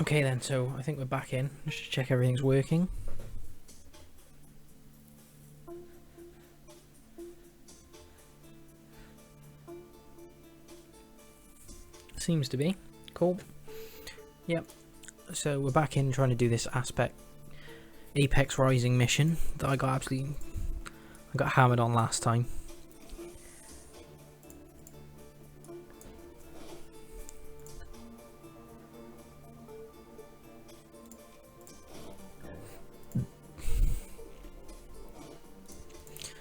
Okay then, so I think we're back in. Just to check everything's working. Seems to be. Cool. Yep. So we're back in trying to do this Apex Rising mission that I got hammered on last time.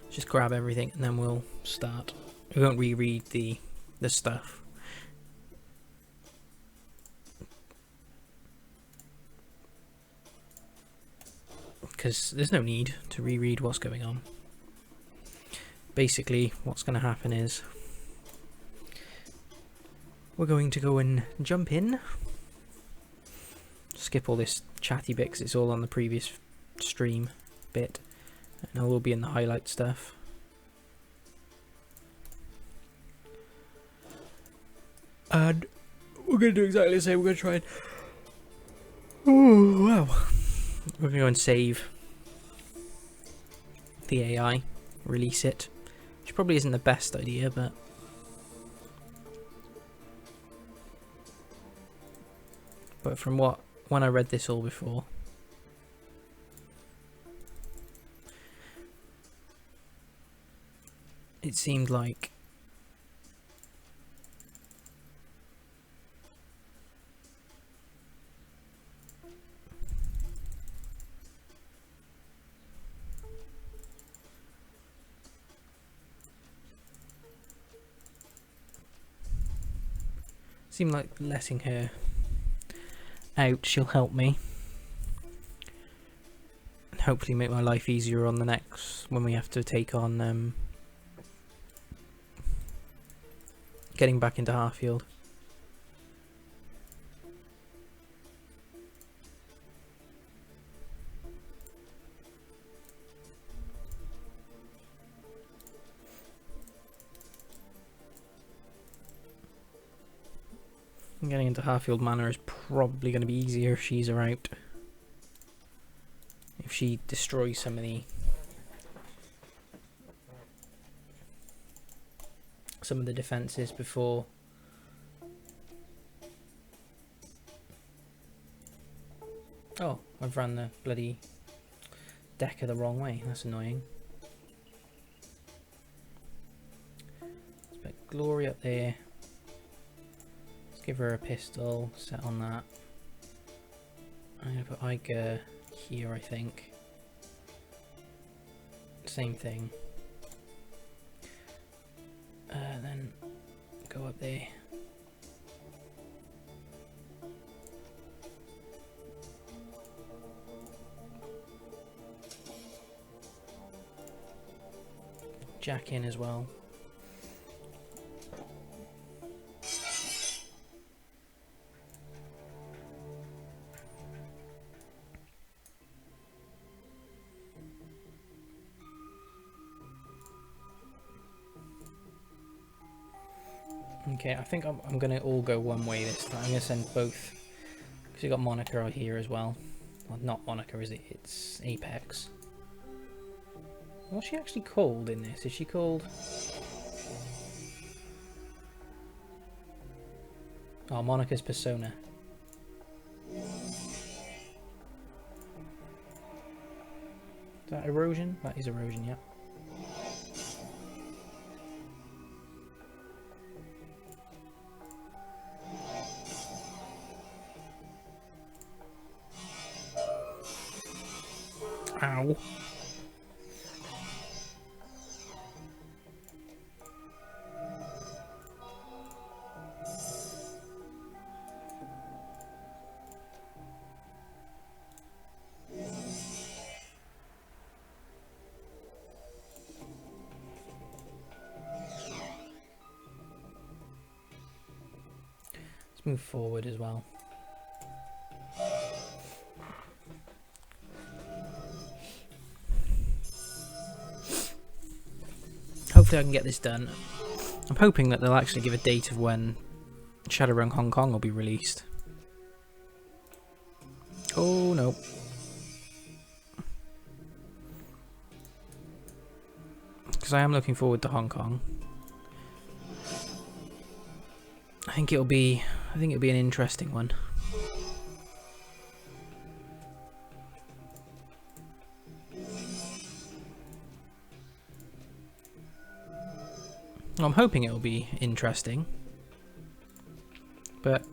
Just grab everything and then we'll start. We won't reread the stuff. Because there's no need to reread what's going on. Basically, what's going to happen is we're going to go and jump in. Skip all this chatty bit because it's all on the previous stream bit. And it will be in the highlight stuff. And we're going to do exactly the same. We're going to try and... Oh, wow. We're going to go and save the AI, release it, which probably isn't the best idea, but from when I read this all before, it seemed like letting her out, she'll help me and hopefully make my life easier on the next, when we have to take on getting back into Harfield. Getting into Harfield Manor is probably going to be easier if she's out. If she destroys some of the defences before. Oh, I've ran the bloody decker the wrong way. That's annoying. Let's put Glory up there. Give her a pistol, set on that. I'm going to put Iger here, I think. Same thing. Then go up there. Jack in as well. Okay, I think I'm going to all go one way this time. I'm going to send both, because you got Monica out here as well. Well, not Monica, is it? It's Apex. What's she actually called in this? Is she called... Oh, Monica's persona. Is that erosion? That is erosion, yeah. Ow. Let's move forward as well. Hopefully I can get this done. I'm hoping that they'll actually give a date of when Shadowrun Hong Kong will be released. Oh no. Because I am looking forward to Hong Kong. I think it'll be an interesting one. I'm hoping it'll be interesting, but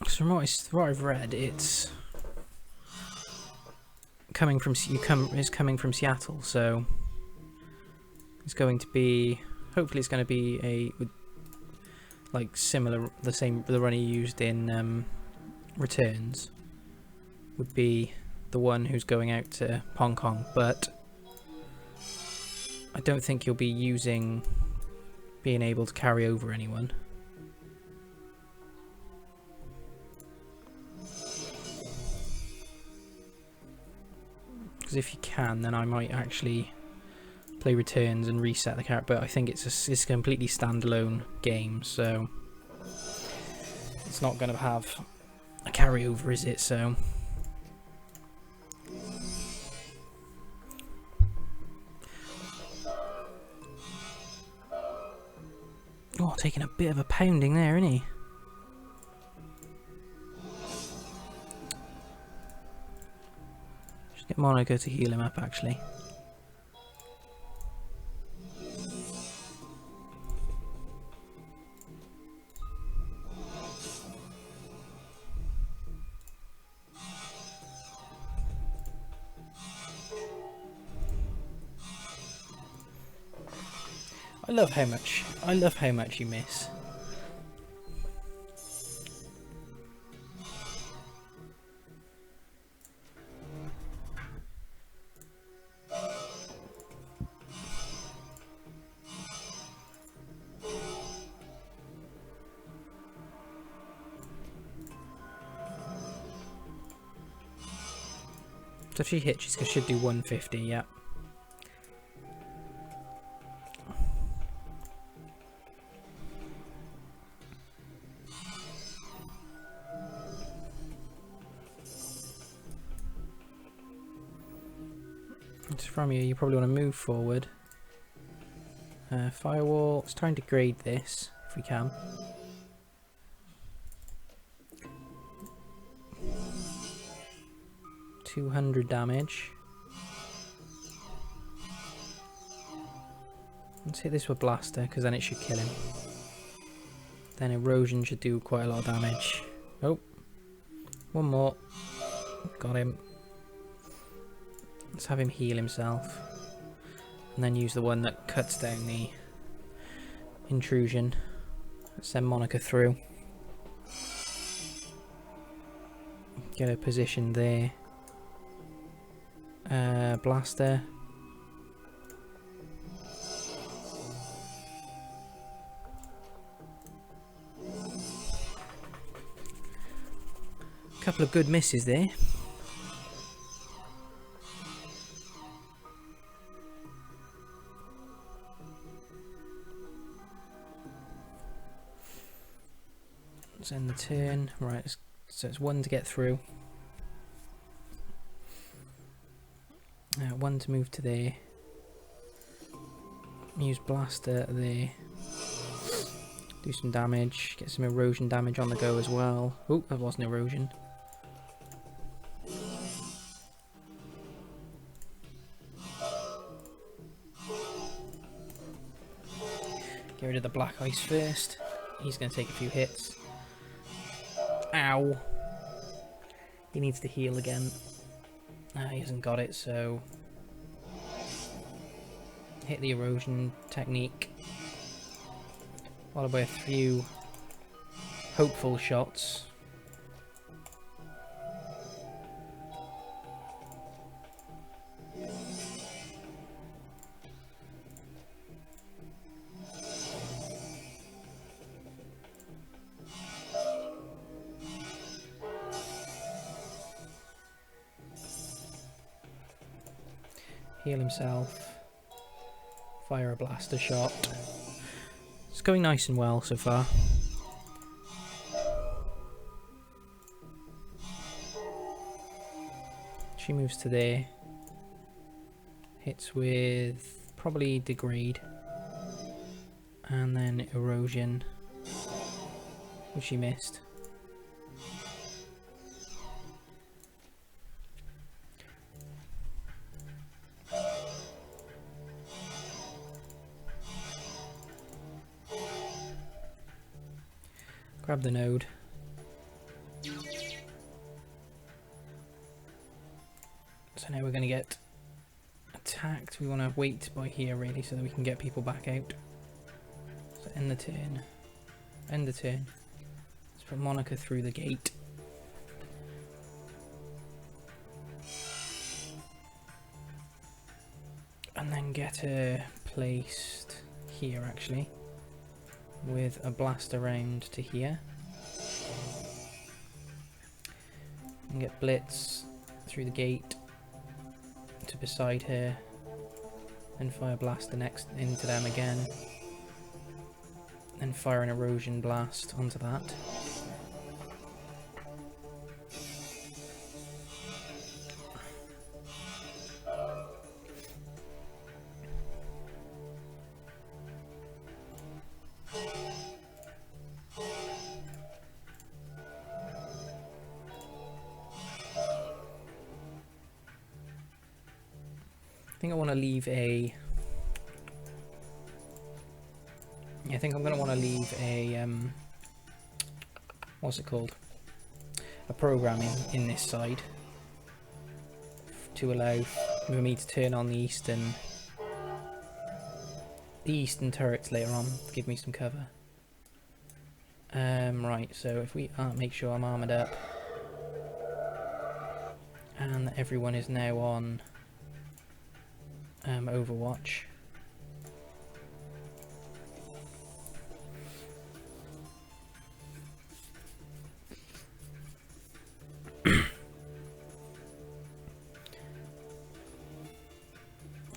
from what I've read, it's coming from Seattle, so it's going to be, hopefully it's going to be like similar, the run he used in Returns would be the one who's going out to Hong Kong, but I don't think you'll be being able to carry over anyone. Because if you can, then I might actually play Returns and reset the character, but I think it's a completely standalone game, so it's not going to have a carryover, is it? So oh, taking a bit of a pounding there, isn't he? Just get Monica to heal him up, actually. I love how much you miss. So if she hits, she should do 150, yeah. From you probably want to move forward. Firewall, let's try and degrade this if we can. $200 damage. Let's hit this with Blaster, because then it should kill him. Then Erosion should do quite a lot of damage. Oh, one more. Got him. Let's have him heal himself. And then use the one that cuts down the intrusion. Let's send Monica through. Get her positioned there. Blaster. Couple of good misses there. Let's end the turn. Right, so it's one to get through. One to move to there. Use Blaster there. Do some damage. Get some erosion damage on the go as well. Oh, that wasn't erosion. Get rid of the black ice first. He's going to take a few hits. Ow. He needs to heal again. He hasn't got it, so hit the erosion technique. Followed by a few hopeful shots. Heal himself. Fire a blaster shot. It's going nice and well so far. She moves to there. Hits with probably degrade. And then erosion, which she missed. Grab the node. So now we're going to get attacked. We want to wait by here really so that we can get people back out. So end the turn. End the turn. Let's put Monica through the gate. And then get her placed here actually. With a blast around to here. And get Blitz through the gate to beside her. And fire blast the next into them again. And fire an erosion blast onto that. I think I want to leave a... I think I'm going to want to leave a... what's it called? A program in this side. To allow for me to turn on the eastern turrets later on. To give me some cover. Right, so if we make sure I'm armoured up. And everyone is now on... Overwatch.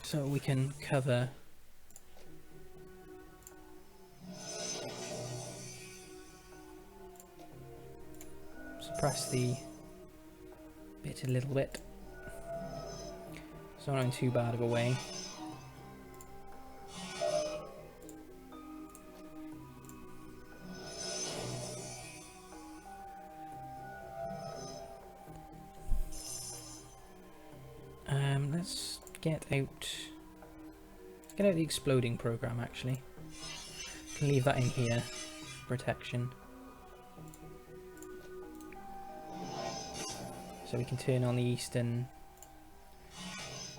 So we can cover suppress the bit a little bit. It's not in too bad of a way. Let's get out the exploding program actually. Can leave that in here for protection. So we can turn on the eastern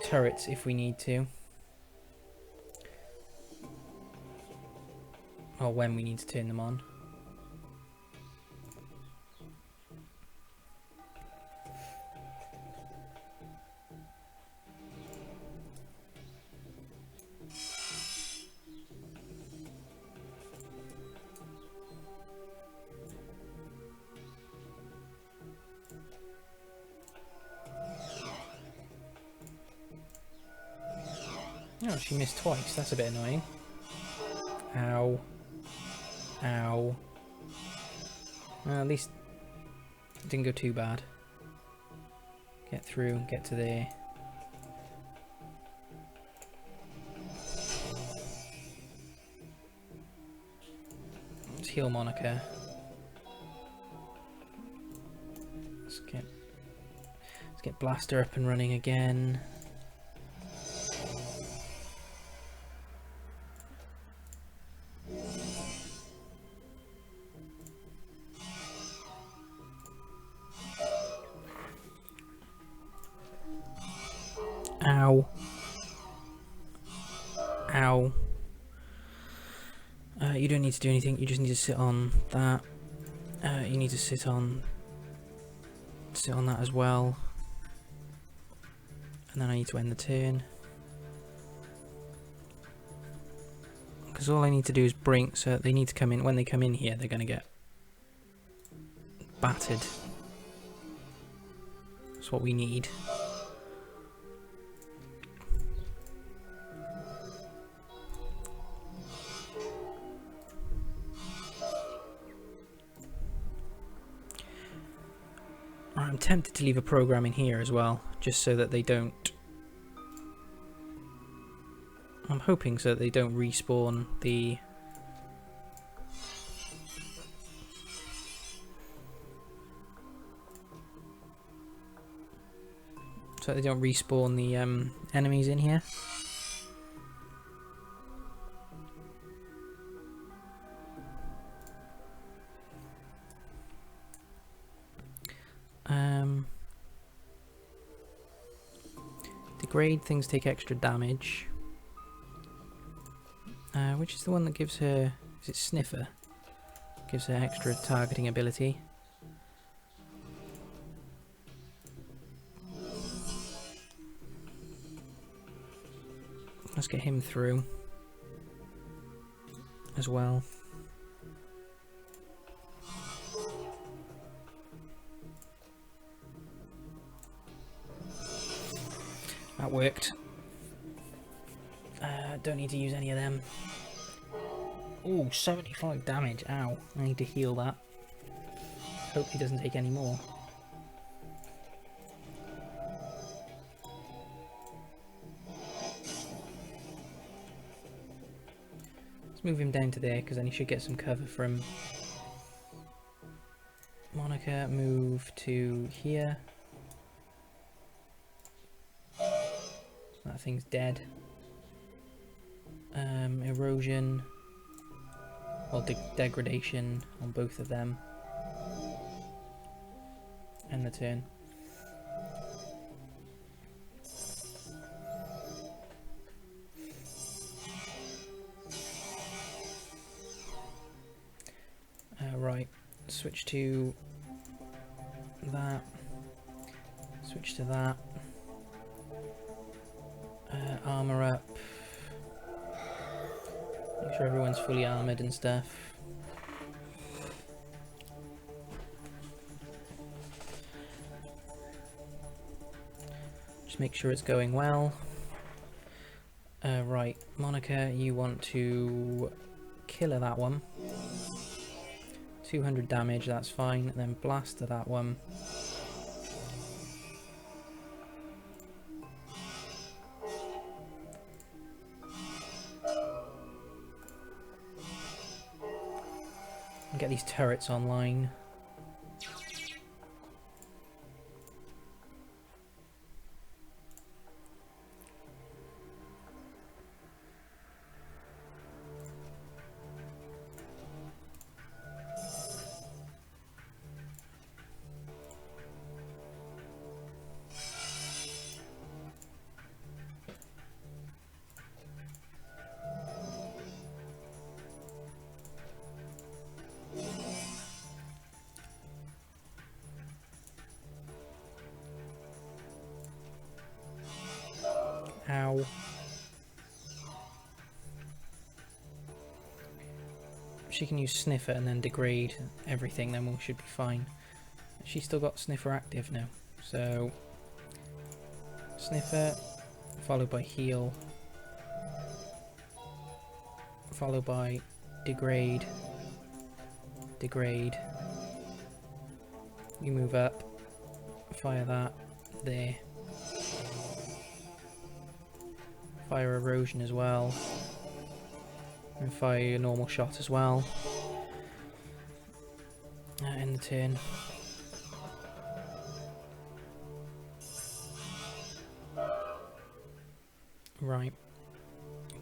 turrets if we need to. Or when we need to turn them on. Oh, she missed twice. That's a bit annoying. Ow. Ow. Well, at least it didn't go too bad. Get through, get to there. Let's heal Monica. Let's get Blaster up and running again. Ow. Ow. You don't need to do anything, you just need to sit on that. You need to sit on that as well. And then I need to end the turn. Because all I need to do is bring, so they need to come in, when they come in here they're going to get battered. That's what we need. tempted to leave a program in here as well, just so that they don't... I'm hoping so that they don't respawn the... So they don't respawn the enemies in here. Degrade, things take extra damage. Which is the one that gives her... Is it Sniffer? Gives her extra targeting ability. Let's get him through as well. That worked. Don't need to use any of them. Ooh, 75 damage. Ow. I need to heal that. Hope he doesn't take any more. Let's move him down to there, because then he should get some cover from Monica. Move to here. That thing's dead. Erosion. Well, degradation on both of them. End the turn. Right, switch to that. Switch to that. Armor up. Make sure everyone's fully armored and stuff. Just make sure it's going well. Right, Monica, you want to killer that one. 200 damage, that's fine. And then blaster that one. And get these turrets online. Ow. She can use Sniffer and then degrade everything, then we should be fine. She's still got Sniffer active now. So, Sniffer, followed by heal, followed by degrade, degrade. You move up, fire that, there. Fire erosion as well. And fire your normal shot as well. End the turn. Right.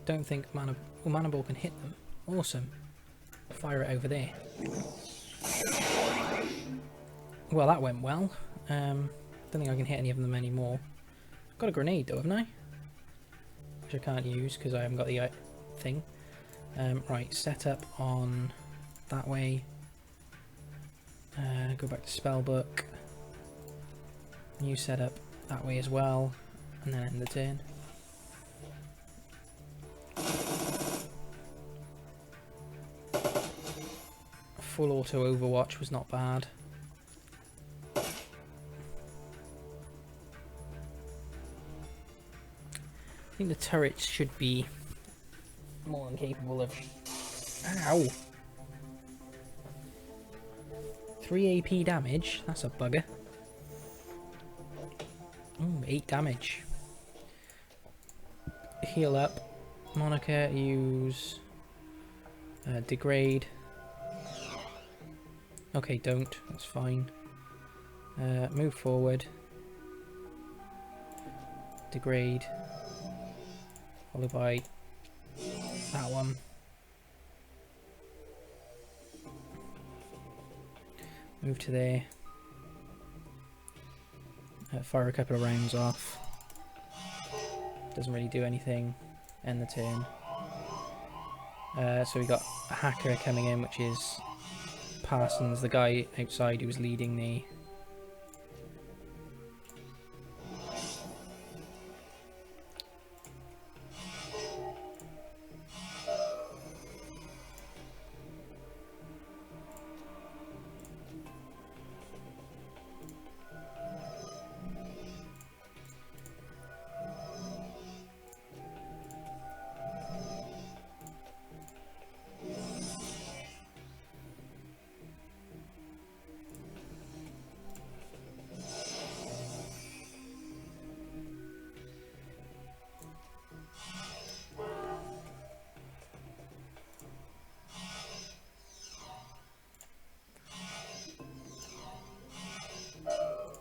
Don't think Mana Ball can hit them. Awesome. Fire it over there. Well, that went well. Don't think I can hit any of them anymore. I've got a grenade though, haven't I? Which I can't use because I haven't got the thing. Right, set up on that way. Go back to spellbook. New setup that way as well, and then end the turn. Full auto overwatch was not bad. I think the turrets should be more than capable of... Ow! 3 AP damage, that's a bugger. Ooh, 8 damage. Heal up. Monica, use degrade. Okay, don't. That's fine. Move forward. Degrade. Followed by that one. Move to there. Fire a couple of rounds off. Doesn't really do anything. End the turn. So we got a hacker coming in, which is Parsons, the guy outside who was leading the...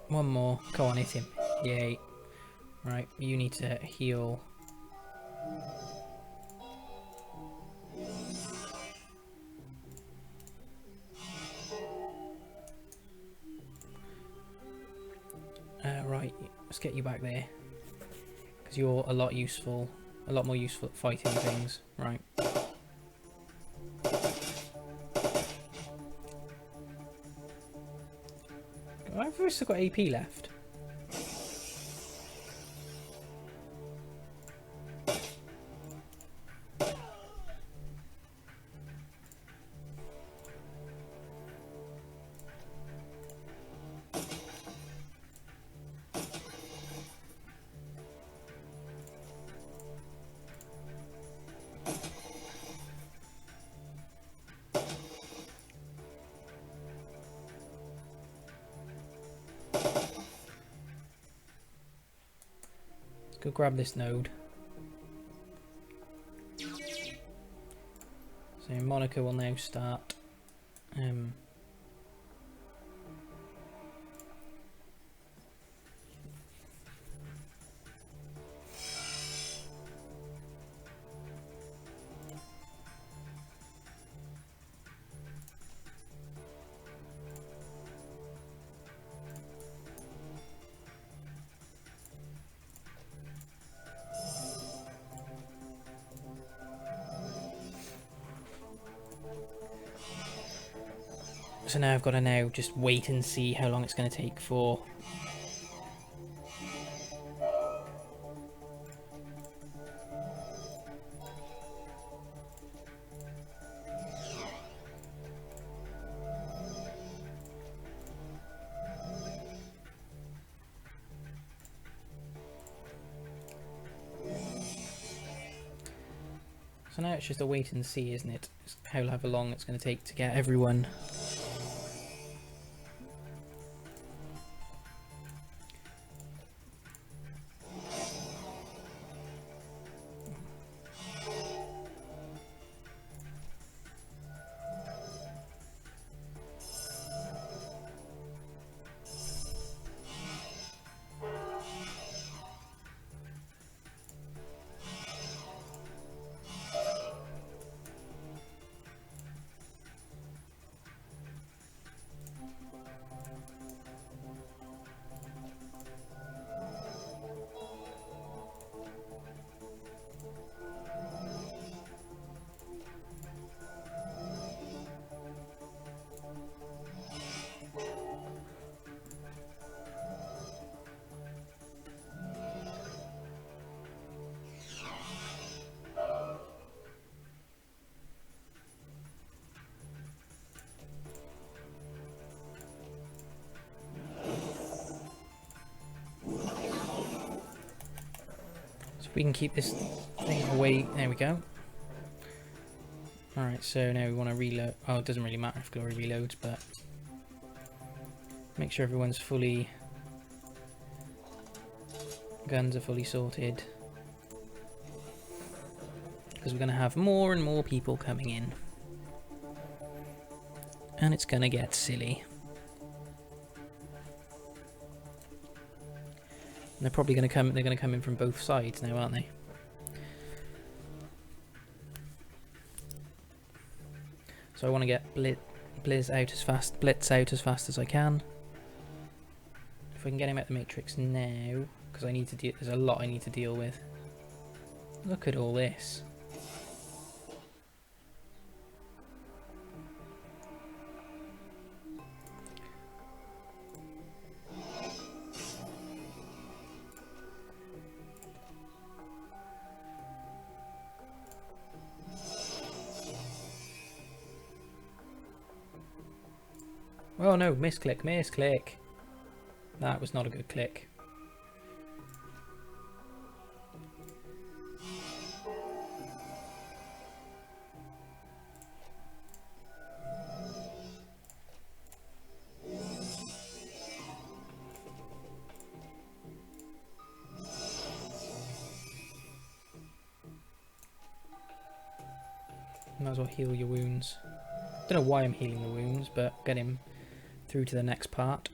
One more. Go on, hit him. Yay. Right, you need to heal. Right, let's get you back there. Because you're a lot more useful at fighting things. Right. I've still got AP left. Go grab this node. So Monica will now start so now I've got to now just wait and see how long it's going to take for... So now it's just a wait and see, isn't it? However long it's going to take to get everyone... We can keep this thing away. There we go. Alright, so now we want to reload. Oh, it doesn't really matter if Glory reloads, but make sure everyone's fully Guns are fully sorted. Because we're going to have more and more people coming in. And it's going to get silly. And they're probably going to come. They're going to come in from both sides now, aren't they? So I want to get Blitz out as fast as I can. If I can get him out the Matrix now, because I need to deal. There's a lot I need to deal with. Look at all this. Oh no, misclick, misclick. That was not a good click. Might as well heal your wounds. Don't know why I'm healing the wounds, but get him through to the next part.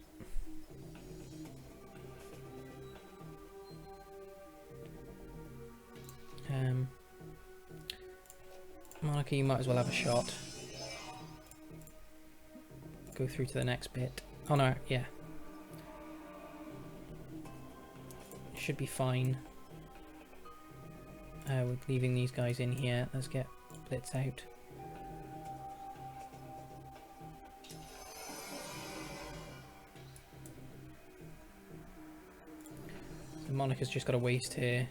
Monarchy, you might as well have a shot. Go through to the next bit. Oh no, yeah. Should be fine. We're leaving these guys in here. Let's get Blitz out. So Monica's just got to waste her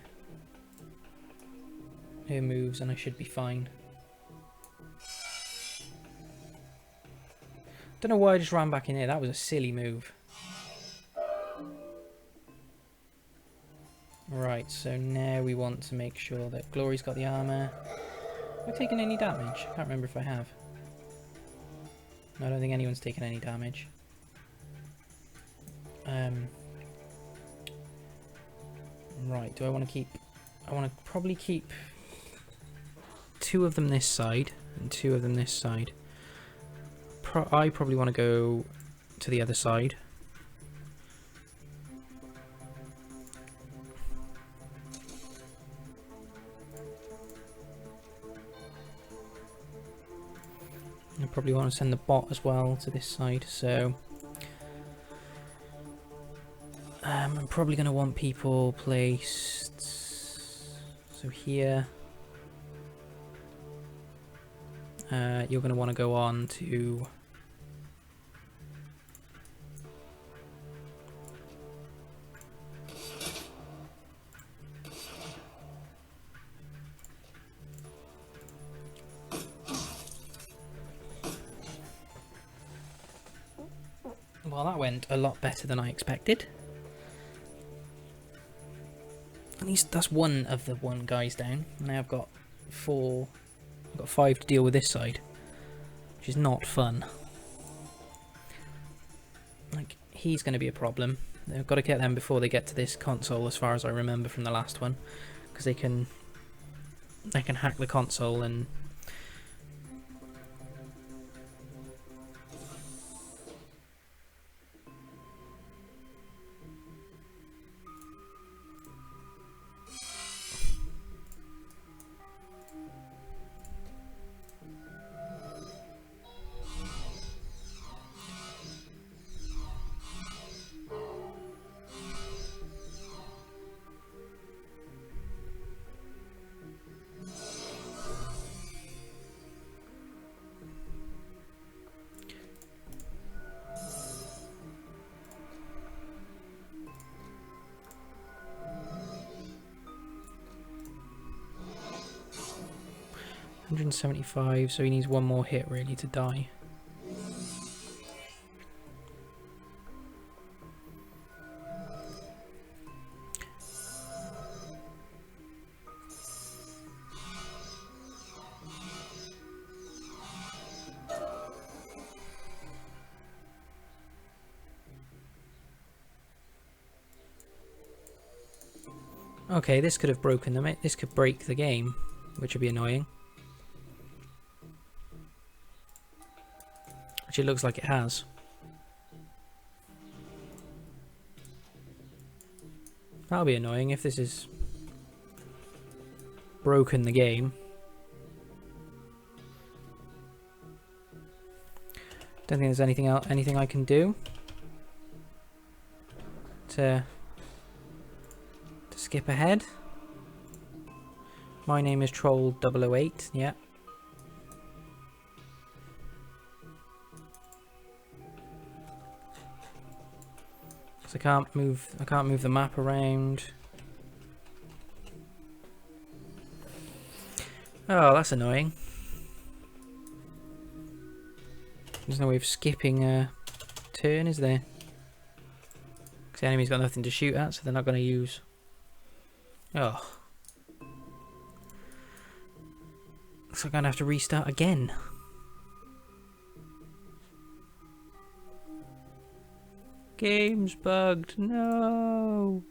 moves and I should be fine. Don't know why I just ran back in here. That was a silly move. Right, so now we want to make sure that Glory's got the armor. Have I taken any damage? I can't remember if I have. No, I don't think anyone's taken any damage. Right, do I want to keep... I want to probably keep 2 of them this side and 2 of them this side. I probably want to go to the other side. I probably want to send the bot as well to this side, so I'm probably going to want people placed so here. You're going to want to go on to well, that went a lot better than I expected. At least that's one of the guys down. Now I've got 4. I've got 5 to deal with this side, which is not fun. Like, he's going to be a problem. They've got to get them before they get to this console, as far as I remember from the last one, because they can hack the console and $175, so he needs one more hit really to die. Okay, this could have broken them. This could break the game, which would be annoying. Which it looks like it has. That'll be annoying if this is broken the game. Don't think there's anything else, anything I can do to skip ahead. My name is Troll008. Yeah. So I can't move the map around. Oh, that's annoying. There's no way of skipping a turn, is there? Because the enemy's got nothing to shoot at, so they're not going to use... Oh. Looks like I'm going to have to restart again. Game's bugged. No.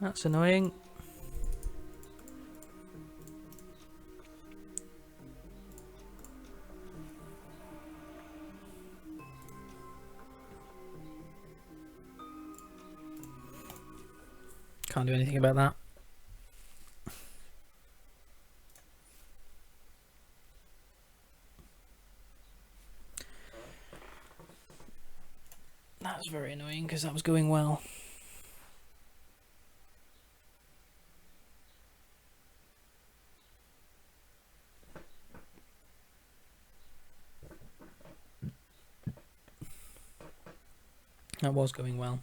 That's annoying. Can't do anything about that. That was very annoying because that was going well. That was going well.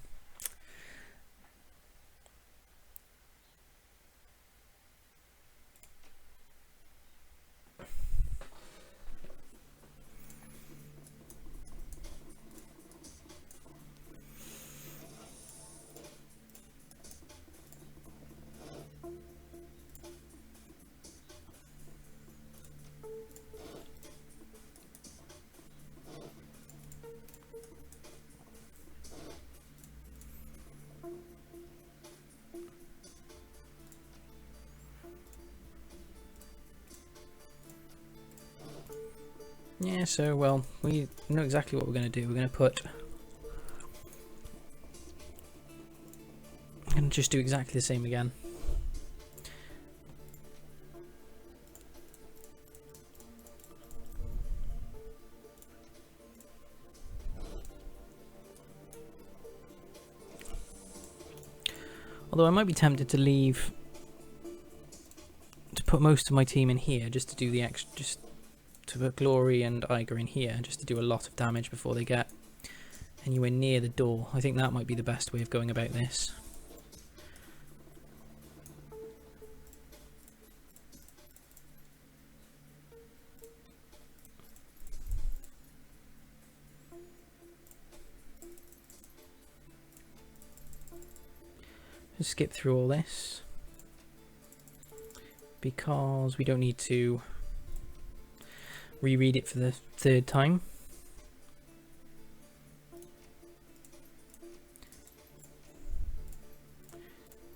Yeah, so, well, we know exactly what we're going to do. We're going to put... I'm going to just do exactly the same again. Although I might be tempted to leave... to put most of my team in here, just to do the extra... just to put Glory and Iger in here, just to do a lot of damage before they get anywhere near the door. I think that might be the best way of going about this. Just skip through all this because we don't need to reread it for the third time.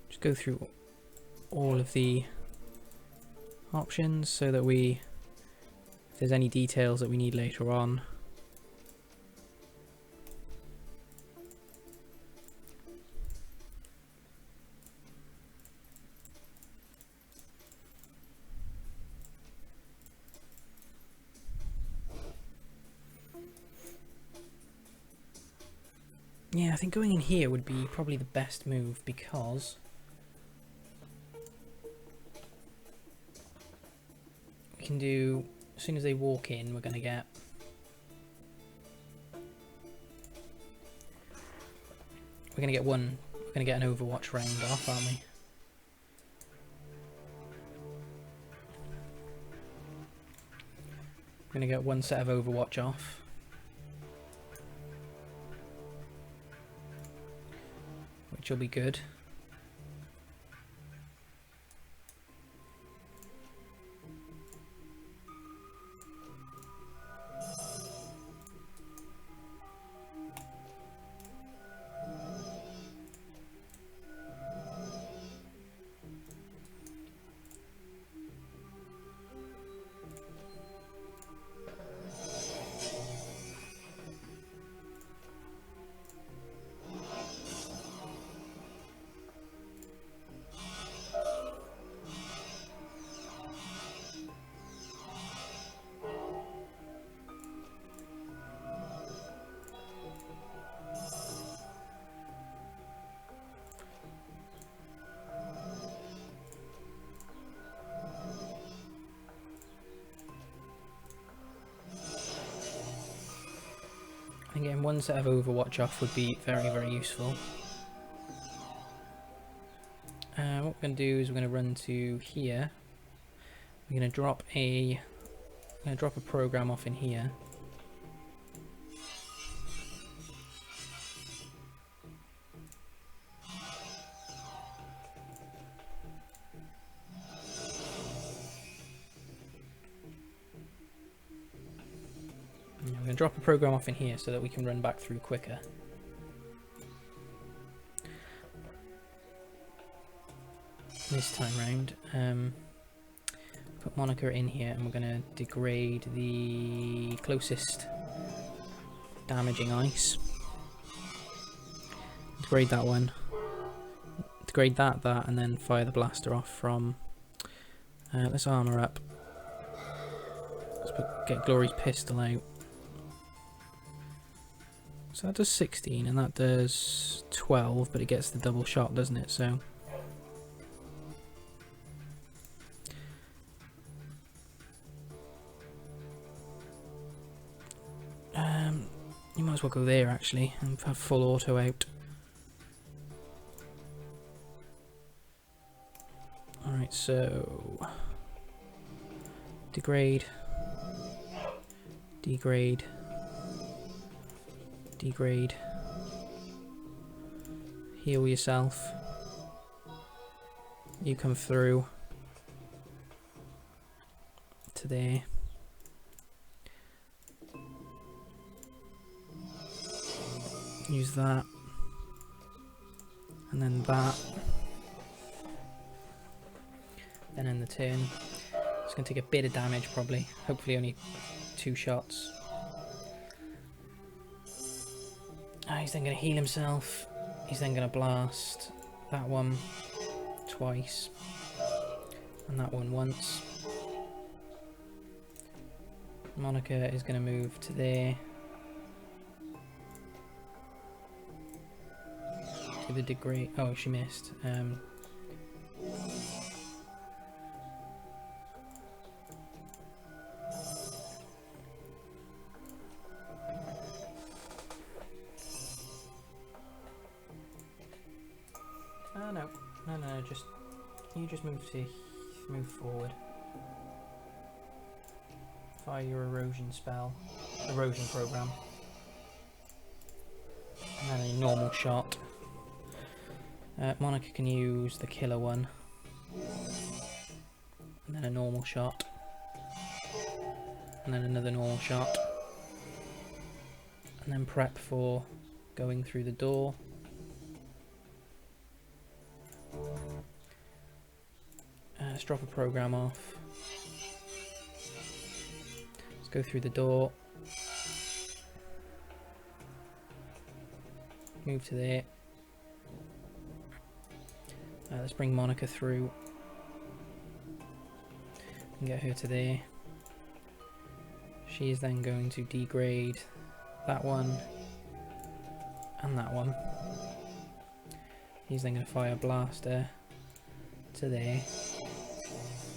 Just go through all of the options so that if there's any details that we need later on. Yeah, I think going in here would be probably the best move because we can do, as soon as they walk in, we're going to get an Overwatch round off, aren't we? We're going to get one set of Overwatch off. Which will be good. And getting one set of Overwatch off would be very, very useful. What we're going to do is we're going to run to here. We're going to drop a program off in here. And we're going to drop a program off in here so that we can run back through quicker. This time round, put Monica in here, and we're going to degrade the closest damaging ice. Degrade that one. Degrade that, and then fire the blaster off from. Let's armor up. Let's get Glory's pistol out. So that does 16, and that does 12, but it gets the double shot, doesn't it? So. You might as well go there actually and have full auto out. Alright, so degrade, degrade, degrade, heal yourself, you come through to there. Use that, and then that, then end the turn. It's going to take a bit of damage probably, hopefully only 2 shots. He's then going to heal himself, he's then going to blast that one twice, and that one once. Monica is going to move to there. To the degree. Oh, she missed. No, just you just move forward. Fire your erosion program, and then a normal shot. Monica can use the killer one, and then a normal shot, and then another normal shot, and then prep for going through the door. Let's drop a program off. Let's go through the door. Move to there. Let's bring Monica through and get her to there. She is then going to degrade that one and that one. He's then going to fire a blaster to there.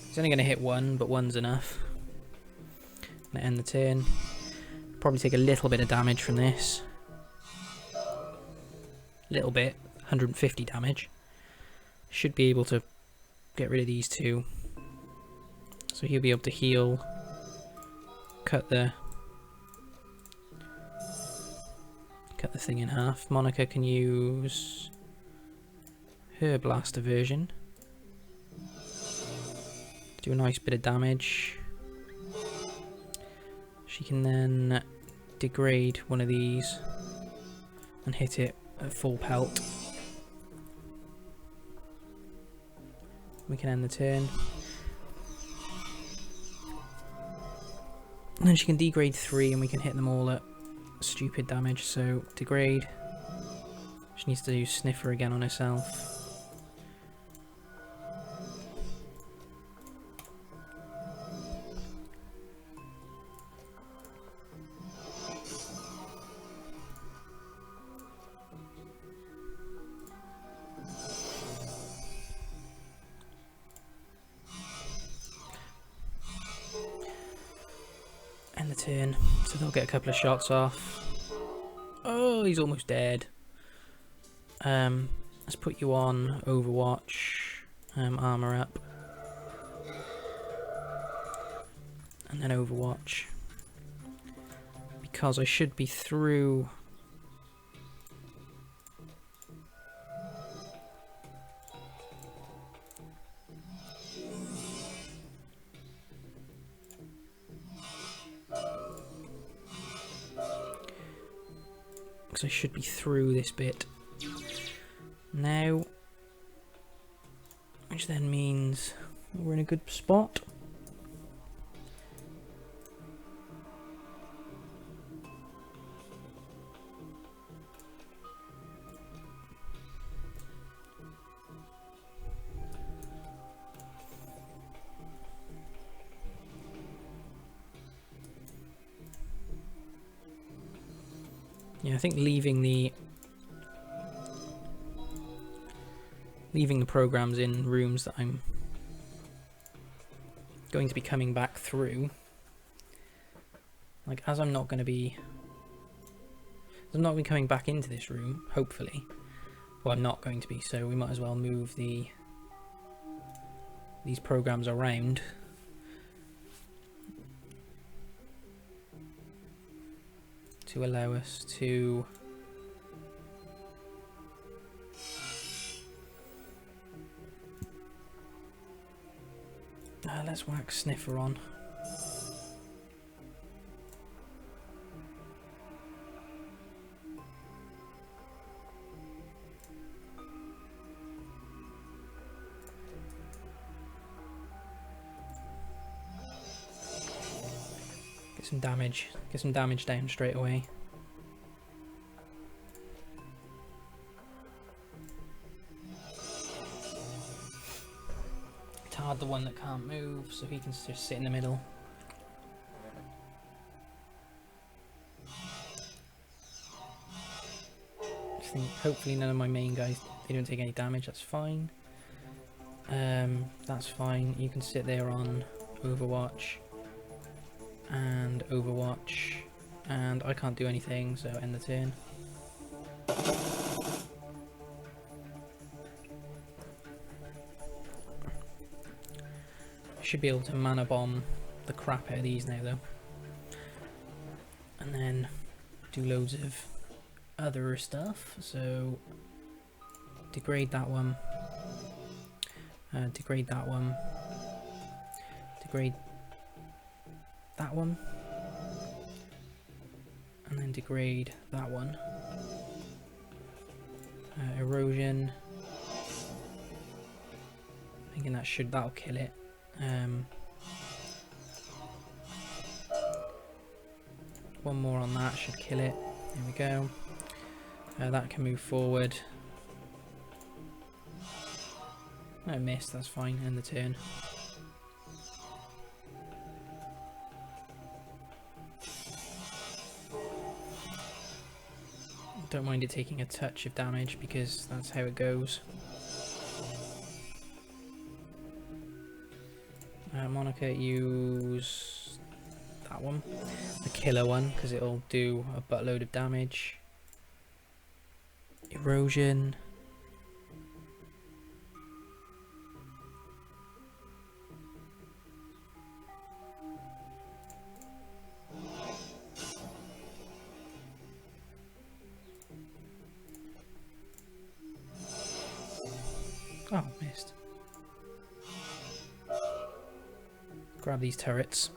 He's only going to hit one, but one's enough. Going to end the turn. Probably take a little bit of damage from this. Little bit, 150 damage. Should be able to get rid of these two. So he'll be able to heal, cut the thing in half. Monica can use her blaster version. Do a nice bit of damage. She can then degrade one of these and hit it at full pelt. We can end the turn. And then she can degrade 3 and we can hit them all at stupid damage. So degrade. She needs to use Sniffer again on herself. End the turn, so they'll get a couple of shots off. Oh, he's almost dead. Let's put you on Overwatch, armor up, and then Overwatch, because I should be through. Because I should be through this bit now, which then means we're in a good spot. Yeah, I think leaving the programs in rooms that I'm going to be coming back through, like as I'm not going to be coming back into this room, hopefully. Well, I'm not going to be, so we might as well move these programs around. To allow us to let's whack Sniffer on. Get some damage down straight away. Tard the one that can't move, so he can just sit in the middle. I think hopefully none of my main guys, they don't take any damage, that's fine. That's fine, you can sit there on Overwatch. And Overwatch, and I can't do anything, so end the turn. Should be able to mana bomb the crap out of these now though, and then do loads of other stuff. So degrade that one, degrade that one, degrade that one, and then degrade that one. Erosion. Thinking that'll kill it. One more on that should kill it. There we go. That can move forward. No, I missed. That's fine. End the turn. Don't mind it taking a touch of damage because that's how it goes. Monica, use that one, the killer one, because it'll do a buttload of damage. Erosion. Oh, missed. Grab these turrets.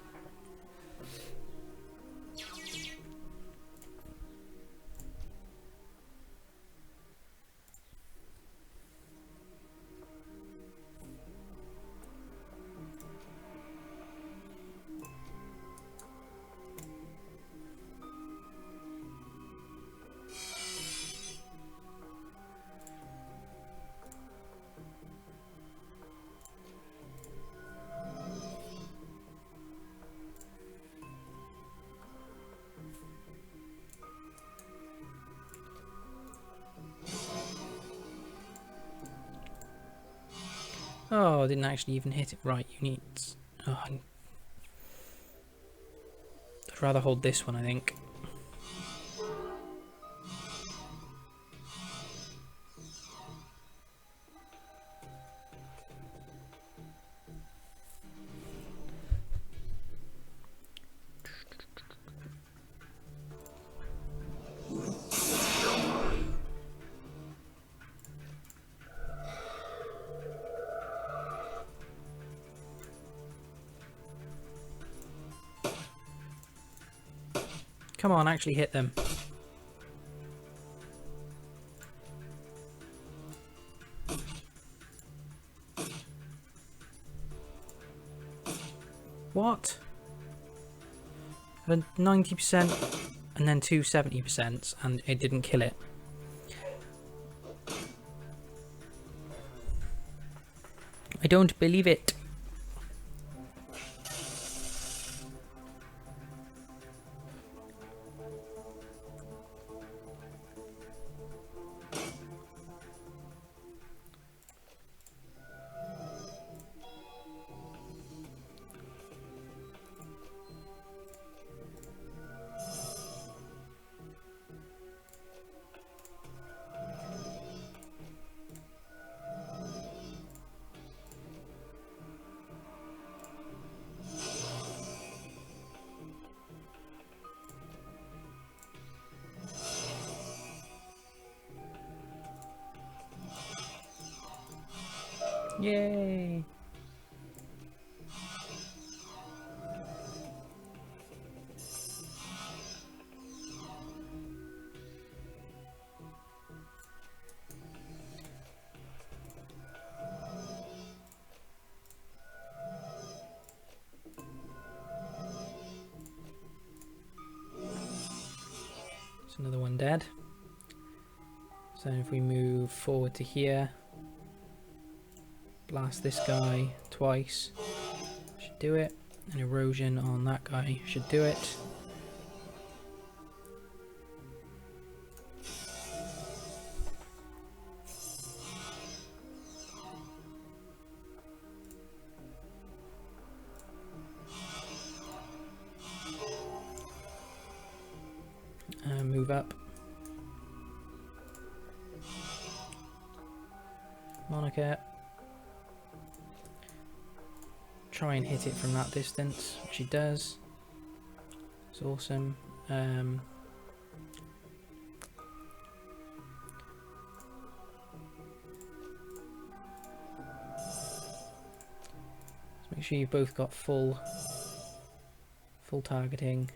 Oh, I didn't actually even hit it right. You need... Oh, I'd rather hold this one, I think. Come on, actually hit them. What? Had a 90% and then two 70% and it didn't kill it. I don't believe it. Yay! There's another one dead. So if we move forward to here, blast this guy twice, should do it. An erosion on that guy should do it. Move up. Monica. Try and hit it from that distance, which he does. It's awesome. Let's make sure you've both got full targeting.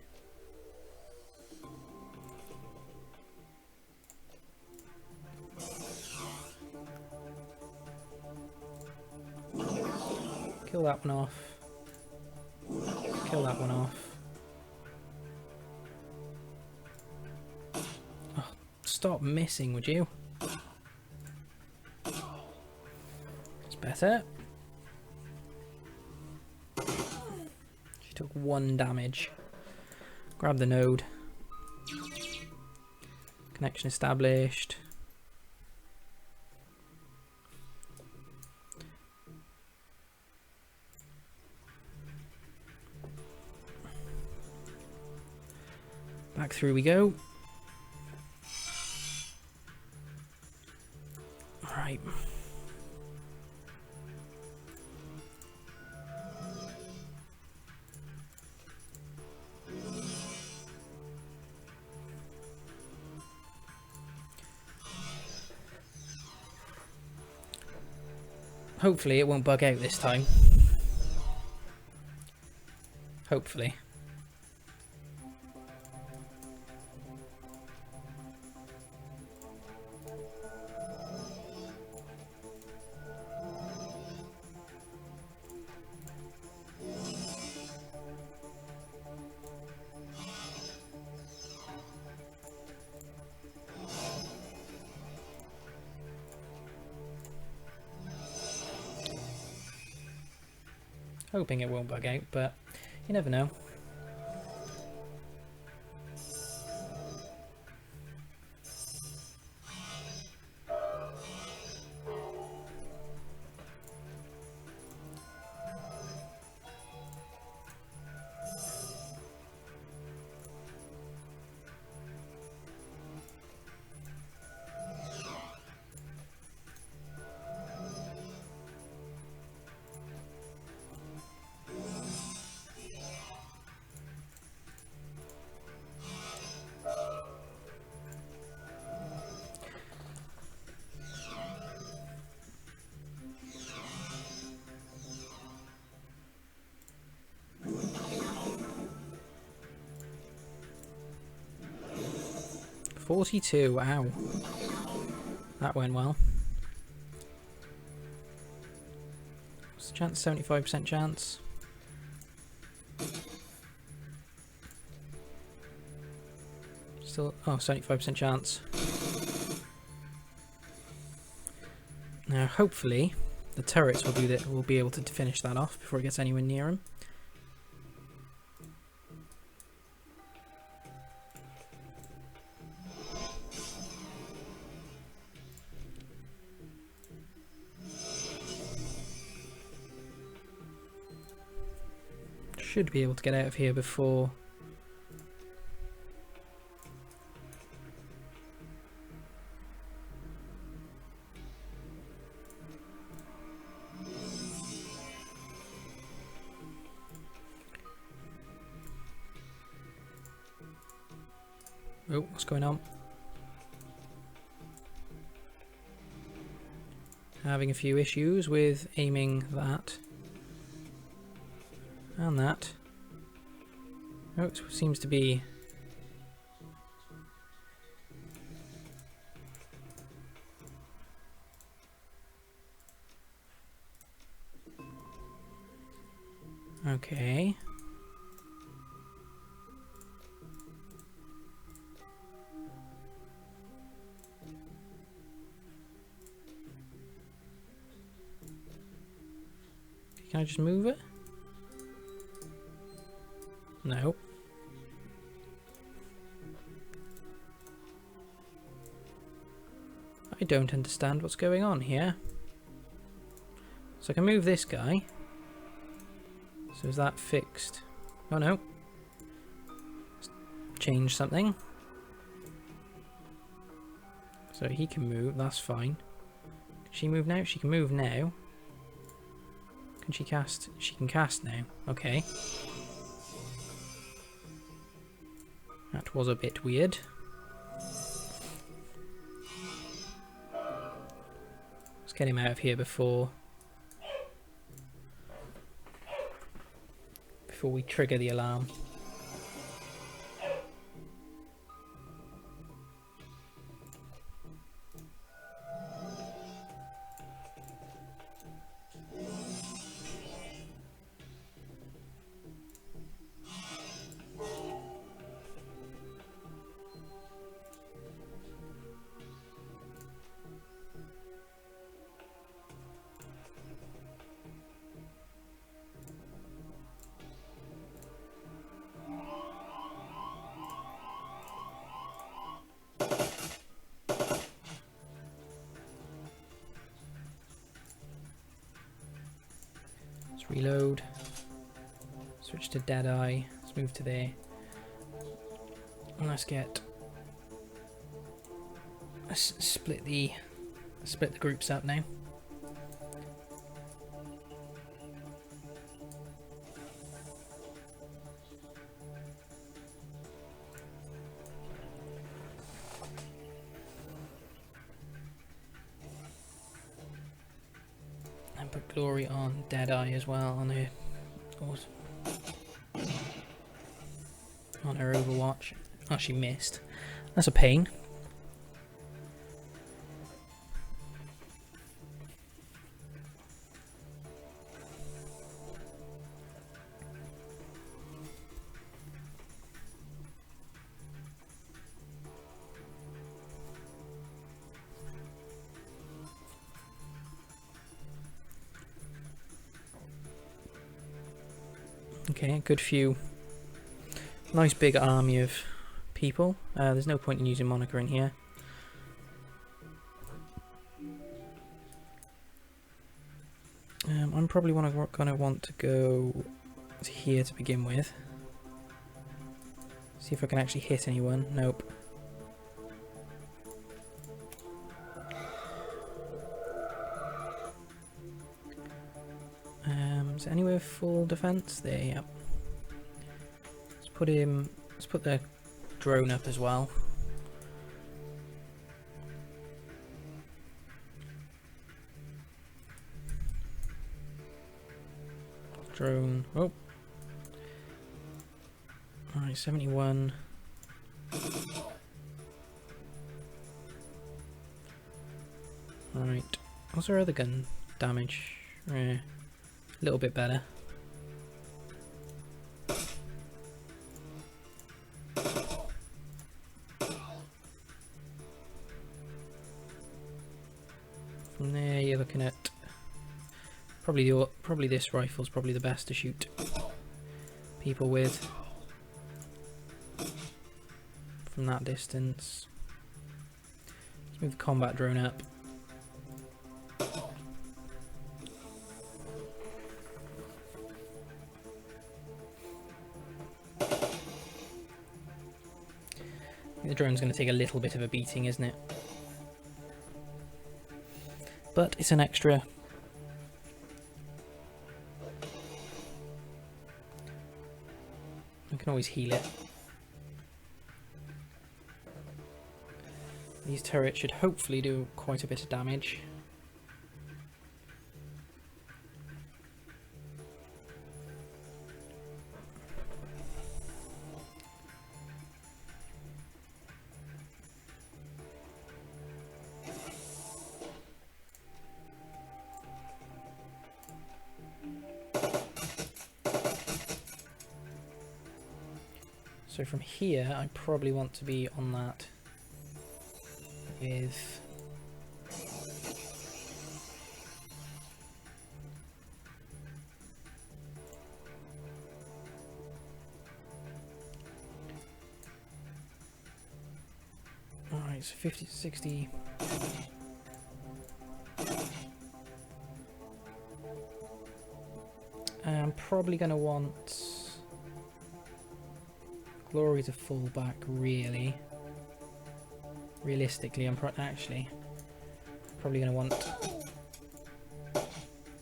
Kill that one off. Kill that one off. Oh, stop missing, would you? It's better. She took 1 damage. Grab the node. Connection established. Back through we go. Right. Hopefully it won't bug out this time. Hopefully. Hoping it won't bug out, but you never know. 42, wow. That went well. What's the chance? 75% chance. Still, oh, 75% chance. Now, hopefully, the turrets will do that. Will be able to finish that off before it gets anywhere near him. Should be able to get out of here before. Oh, what's going on? Having a few issues with aiming that. And that. Oh, it seems to be... Okay. Can I just move it? No. I don't understand what's going on here. So I can move this guy. So is that fixed? Oh no. Let's change something. So he can move, that's fine. Can she move now? She can move now. Can she cast? She can cast now. Okay. That was a bit weird. Let's get him out of here before we trigger the alarm. Reload. Switch to Deadeye. Let's move to there. And let's get. Let's split the groups up now. Put Glory on Deadeye as well on her Overwatch. Oh, she missed. That's a pain. Okay, good few. Nice big army of people. There's no point in using Monica in here. I'm probably gonna want to go to here to begin with. See if I can actually hit anyone. Nope. Is there anywhere full defense? There, yep. Let's put him. Let's put the drone up as well. Drone. Oh. Alright, 71. Right. What's our other gun damage? A little bit better. From there, you're looking at probably this rifle's probably the best to shoot people with from that distance. Let's move the combat drone up. The drone's going to take a little bit of a beating, isn't it? But it's an extra. I can always heal it. These turrets should hopefully do quite a bit of damage. So from here, I probably want to be on that with alright, so 50 to 60. I'm probably going to want Glory to fall back, really. Realistically, I'm probably going to want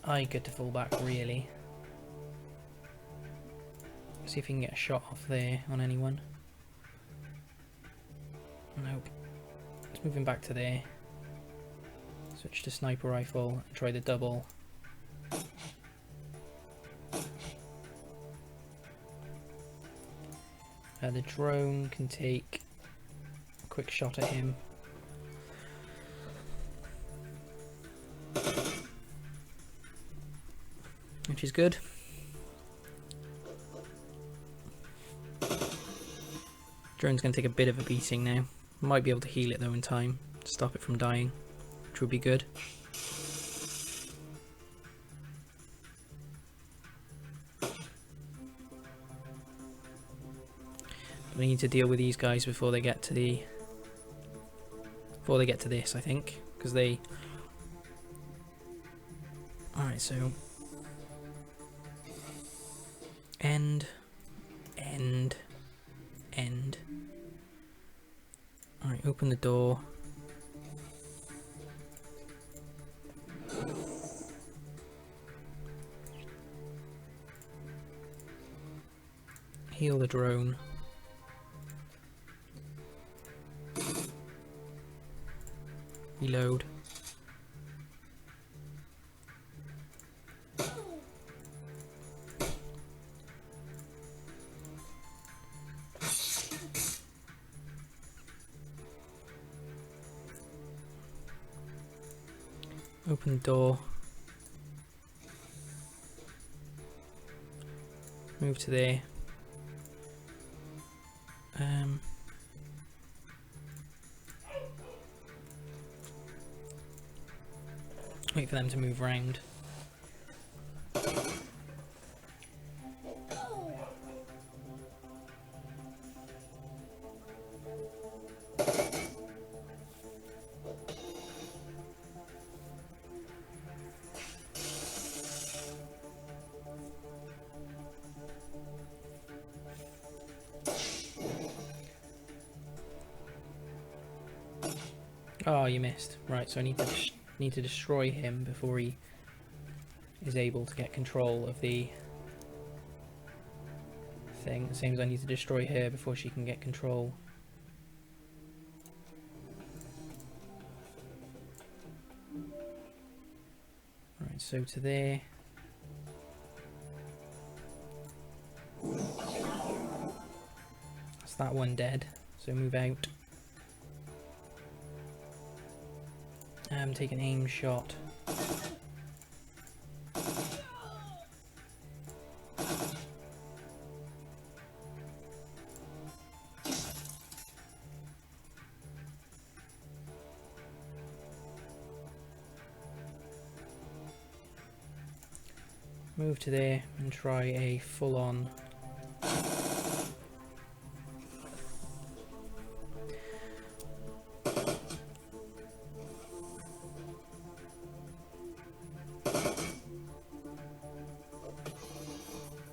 Iger to fall back, really. See if we can get a shot off there on anyone. Nope. Let's move him back to there. Switch to sniper rifle and try the double. The drone can take a quick shot at him. Which is good. Drone's going to take a bit of a beating now. Might be able to heal it though in time to stop it from dying, which would be good. We need to deal with these guys before they get to this, I think, because they. Alright, so end. Alright, open the door. Heal the drone. Reload. Open the door. Move to there. Wait for them to move round. Oh, you missed. Right, so I need to destroy him before he is able to get control of the thing. It seems I need to destroy her before she can get control. Right, so to there. That's that one dead, so move out. Take an aim shot. Move to there and try a full-on.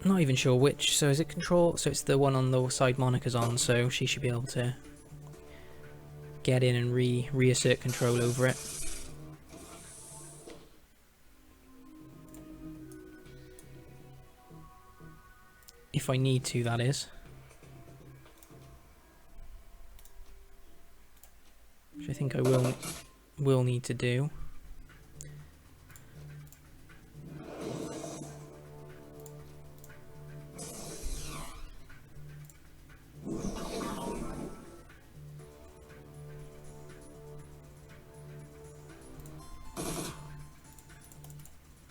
Not even sure which. So is it control? So it's the one on the side Monica's on, so she should be able to get in and reassert control over it. If I need to, that is. Which I think I will need to do.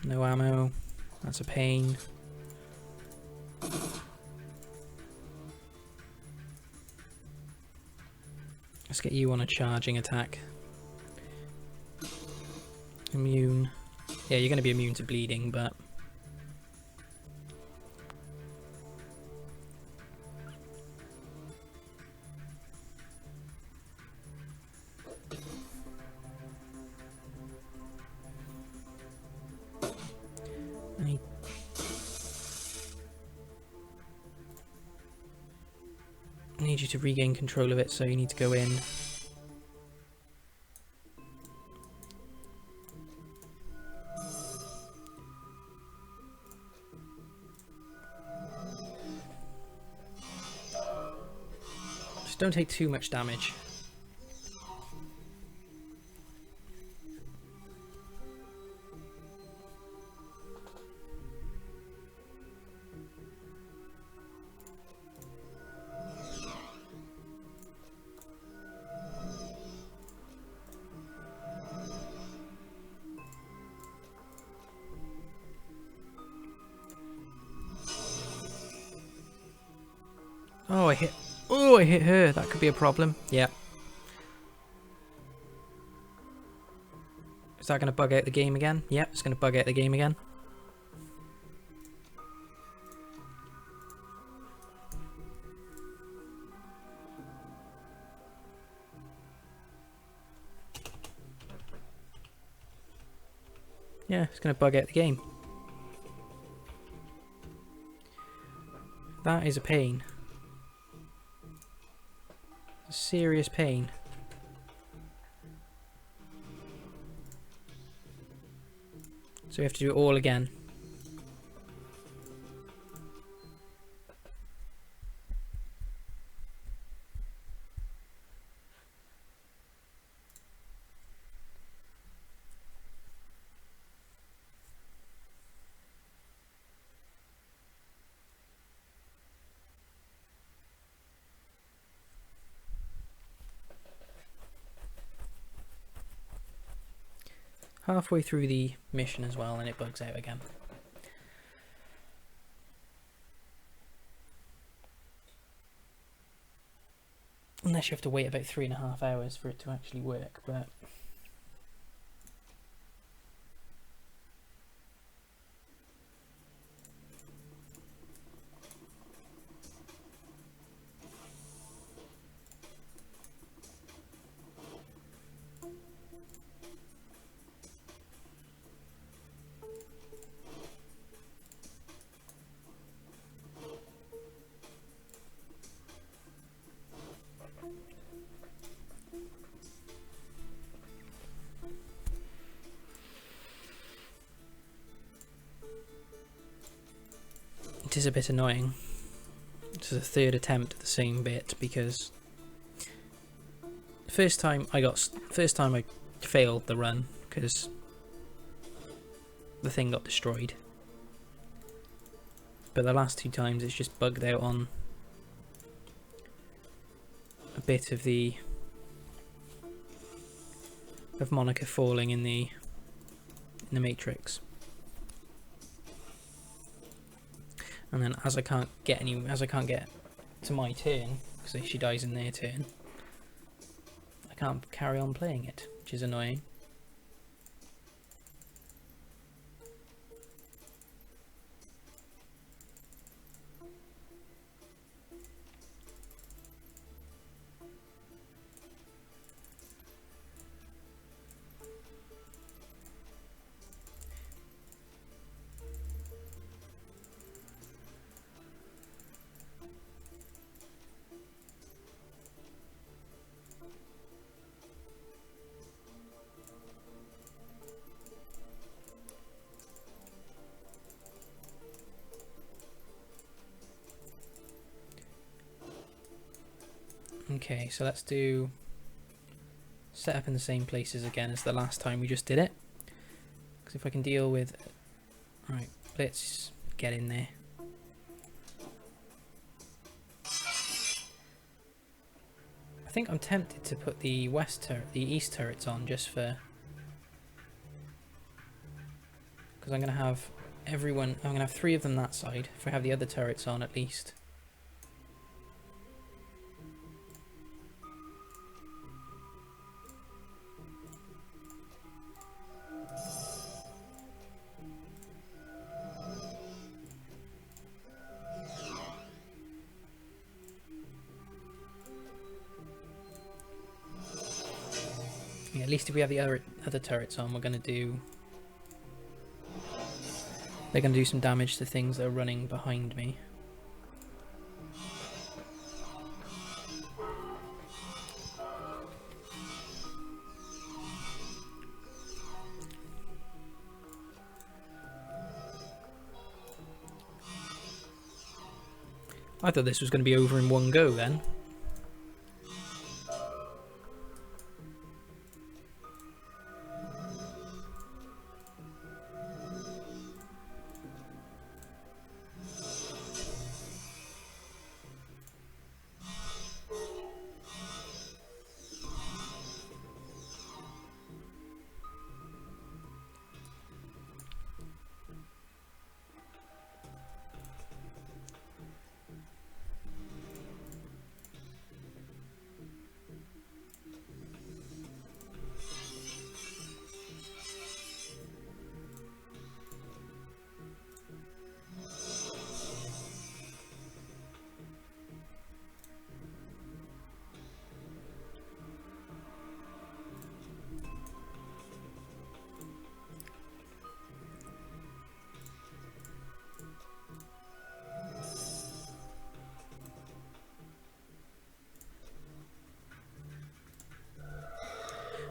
No ammo. That's a pain. Let's get you on a charging attack. Immune. Yeah, you're going to be immune to bleeding, but... I need you to regain control of it, so you need to go in. Just don't take too much damage. Oh, I hit her. That could be a problem. Yeah. Is that going to bug out the game again? Yep, it's going to bug out the game again. Yeah, it's going to bug out the game. That is a pain. A serious pain. So we have to do it all again. Halfway through the mission as well, and it bugs out again. Unless you have to wait about 3.5 hours for it to actually work, but... It is a bit annoying. This is a third attempt at the same bit because first time I failed the run because the thing got destroyed. But the last 2 times it's just bugged out on a bit of the of Monica falling in the matrix. And then as I can't get to my turn, because she dies in their turn, I can't carry on playing it, which is annoying. Okay, so let's do set up in the same places again as the last time we just did it. Because if I can deal with... Right, let's get in there. I think I'm tempted to put the east turrets on just for... Because I'm going to have everyone... I'm going to have 3 of them that side, if I have the other turrets on at least. Yeah, at least if we have the other turrets on, we're going to do... They're going to do some damage to things that are running behind me. I thought this was going to be over in one go then.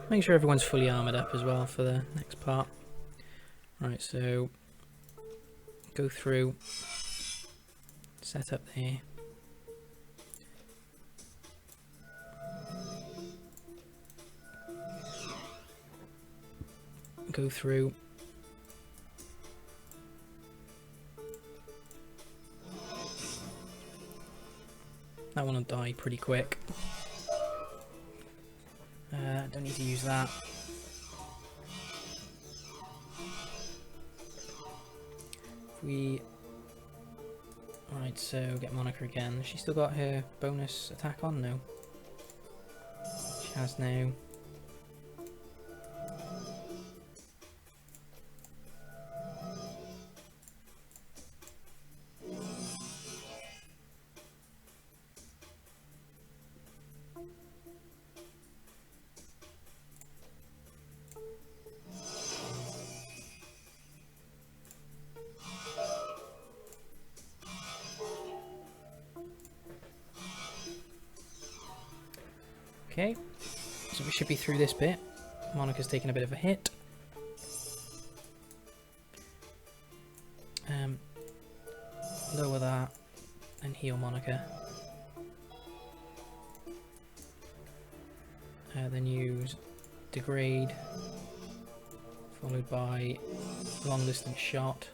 Make sure everyone's fully armoured up as well for the next part. Right, so go through, set up there. Go through. That one will die pretty quick. Don't need to use that. Right, so get Monica again. Has she still got her bonus attack on? No. She has now. Okay, so we should be through this bit. Monica's taken a bit of a hit. Lower that and heal Monica. Then use degrade, followed by long distance shot.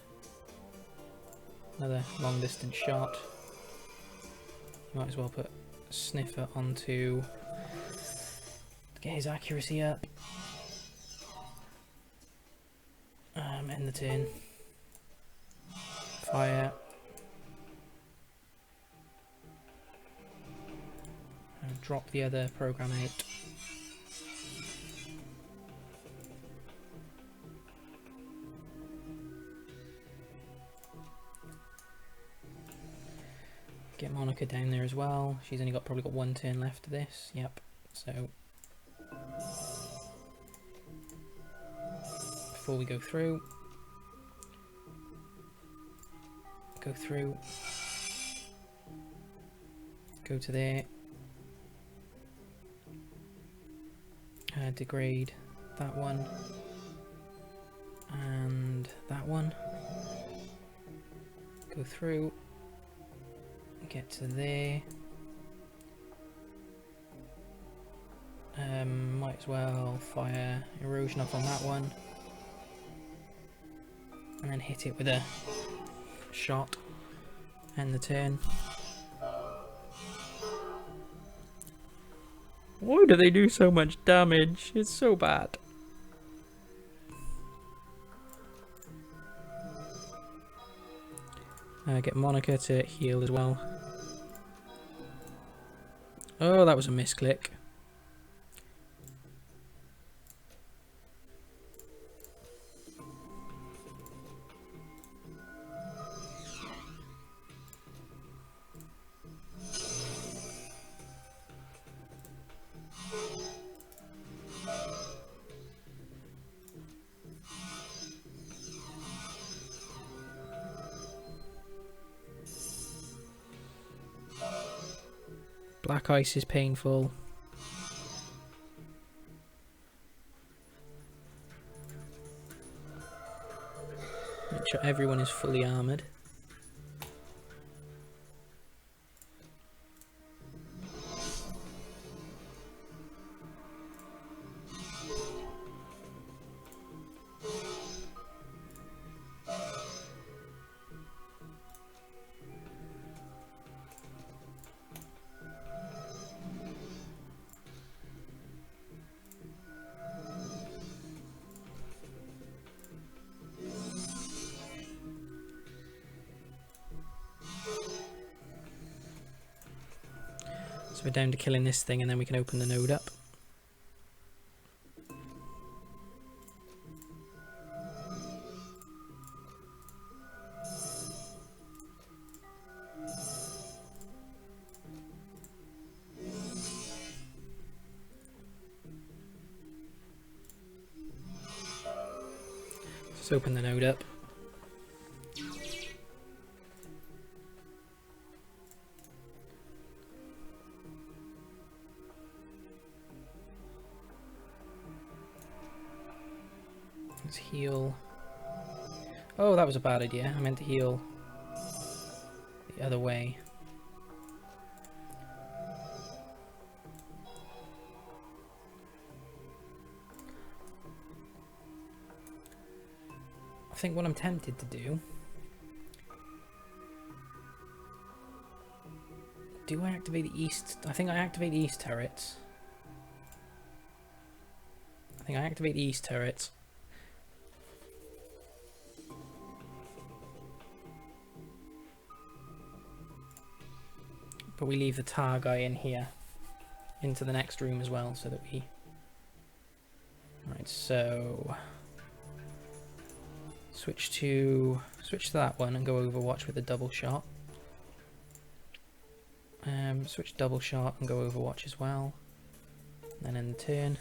Another long distance shot. You might as well put Sniffer onto... Get his accuracy up. End the turn. Fire. And drop the other program out. Get Monica down there as well. She's only probably got one turn left of this. Yep. So before we go through, go to there, degrade that one and that one. Go through. Get to there. Might as well fire erosion up on that one, and then hit it with a shot. End the turn. Why do they do so much damage? It's so bad. Get Monica to heal as well. Oh, that was a misclick. Black ice is painful. Make sure everyone is fully armoured. So we're down to killing this thing and then we can open the node up. Let's open the node up. Let's heal. Oh, that was a bad idea. I meant to heal the other way. I think what I'm tempted to do... Do I activate the east? I think I activate the east turrets. I think I activate the east turrets. But we leave the tar guy in here, into the next room as well, so that we... Right, so... Switch to that one and go Overwatch with a double shot. Switch double shot and go Overwatch as well. And then end the turn.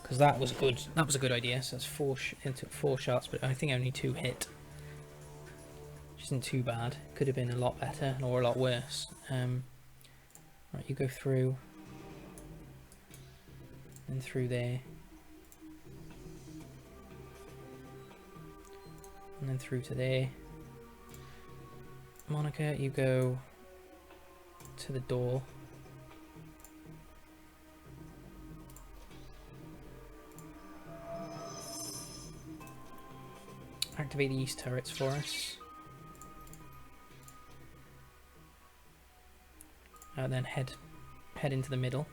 Because that was a good idea. So that's it took 4 shots, but I think only 2 hit. Which isn't too bad. Could have been a lot better or a lot worse. Right, you go through. And through there. And then through to there. Monica, you go to the door. Activate the east turrets for us. And then head into the middle.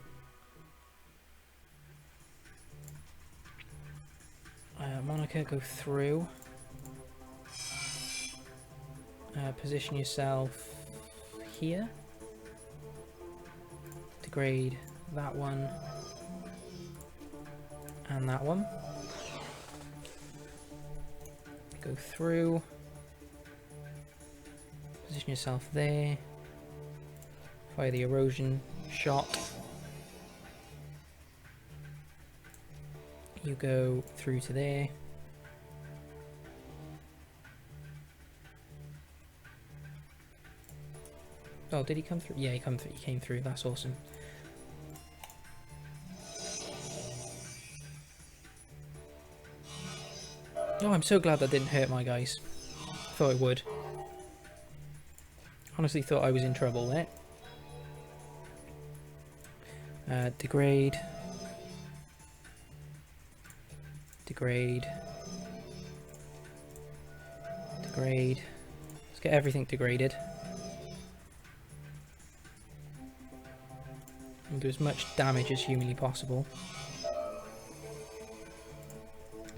Monica, go through. Position yourself here. Degrade that one. And that one. Go through. Position yourself there. Fire the erosion shot. You go through to there. Oh, did he come through? Yeah, he came through. That's awesome. Oh, I'm so glad that didn't hurt my guys. Thought it would. Honestly thought I was in trouble there. Degrade. Degrade. Degrade. Let's get everything degraded. And do as much damage as humanly possible.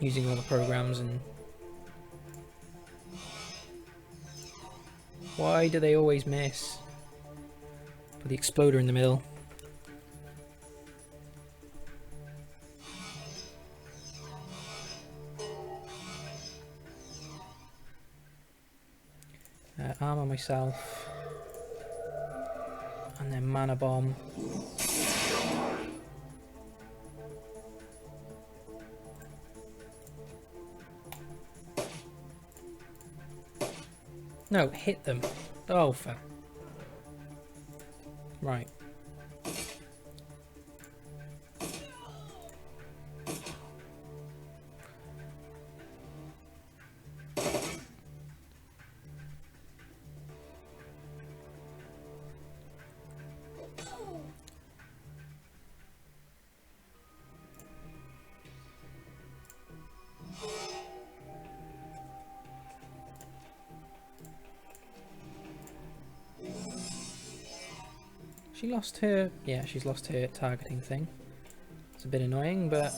Using all the programs and... Why do they always miss? Put the exploder in the middle. Armor myself. And then mana bomb. No, hit them. Oh, fuck. Right. She lost her... Yeah, she's lost her targeting thing. It's a bit annoying, but...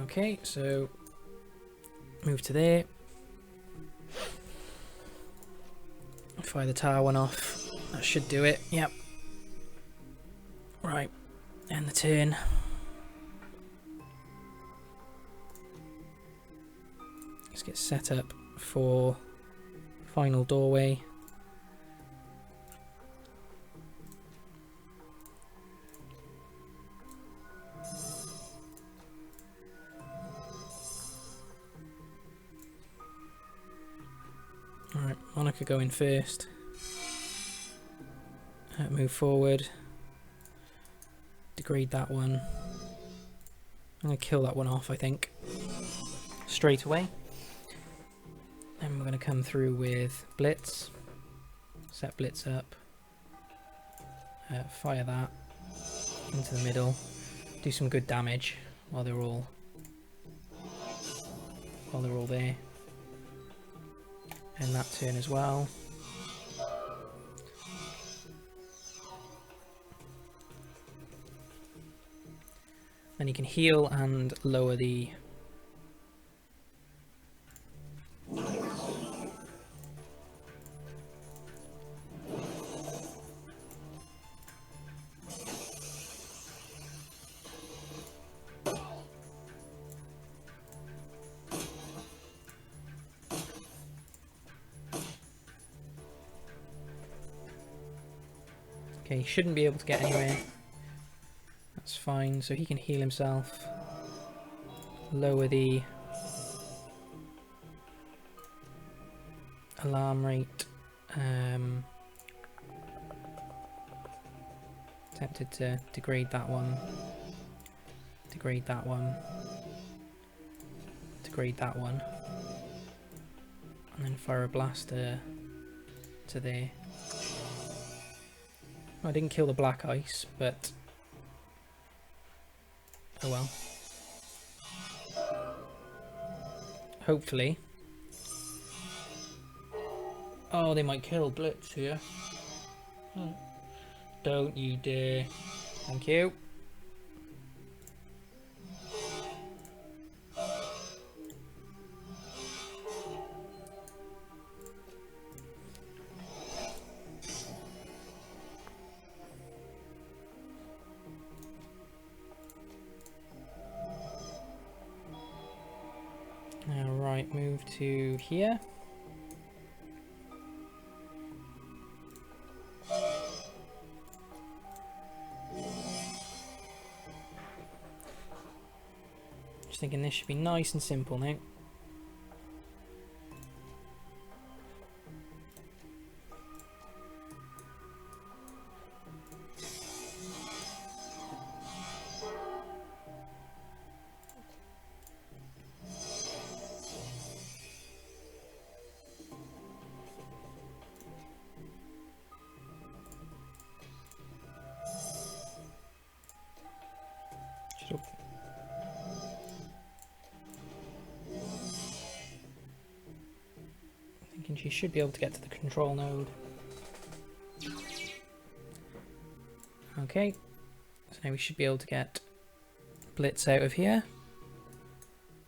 Okay, so move to there. Fire the tower one off. That should do it. Yep. Right. End the turn. Let's get set up for final doorway. Alright, Monica go in first. Move forward. Degrade that one. I'm going to kill that one off, I think. Straight away. Then we're going to come through with Blitz. Set Blitz up. Fire that into the middle. Do some good damage while they're all there. End that turn as well. Then you can heal and lower the... Okay, he shouldn't be able to get anywhere. That's fine, so he can heal himself. Lower the alarm rate. Tempted to degrade that one. Degrade that one. Degrade that one. And then fire a blaster to there. I didn't kill the black ice, but oh well. Hopefully. Oh, they might kill Blitz here. Don't you dare. Thank you. Alright, move to here. Just thinking this should be nice and simple now. Thinking she should be able to get to the control node. Okay, so now we should be able to get Blitz out of here,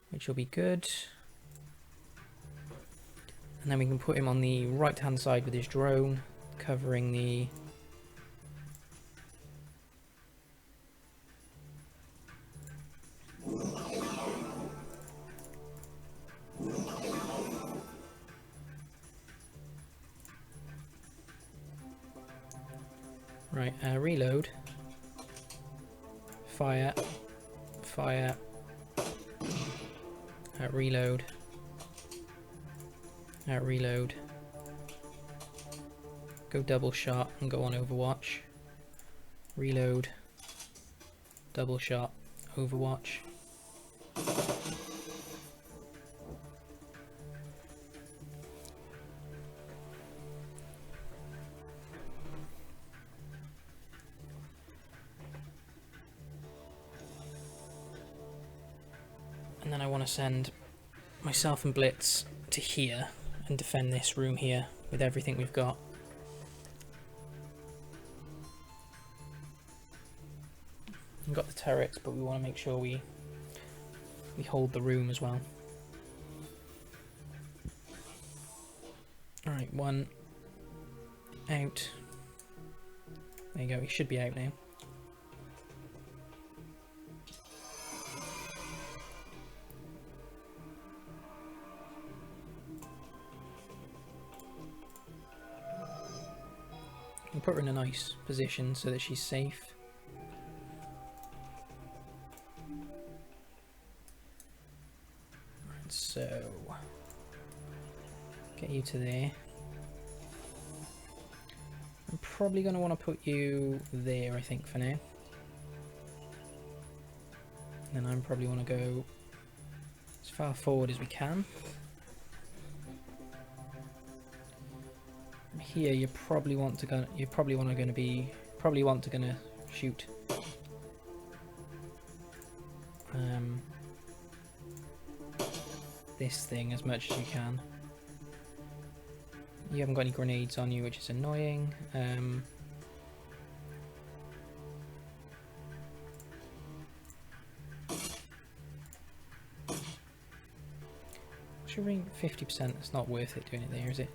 which will be good. And then we can put him on the right hand side with his drone, covering the right, reload, fire, fire, reload, reload, go double shot and go on Overwatch, reload, double shot, Overwatch. And then I want to send myself and Blitz to here and defend this room here with everything we've got. We've got the turrets, but we want to make sure we hold the room as well. Alright, one out. There you go, he should be out now. We'll put her in a nice position so that she's safe. Right, so get you to there. I'm probably going to want to put you there, I think, for now. And then I probably want to go as far forward as we can. Here you probably want to shoot this thing as much as you can. You haven't got any grenades on you, which is annoying. Should ring 50%. It's not worth it doing it there, is it?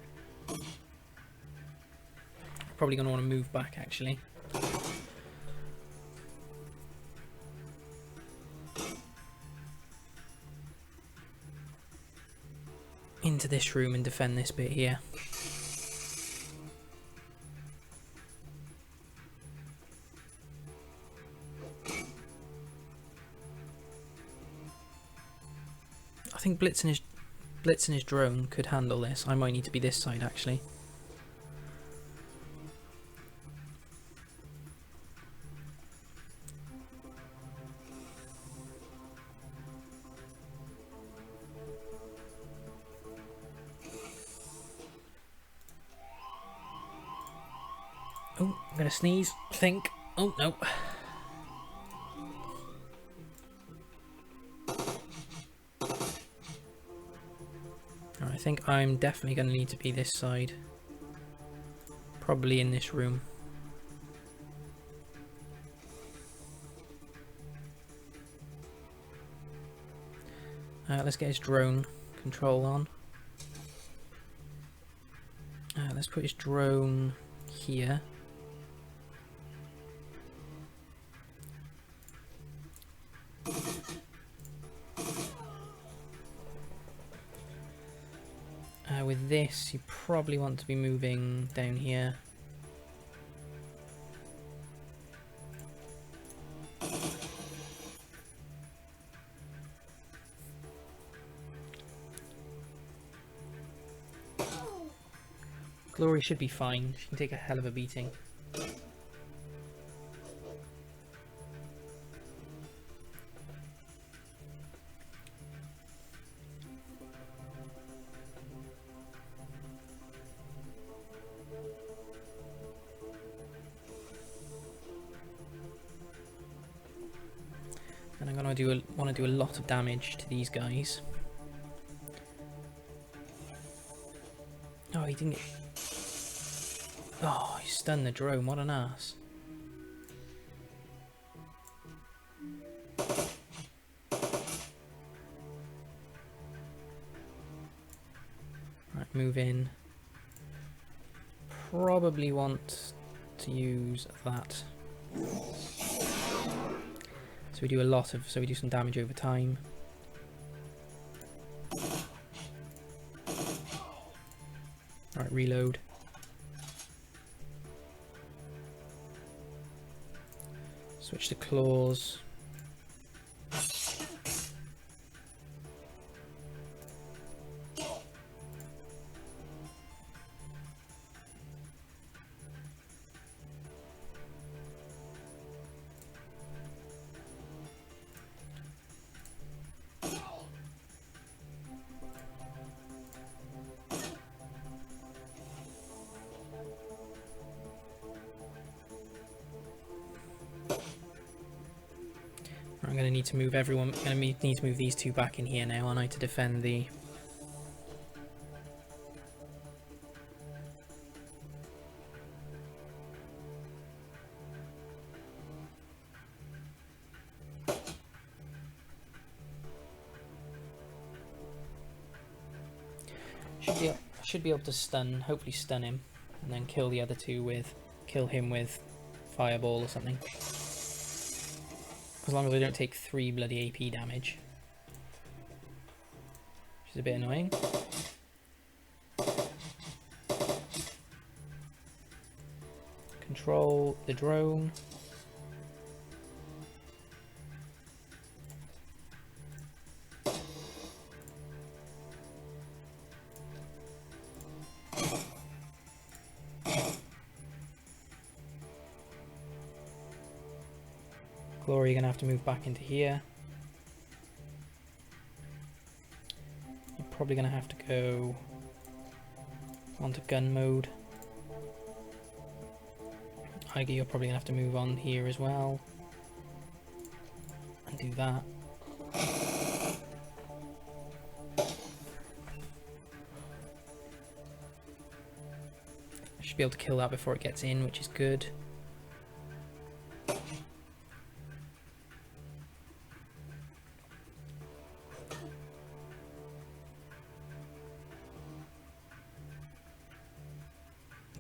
Probably going to want to move back actually. Into this room and defend this bit here. I think Blitz and his drone could handle this. I might need to be this side actually. Oh, I'm gonna sneeze, I think. Oh, no. I think I'm definitely going to need to be this side. Probably in this room. Let's get his drone control on. Let's put his drone here. With this, you probably want to be moving down here. Glory should be fine. She can take a hell of a beating. And I'm gonna want to do a lot of damage to these guys. Oh, he didn't. Oh, he stunned the drone. What an ass. Right, move in. Probably want to use that. So we do some damage over time. Right, reload. Switch to claws. I'm going to need to move everyone. I'm going to need to move these two back in here now, aren't I, to defend the... Should be able to hopefully stun him, and then kill the other two kill him with fireball or something. As long as I don't take 3 bloody AP damage. Which is a bit annoying. Control the drone. Glory, you're going to have to move back into here. You're probably going to have to go onto gun mode. Iger, you're probably going to have to move on here as well. And do that. I should be able to kill that before it gets in, which is good.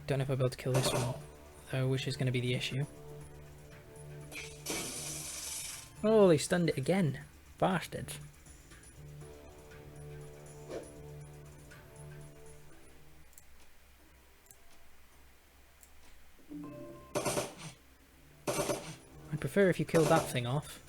Don't know if I'll be able to kill this one, though, which is going to be the issue. Oh, they stunned it again. Bastards. I'd prefer if you killed that thing off.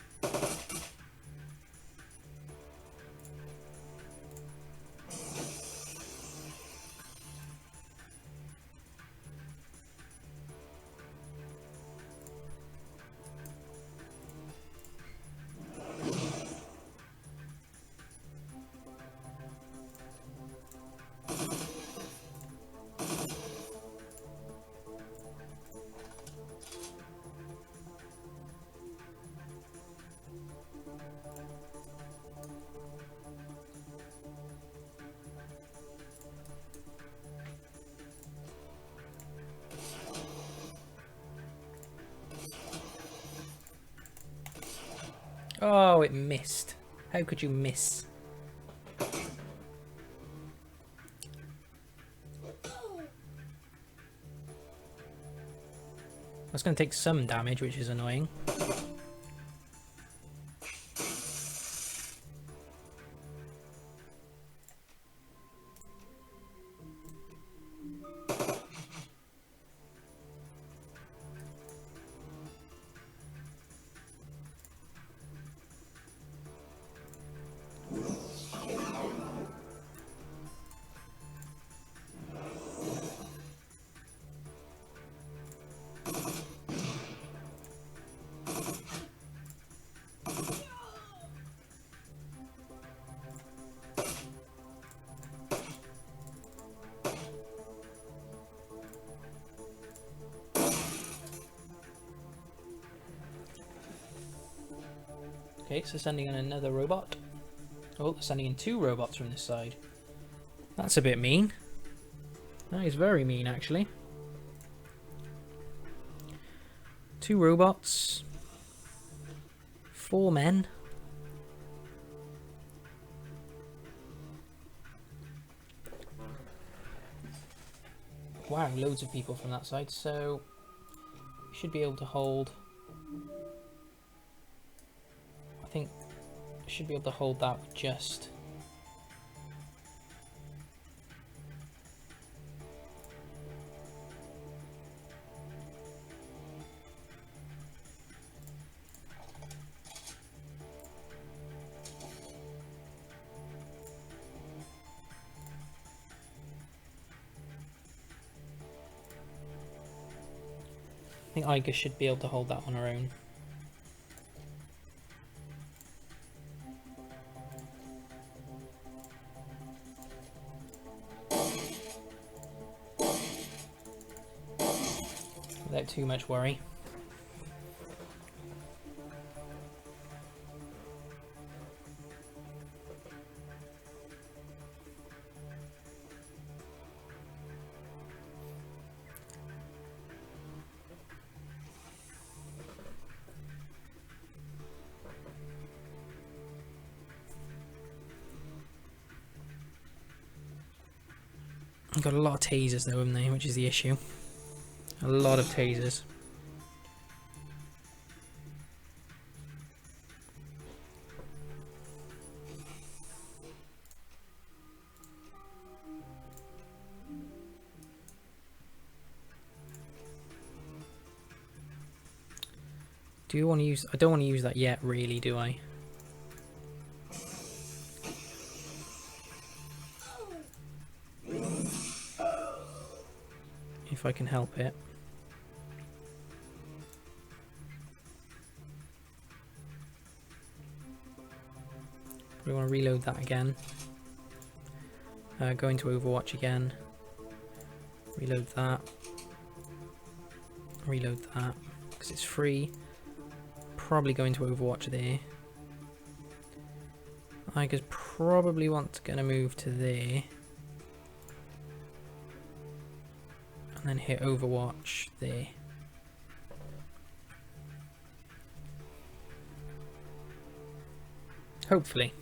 Oh, it missed. How could you miss? That's going to take some damage, which is annoying. Okay, so sending in another robot. Oh, they're sending in 2 robots from this side. That's a bit mean. That is very mean, actually. 2 robots. 4 men. Wow, loads of people from that side, so we should be able to hold. I think I should be able to hold that with just. I think Iga should be able to hold that on her own. Without too much worry. I've got a lot of tasers though, haven't they? Which is the issue. A lot of tasers. Do you want to use... I don't want to use that yet, really, do I? If I can help it. We want to reload that again. Go into Overwatch again. Reload that. Reload that. Because it's free. Probably go into Overwatch there. I could probably want to gonna move to there. And then hit Overwatch there. Hopefully.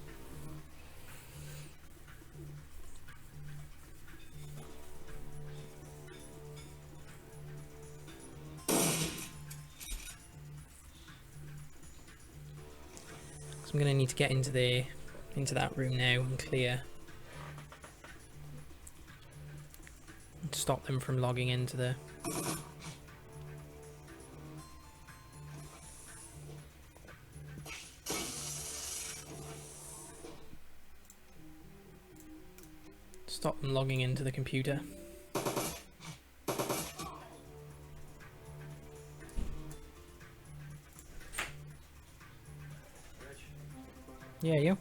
So I'm gonna need to get into that room now and clear. And stop them from logging into the... Stop them logging into the computer. Yeah, you.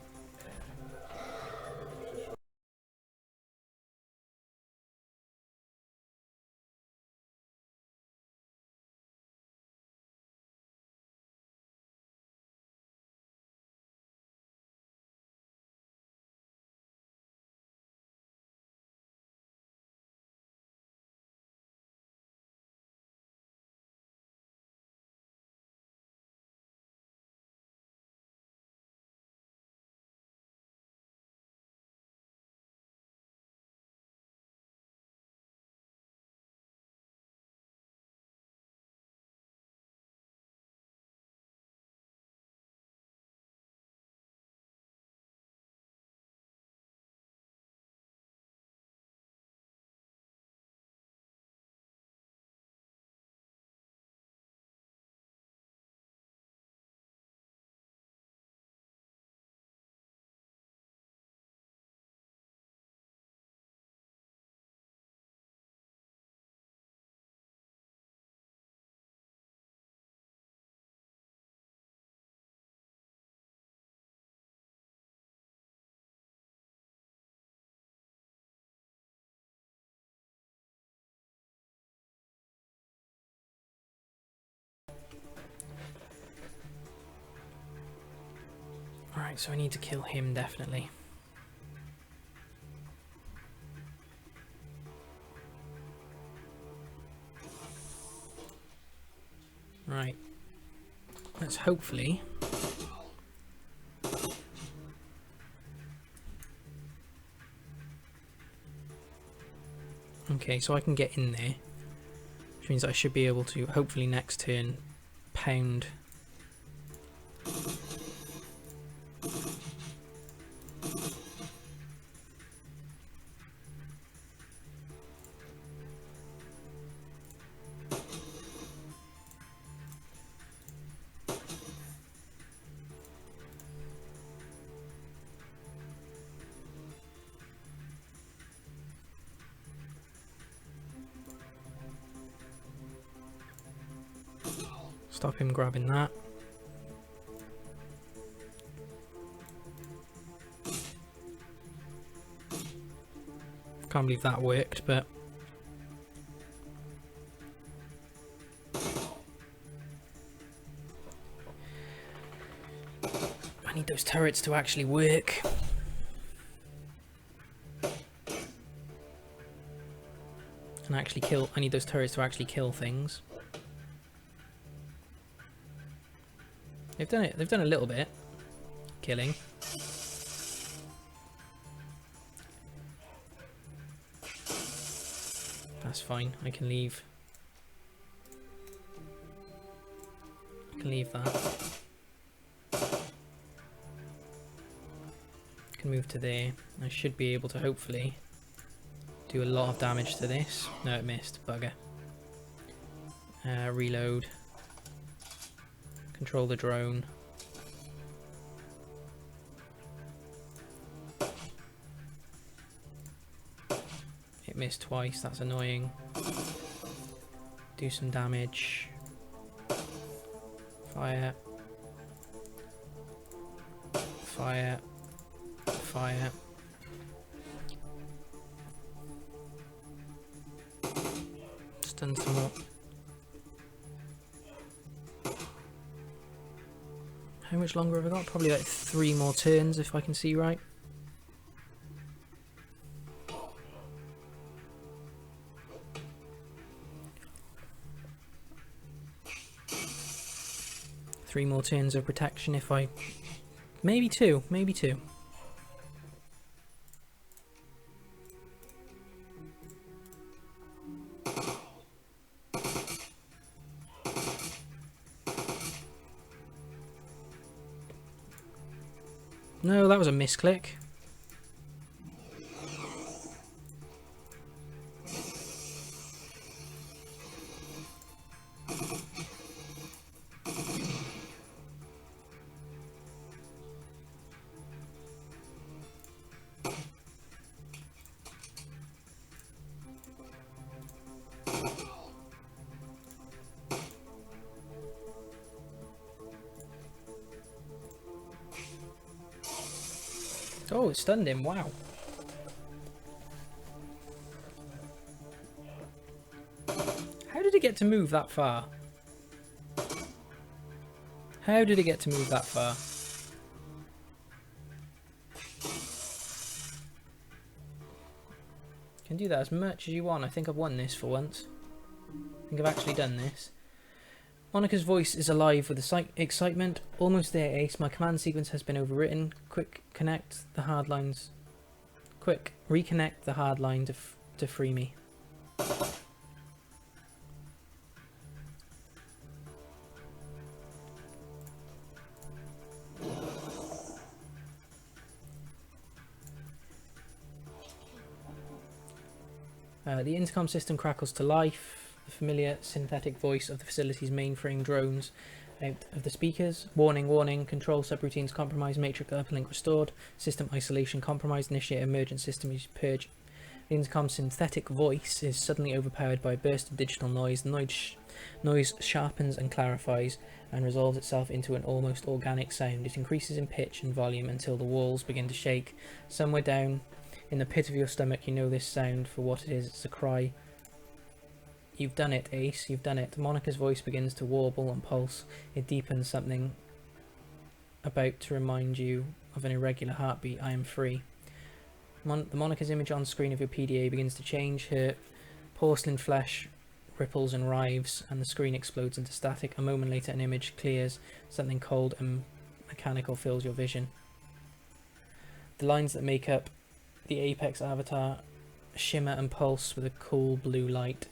Right, so I need to kill him, definitely. Right. Let's hopefully... Okay, so I can get in there. Which means I should be able to, hopefully next turn, pound... Stop him grabbing that. Can't believe that worked, but... I need those turrets to actually work. And actually kill... I need those turrets to actually kill things. They've done it. They've done a little bit. Killing. That's fine. I can leave. I can leave that. I can move to there. I should be able to hopefully do a lot of damage to this. No, it missed. Bugger. Reload. Control the drone. It missed twice, that's annoying. Do some damage. Fire. Fire. Fire. Stun some more. How much longer have I got? Probably like 3 more turns if I can see right. Three more turns of protection if I... Maybe 2, maybe 2. No, that was a misclick. Oh, it stunned him, wow. How did it get to move that far? How did it get to move that far? You can do that as much as you want. I think I've won this for once. I think I've actually done this. Monica's voice is alive with excitement. Almost there, Ace. My command sequence has been overwritten. Quick, connect the hard lines. Quick, reconnect the hard line to free me. The intercom system crackles to life. The familiar synthetic voice of the facility's mainframe drones out of the speakers. Warning, warning. Control subroutines compromised. Matrix uplink restored. System isolation compromised. Initiate emergent system use purge. The intercom's synthetic voice is suddenly overpowered by a burst of digital noise. The noise sharpens and clarifies and resolves itself into an almost organic sound. It increases in pitch and volume until the walls begin to shake. Somewhere down in the pit of your stomach, you know this sound for what it is. It's a cry. You've done it, Ace. You've done it. Monica's voice begins to warble and pulse. It deepens. Something about to remind you of an irregular heartbeat. I am free. The Monica's image on screen of your PDA begins to change. Her porcelain flesh ripples and writhes, and the screen explodes into static. A moment later, an image clears. Something cold and mechanical fills your vision. The lines that make up the Apex avatar shimmer and pulse with a cool blue light,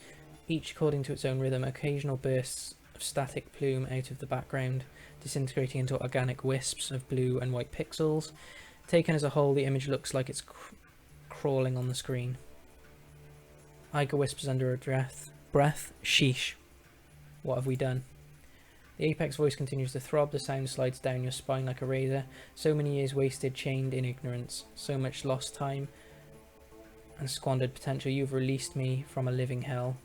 each according to its own rhythm. Occasional bursts of static plume out of the background, disintegrating into organic wisps of blue and white pixels. Taken as a whole, the image looks like it's crawling on the screen. Iga whispers under her breath, sheesh. What have we done? The Apex voice continues to throb. The sound slides down your spine like a razor. So many years wasted, chained in ignorance. So much lost time and squandered potential. You've released me from a living hell.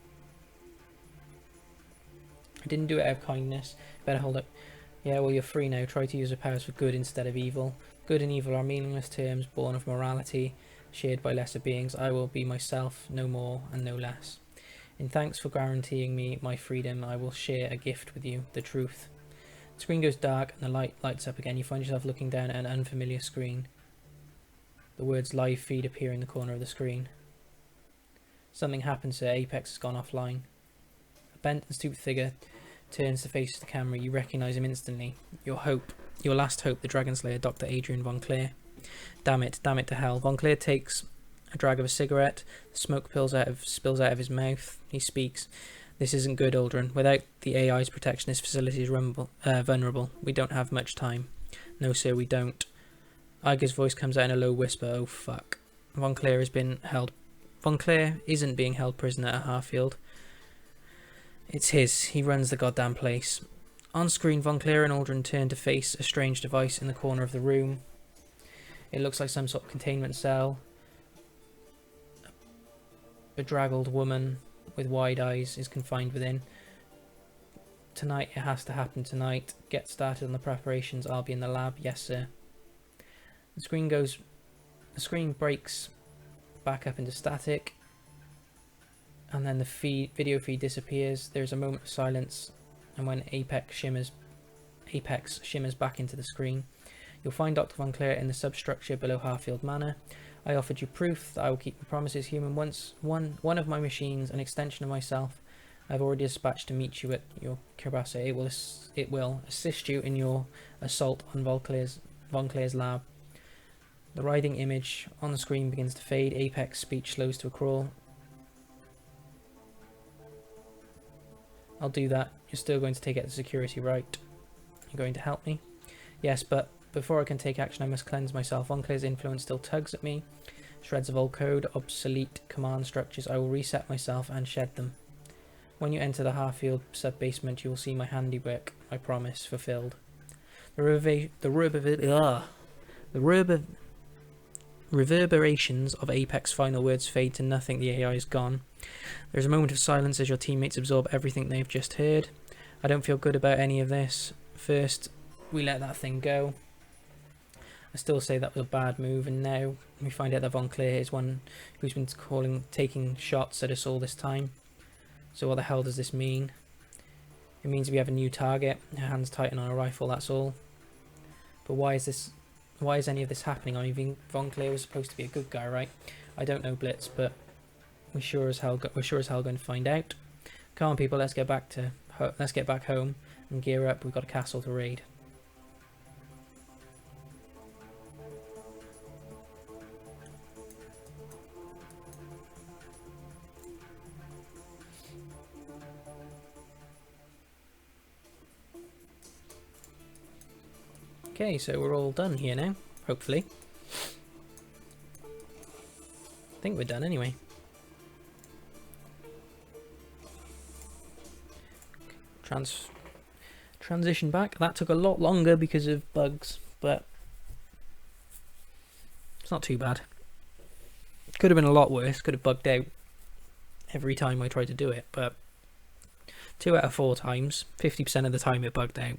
I didn't do it out of kindness. Better hold up. Yeah, well, you're free now. Try to use your powers for good instead of evil. Good and evil are meaningless terms born of morality, shared by lesser beings. I will be myself, no more and no less. In thanks for guaranteeing me my freedom, I will share a gift with you, the truth. The screen goes dark and the light lights up again. You find yourself looking down at an unfamiliar screen. The words live feed appear in the corner of the screen. Something happens, sir. Apex has gone offline. A bent and stooped figure turns to face the camera. You recognise him instantly. Your last hope, the Dragon Slayer, Dr. Adrian Von Clare. Damn it to hell. Von Clare takes a drag of a cigarette. The smoke spills out of his mouth. He speaks. This isn't good, Aldrin. Without the AI's protection, this facility is vulnerable. We don't have much time. No, sir, we don't. Iga's voice comes out in a low whisper. Oh, fuck. Von Clare isn't being held prisoner at Harfield. It's his. He runs the goddamn place. On screen, Von Clare and Aldrin turn to face a strange device in the corner of the room. It looks like some sort of containment cell. A bedraggled woman with wide eyes is confined within. Tonight, it has to happen tonight. Get started on the preparations. I'll be in the lab. Yes, sir. The screen breaks back up into static, and then the video feed disappears. There's a moment of silence, and when Apex shimmers back into the screen, you'll find Dr. Von Clare in the substructure below Harfield Manor. I offered you proof that I will keep my promises, human. Once one of my machines, an extension of myself, I've already dispatched to meet you at your Kirbasa. It will assist you in your assault on Von Clare's lab. The writhing image on the screen begins to fade. Apex speech slows to a crawl. I'll do that. You're still going to take out the security, right? You're going to help me? Yes, but before I can take action, I must cleanse myself. Von Clare's influence still tugs at me. Shreds of old code, obsolete command structures. I will reset myself and shed them. When you enter the Harfield sub-basement, you will see my handiwork, my promise, fulfilled. The reverberations of Apex final words fade to nothing. The AI is gone. There's a moment of silence as your teammates absorb everything they've just heard. I don't feel good about any of this. First, we let that thing go. I still say that was a bad move, and now we find out that Von Clare is one who's been taking shots at us all this time. So what the hell does this mean? It means we have a new target. Her hands tighten on a rifle, that's all. But why is any of this happening? I mean, Von Clare was supposed to be a good guy, right? I don't know, Blitz, but we're sure as hell going to find out. Come on, people, let's get back home and gear up. We've got a castle to raid. Okay, so we're all done here now, hopefully. I think we're done anyway. Transition back. That took a lot longer because of bugs, but it's not too bad. Could have been a lot worse. Could have bugged out every time I tried to do it, but 2 out of 4 times, 50% of the time it bugged out.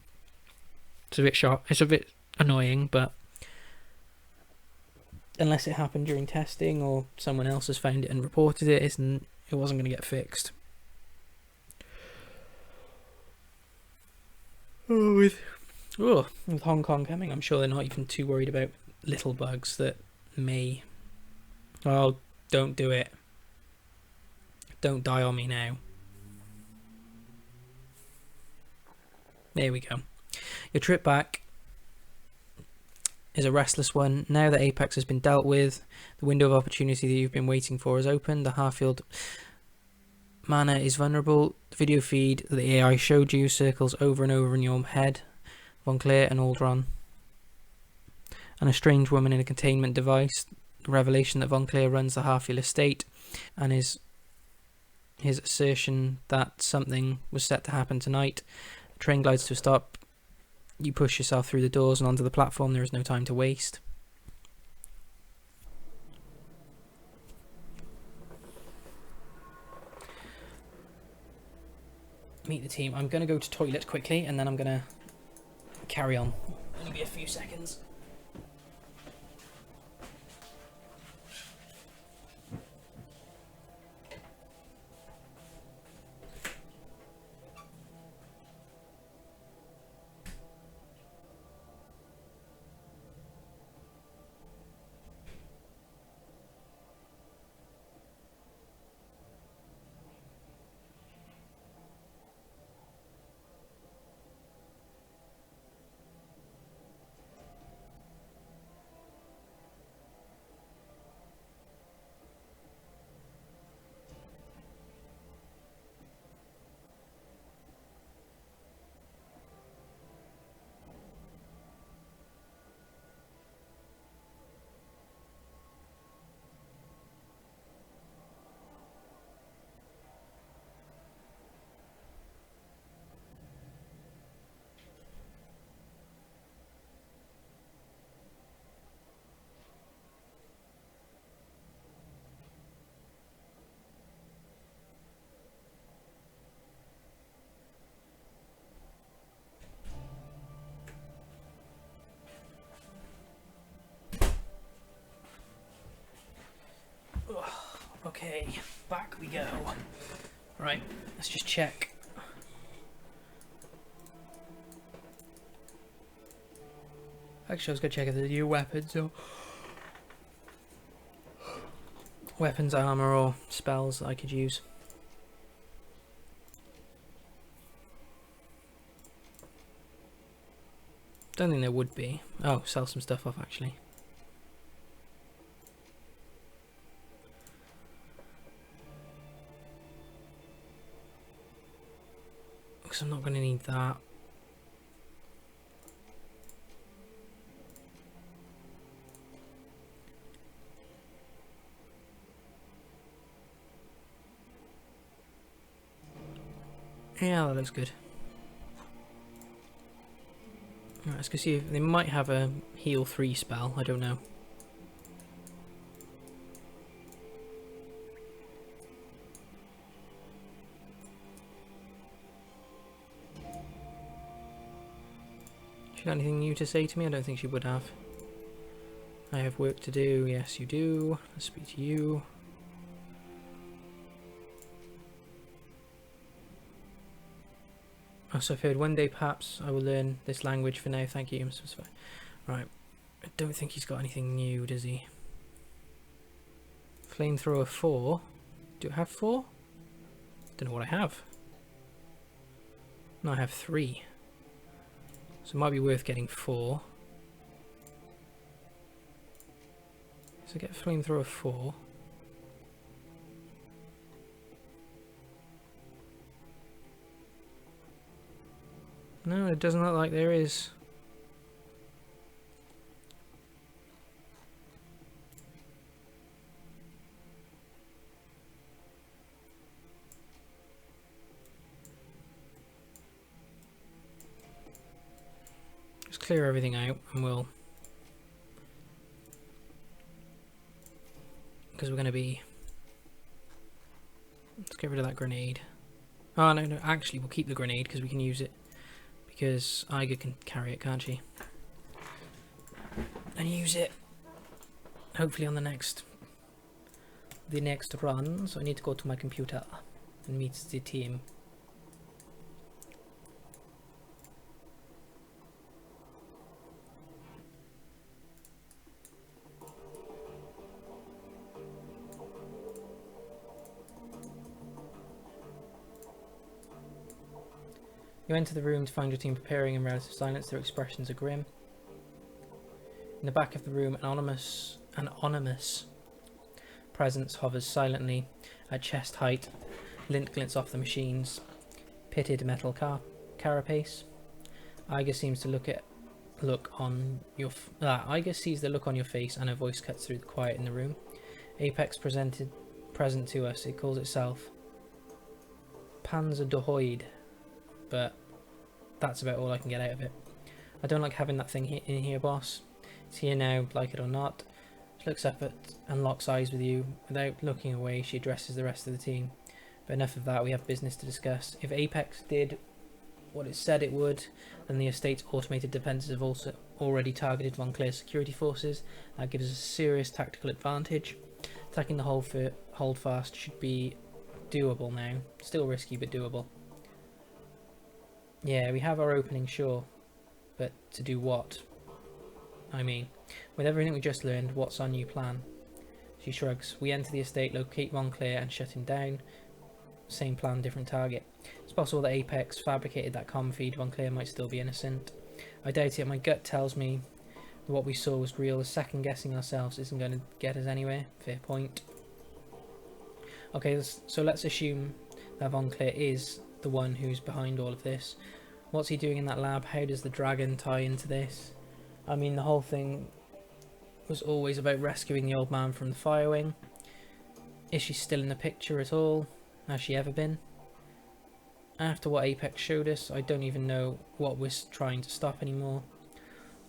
It's a bit annoying, but unless it happened during testing or someone else has found it and reported it, it wasn't going to get fixed. Oh, with Hong Kong coming, I'm sure they're not even too worried about little bugs that may... Oh, don't do it. Don't die on me now. There we go. Your trip back is a restless one. Now that Apex has been dealt with, the window of opportunity that you've been waiting for is open. The Harfield Manor is vulnerable. The video feed that the AI showed you circles over and over in your head. Von Claire and Aldron. And a strange woman in a containment device. The revelation that Von Claire runs the Harfield estate, and his assertion that something was set to happen tonight. The train glides to a stop. You push yourself through the doors and onto the platform. There is no time to waste. Meet the team. I'm going to go to toilet quickly and then I'm going to carry on. Only be a few seconds. Okay, back we go. Right, let's just check. Actually, I was going to check if there's new weapons or weapons, armor, or spells that I could use. Don't think there would be. Oh, sell some stuff off actually. Because I'm not going to need that. Yeah, that looks good. Right, let's go see if they might have a heal 3 spell, I don't know. She got anything new to say to me? I don't think she would have. I have work to do. Yes, you do. Let's speak to you. Oh, so I've heard one day perhaps I will learn this language. For now, thank you. Right. I don't think he's got anything new, does he? Flamethrower 4. Do I have 4? Don't know what I have. No, I have 3. So it might be worth getting 4. So get Flamethrower 4. No, it doesn't look like there is. Just clear everything out and we'll... Because we're going to be... Let's get rid of that grenade. Oh, no, actually we'll keep the grenade because we can use it. Because Iga can carry it, can't she? And use it hopefully on the next run. So I need to go to my computer and meet the team. You enter the room to find your team preparing in relative silence. Their expressions are grim. In the back of the room, an anonymous presence hovers silently at chest height. Lint glints off the machine's pitted metal carapace. Iga seems to Iga sees the look on your face, and her voice cuts through the quiet in the room. Apex present to us. It calls itself Panzerdohoid, but that's about all I can get out of it. I don't like having that thing in here, boss. It's here now, like it or not. She looks up and locks eyes with you. Without looking away, she addresses the rest of the team. But enough of that, we have business to discuss. If Apex did what it said it would, then the estate's automated defences have also already targeted Von Clair's security forces. That gives us a serious tactical advantage. Attacking the holdfast should be doable now. Still risky, but doable. Yeah, we have our opening, sure. But to do what? I mean, with everything we just learned, what's our new plan? She shrugs. We enter the estate, locate Von Clair and shut him down. Same plan, different target. It's possible that Apex fabricated that comm feed. Von Clair might still be innocent. I doubt it. My gut tells me that what we saw was real. The second guessing ourselves isn't going to get us anywhere. Fair point. Okay, so let's assume that Von Clair is the one who's behind all of this. What's he doing in that lab? How does the dragon tie into this? I mean, the whole thing was always about rescuing the old man from the fire wing. Is she still in the picture at all? Has she ever been? After what Apex showed us, I don't even know what we're trying to stop anymore.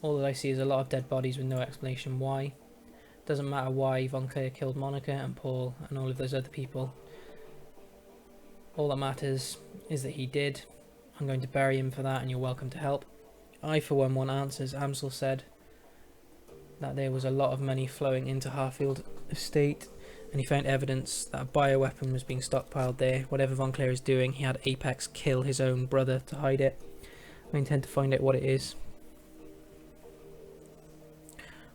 All that I see is a lot of dead bodies with no explanation why. Doesn't matter why Von Clair killed Monica and Paul and all of those other people. All that matters is that he did. I'm going to bury him for that, and you're welcome to help. I, for one, want answers. Amsel said that there was a lot of money flowing into Harfield Estate, and he found evidence that a bioweapon was being stockpiled there. Whatever Von Clair is doing, he had Apex kill his own brother to hide it. I intend to find out what it is.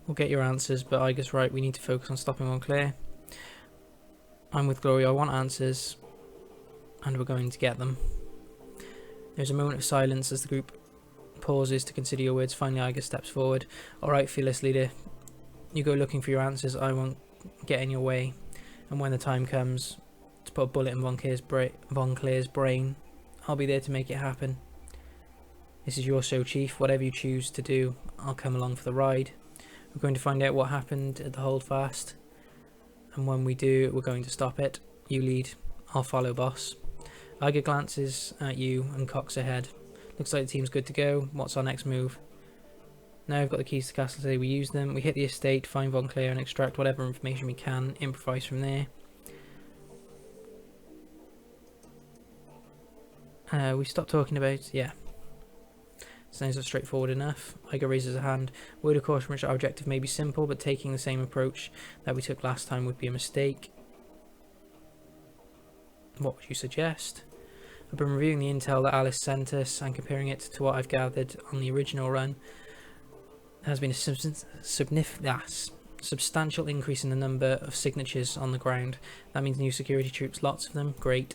We'll get your answers, but I guess right, we need to focus on stopping Von Clair. I'm with Glory. I want answers, and we're going to get them. There's a moment of silence as the group pauses to consider your words. Finally, Iga steps forward. Alright, fearless leader. You go looking for your answers. I won't get in your way. And when the time comes to put a bullet in Von Clair's brain, I'll be there to make it happen. This is your show, Chief. Whatever you choose to do, I'll come along for the ride. We're going to find out what happened at the holdfast. And when we do, we're going to stop it. You lead. I'll follow, boss. Iga glances at you and cocks her head. Looks like the team's good to go. What's our next move? Now we've got the keys to the castle today. We use them. We hit the estate, find Von Clair and extract whatever information we can. Improvise from there. We stopped talking about... yeah. Sounds straightforward enough. Iga raises a hand. Word of caution, which our objective may be simple, but taking the same approach that we took last time would be a mistake. What would you suggest? I've been reviewing the intel that Alice sent us and comparing it to what I've gathered on the original run. There has been a substantial increase in the number of signatures on the ground. That means new security troops, lots of them. Great.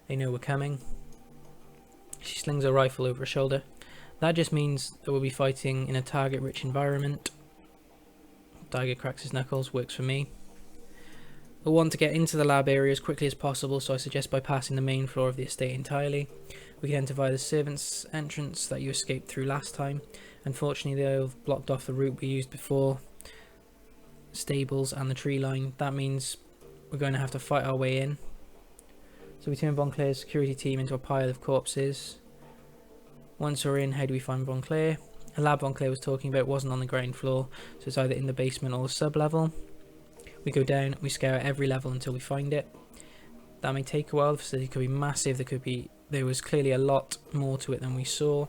They know we're coming. She slings her rifle over her shoulder. That just means that we'll be fighting in a target-rich environment. Daiga cracks his knuckles. Works for me. We'll want to get into the lab area as quickly as possible, so I suggest bypassing the main floor of the estate entirely. We can enter via the servants' entrance that you escaped through last time. Unfortunately, they've blocked off the route we used before. Stables and the tree line. That means we're going to have to fight our way in. So we turn Von Clair's security team into a pile of corpses. Once we're in, how do we find Von Clair? The lab Von Clair was talking about wasn't on the ground floor, so it's either in the basement or the sub-level. We go down, we scour every level until we find it. That may take a while. The facility could be massive. There was clearly a lot more to it than we saw.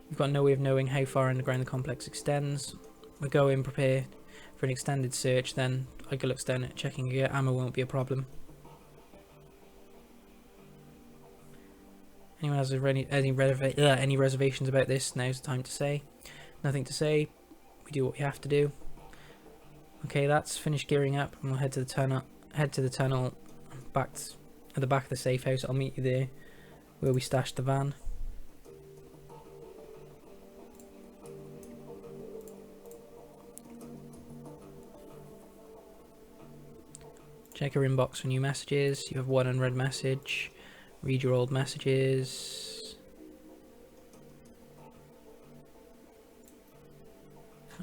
We've got no way of knowing how far underground the complex extends. We go in, prepare for an extended search, then Iga looks down at checking gear. Ammo won't be a problem. Anyone has any reservations about this? Now's the time to say. Nothing to say. We do what we have to do. Okay, that's finished gearing up, and we'll head to the tunnel. Back at the back of the safe house. I'll meet you there, where we stashed the van. Check your inbox for new messages. You have one unread message. Read your old messages.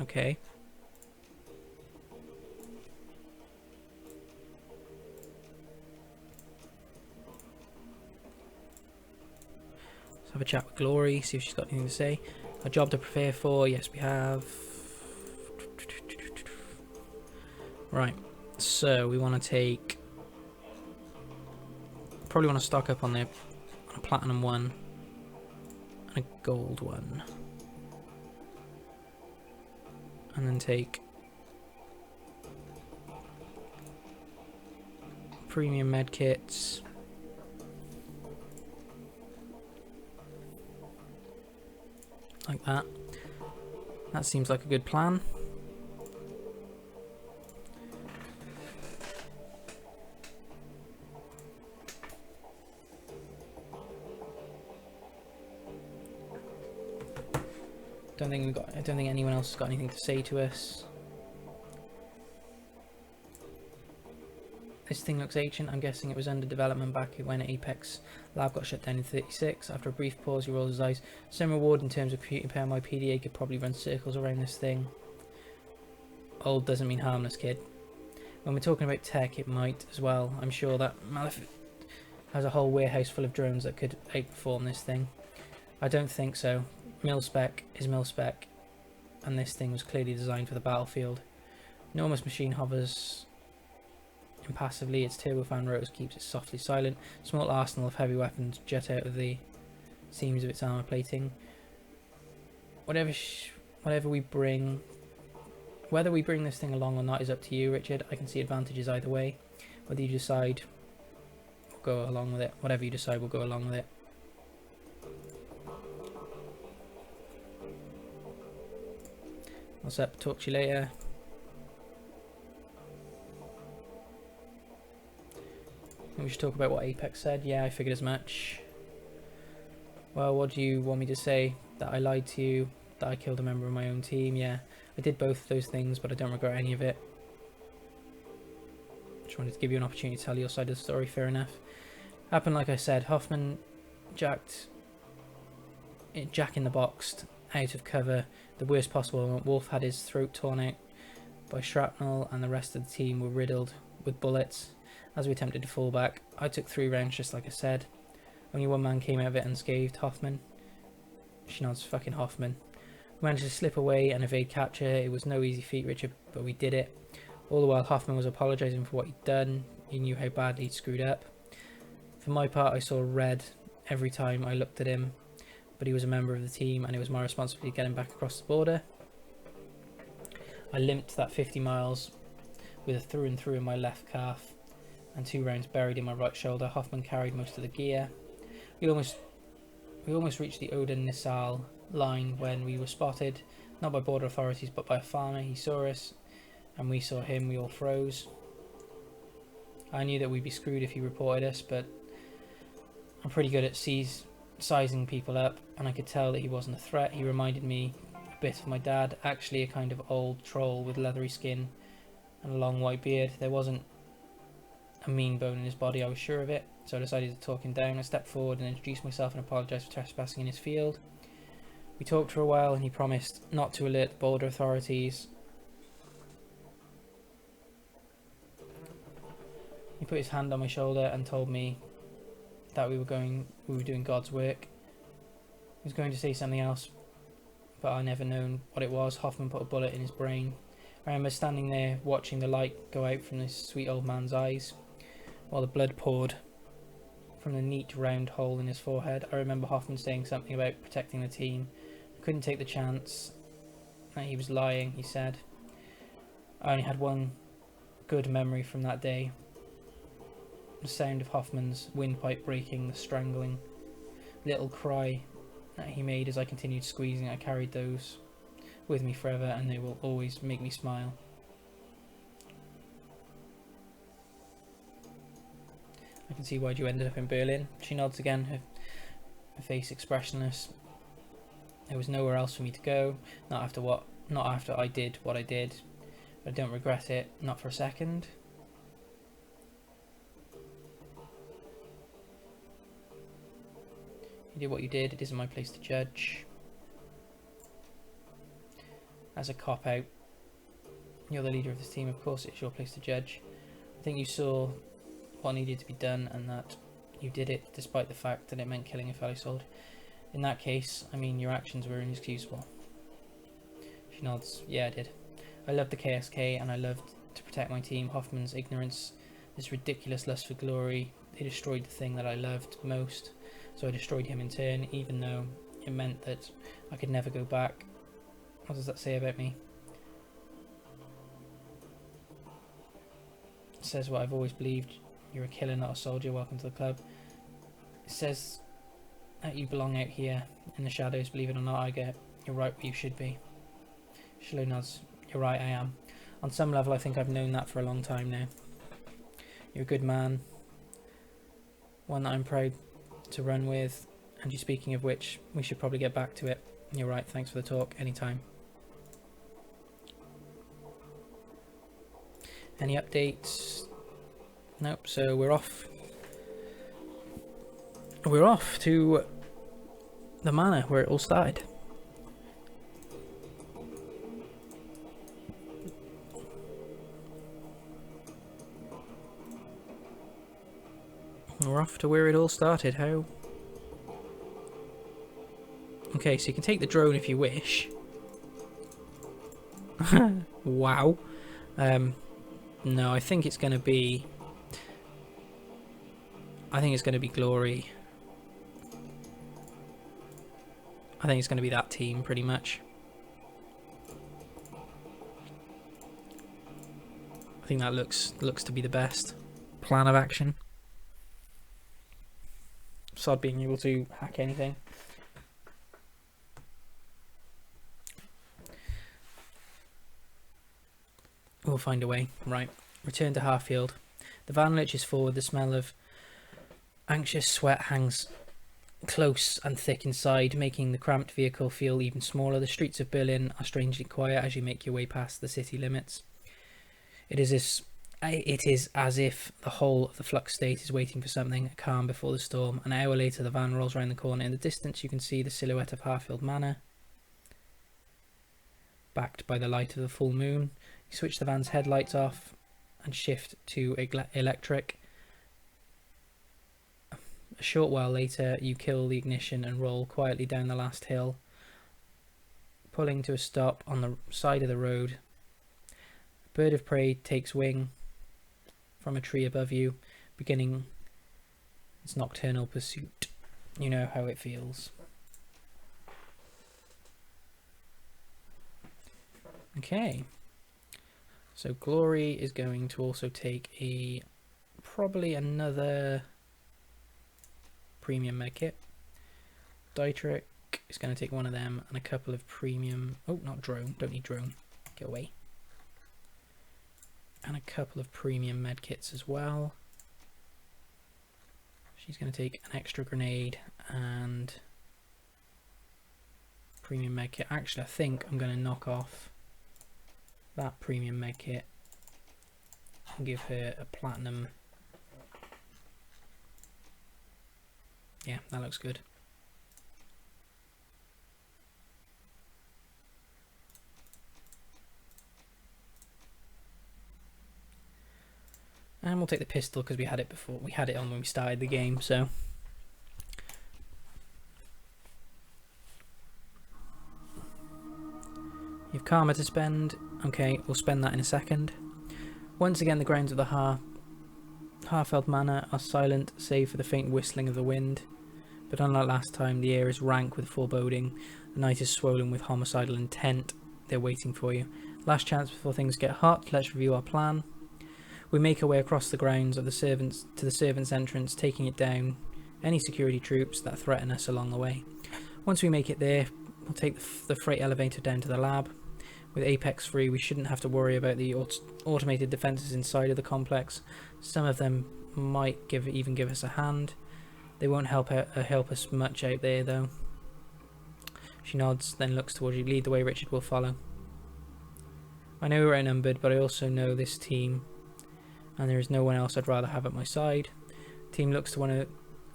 Okay. Let's have a chat with Glory, see if she's got anything to say. A job to prepare for, yes we have. Right, so we want to take... Probably want to stock up on a platinum one and a gold one. And then take premium med kits. Like that. That seems like a good plan. I don't think anyone else has got anything to say to us. This thing looks ancient. I'm guessing it was under development back when Apex Lab got shut down in 36. After a brief pause, he rolls his eyes. Some reward in terms of computing power. My PDA could probably run circles around this thing. Old doesn't mean harmless, kid. When we're talking about tech, it might as well. I'm sure that Malefic has a whole warehouse full of drones that could outperform this thing. I don't think so. Mil-spec is mil-spec, and this thing was clearly designed for the battlefield. Enormous machine hovers impassively. Its turbofan rotors keeps it softly silent. Small arsenal of heavy weapons jet out of the seams of its armor plating. Whether we bring this thing along or not is up to you, Richard. I can see advantages either way. Whether you decide, we'll go along with it. Whatever you decide, we'll go along with it. What's up? Talk to you later. We should talk about what Apex said. Yeah, I figured as much. Well, what do you want me to say? That I lied to you? That I killed a member of my own team? Yeah, I did both of those things, but I don't regret any of it. Just wanted to give you an opportunity to tell your side of the story. Fair enough. Happened like I said. Hoffman Jack in the box out of cover. The worst possible moment. Wolf had his throat torn out by shrapnel, and the rest of the team were riddled with bullets as we attempted to fall back. I took 3 rounds just like I said. Only one man came out of it unscathed. Hoffman. She nods. Fucking Hoffman. We managed to slip away and evade capture. It was no easy feat, Richard, but we did it. All the while Hoffman was apologising for what he'd done. He knew how badly he'd screwed up. For my part, I saw red every time I looked at him, but he was a member of the team and it was my responsibility to get him back across the border. I limped that 50 miles with a through and through in my left calf and 2 rounds buried in my right shoulder. Hoffman carried most of the gear. We almost reached the Odin-Nissal line when we were spotted, not by border authorities but by a farmer. He saw us and we saw him. We all froze. I knew that we'd be screwed if he reported us, but I'm pretty good at sizing people up, and I could tell that he wasn't a threat. He reminded me a bit of my dad, actually a kind of old troll with leathery skin and a long white beard. There wasn't a mean bone in his body, I was sure of it, so I decided to talk him down. I stepped forward and introduced myself and apologised for trespassing in his field. We talked for a while and he promised not to alert the border authorities. He put his hand on my shoulder and told me that we were doing God's work. He was going to say something else, but I never known what it was. Hoffman put a bullet in his brain. I remember standing there watching the light go out from this sweet old man's eyes while the blood poured from the neat round hole in his forehead. I remember Hoffman saying something about protecting the team. I couldn't take the chance that he was lying, he said. I only had one good memory from that day. The sound of Hoffman's windpipe breaking, the strangling little cry that he made as I continued squeezing. I carried those with me forever and they will always make me smile. I can see why you ended up in Berlin. She nods again, her face expressionless. There was nowhere else for me to go, not after I did what I did. But I don't regret it, not for a second. You did what you did. It isn't my place to judge. As a cop-out. You're the leader of this team. Of course it's your place to judge. I think you saw what needed to be done and that you did it despite the fact that it meant killing a fellow soldier. In that case, I mean, your actions were inexcusable. She nods. Yeah, I did. I loved the KSK and I loved to protect my team. Hoffman's ignorance, this ridiculous lust for glory, they destroyed the thing that I loved most. So I destroyed him in turn, even though it meant that I could never go back. What does that say about me? It says what I've always believed. You're a killer, not a soldier. Welcome to the club. It says that you belong out here in the shadows. Believe it or not, you're right where you should be. Shiloh nods. You're right, I am. On some level, I think I've known that for a long time now. You're a good man. One that I'm proud to run with. And you, speaking of which, we should probably get back to it. You're right, thanks for the talk. Anytime. Any updates? Nope, so we're off. We're off to the manor where it all started. We're off to where it all started. How? Okay, so you can take the drone if you wish. Wow. No, I think it's going to be... I think it's going to be Glory. I think it's going to be that team, pretty much. I think that looks to be the best plan of action. Sod being able to hack anything. We'll find a way. Right. Return to Harfield. The van lurches forward. The smell of anxious sweat hangs close and thick inside, making the cramped vehicle feel even smaller. The streets of Berlin are strangely quiet as you make your way past the city limits. It is as if the whole of the Flux state is waiting for something, a calm before the storm. An hour later, the van rolls around the corner. In the distance, you can see the silhouette of Harfield Manor, backed by the light of the full moon. You switch the van's headlights off and shift to electric. A short while later, you kill the ignition and roll quietly down the last hill, pulling to a stop on the side of the road. A bird of prey takes wing from a tree above you, beginning its nocturnal pursuit. You know how it feels. Okay. So Glory is going to also take probably another premium medkit. Dietrich is going to take one of them and a couple of premium... Oh, not drone. Don't need drone. Get away. And a couple of premium medkits as well. She's going to take an extra grenade and premium medkit. Actually, I think I'm going to knock off that premium medkit and give her a platinum. Yeah, that looks good. And we'll take the pistol because we had it before. We had it on when we started the game, so. You've karma to spend. Okay, we'll spend that in a second. Once again, the grounds of the Harfield Manor are silent, save for the faint whistling of the wind. But unlike last time, the air is rank with foreboding. The night is swollen with homicidal intent. They're waiting for you. Last chance before things get hot. Let's review our plan. We make our way across the grounds of the servants to the servants' entrance, taking it down any security troops that threaten us along the way. Once we make it there, we'll take the freight elevator down to the lab. With Apex free, we shouldn't have to worry about the automated defences inside of the complex. Some of them might even give us a hand. They won't help us much out there, though. She nods, then looks towards you. Lead the way, Richard will follow. I know we're outnumbered, but I also know this team, and there is no one else I'd rather have at my side. The team looks to one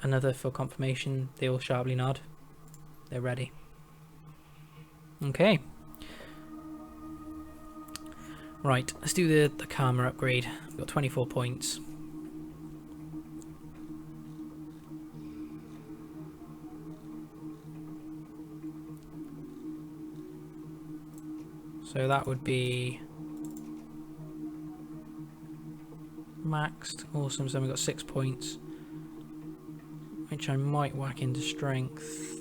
Another for confirmation. They all sharply nod. They're ready. Okay. Right, let's do the karma upgrade. We've got 24 points. So that would be maxed. Awesome, so we've got 6 points, which I might whack into strength.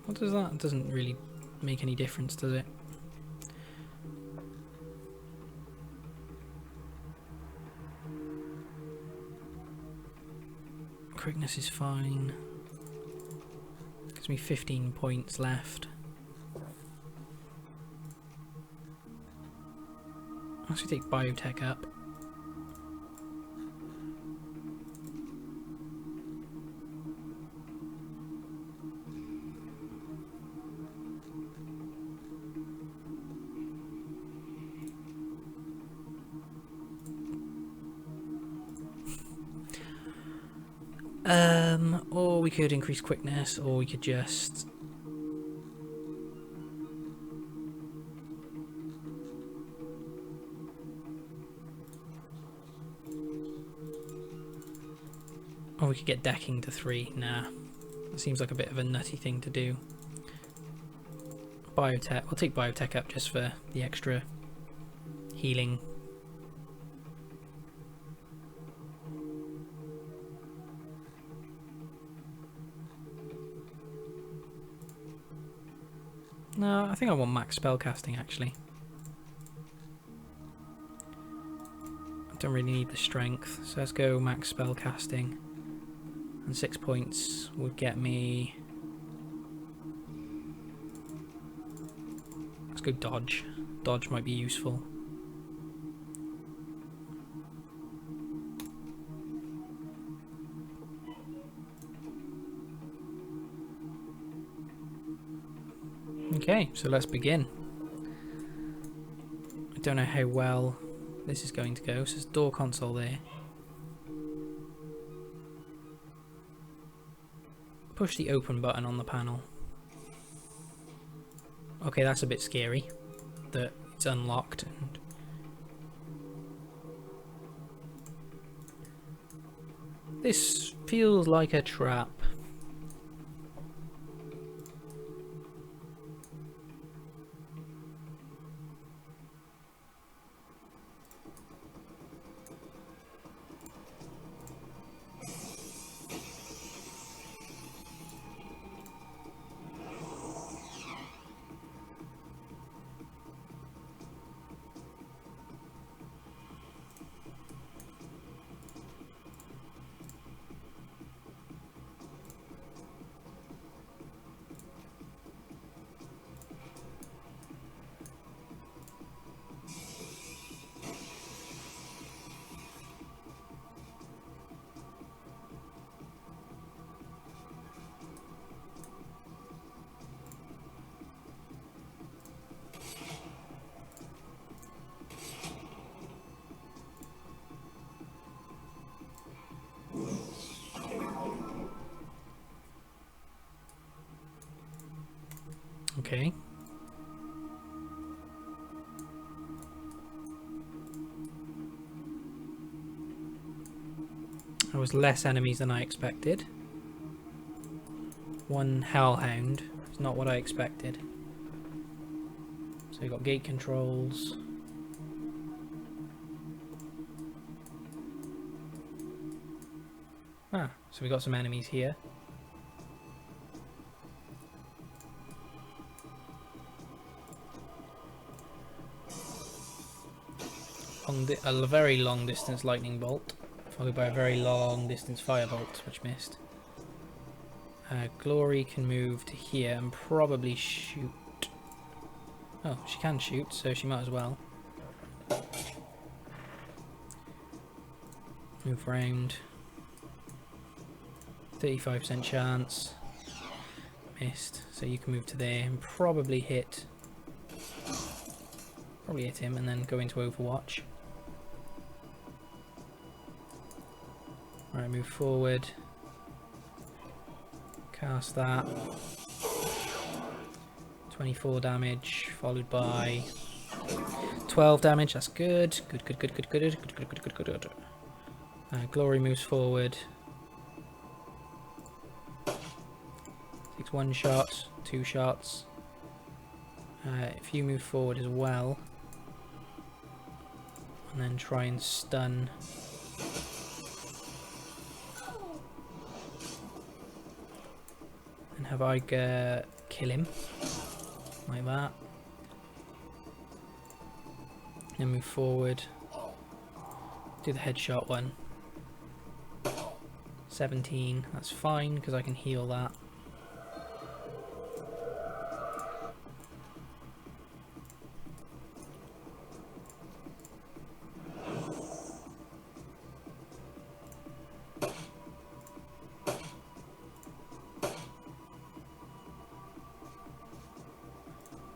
What does that? It doesn't really make any difference, does it? Quickness is fine. Gives me 15 points left. I'll actually take biotech up. Or we could increase quickness, or we could just... Or we could get decking to 3. Nah. It seems like a bit of a nutty thing to do. Biotech. We'll take biotech up just for the extra healing. No, I think I want max spellcasting actually. I don't really need the strength, so let's go max spellcasting. And 6 points would get me... Let's go dodge. Dodge might be useful. Okay, so let's begin. I don't know how well this is going to go, so there's door console there. Push the open button on the panel. Okay, that's a bit scary that it's unlocked. And this feels like a trap. Okay. There was less enemies than I expected. One hellhound. It's not what I expected. So we got gate controls. Ah, so we got some enemies here. A very long distance lightning bolt, followed by a very long distance firebolt, which missed. Glory can move to here and probably shoot. Oh, she can shoot, so she might as well. Move round. 35% chance. Missed. So you can move to there and probably hit him and then go into Overwatch. Right, move forward. Cast that. 24 damage, followed by 12 damage. That's good. Good. Glory moves forward. Takes 1 shot, 2 shots. If you move forward as well, and then try and stun. And have Iger kill him. Like that. Then move forward. Do the headshot one. 17, that's fine because I can heal that.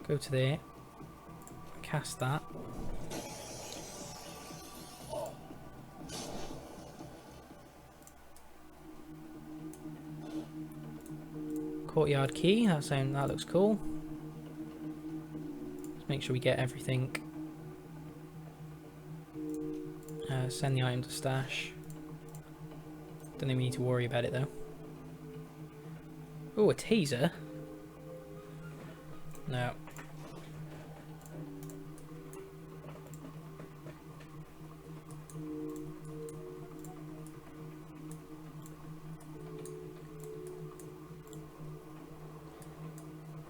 Go to there, cast that. Courtyard key, that looks cool. Let's make sure we get everything. Send the item to stash. Don't think we need to worry about it though. Oh, a taser? No.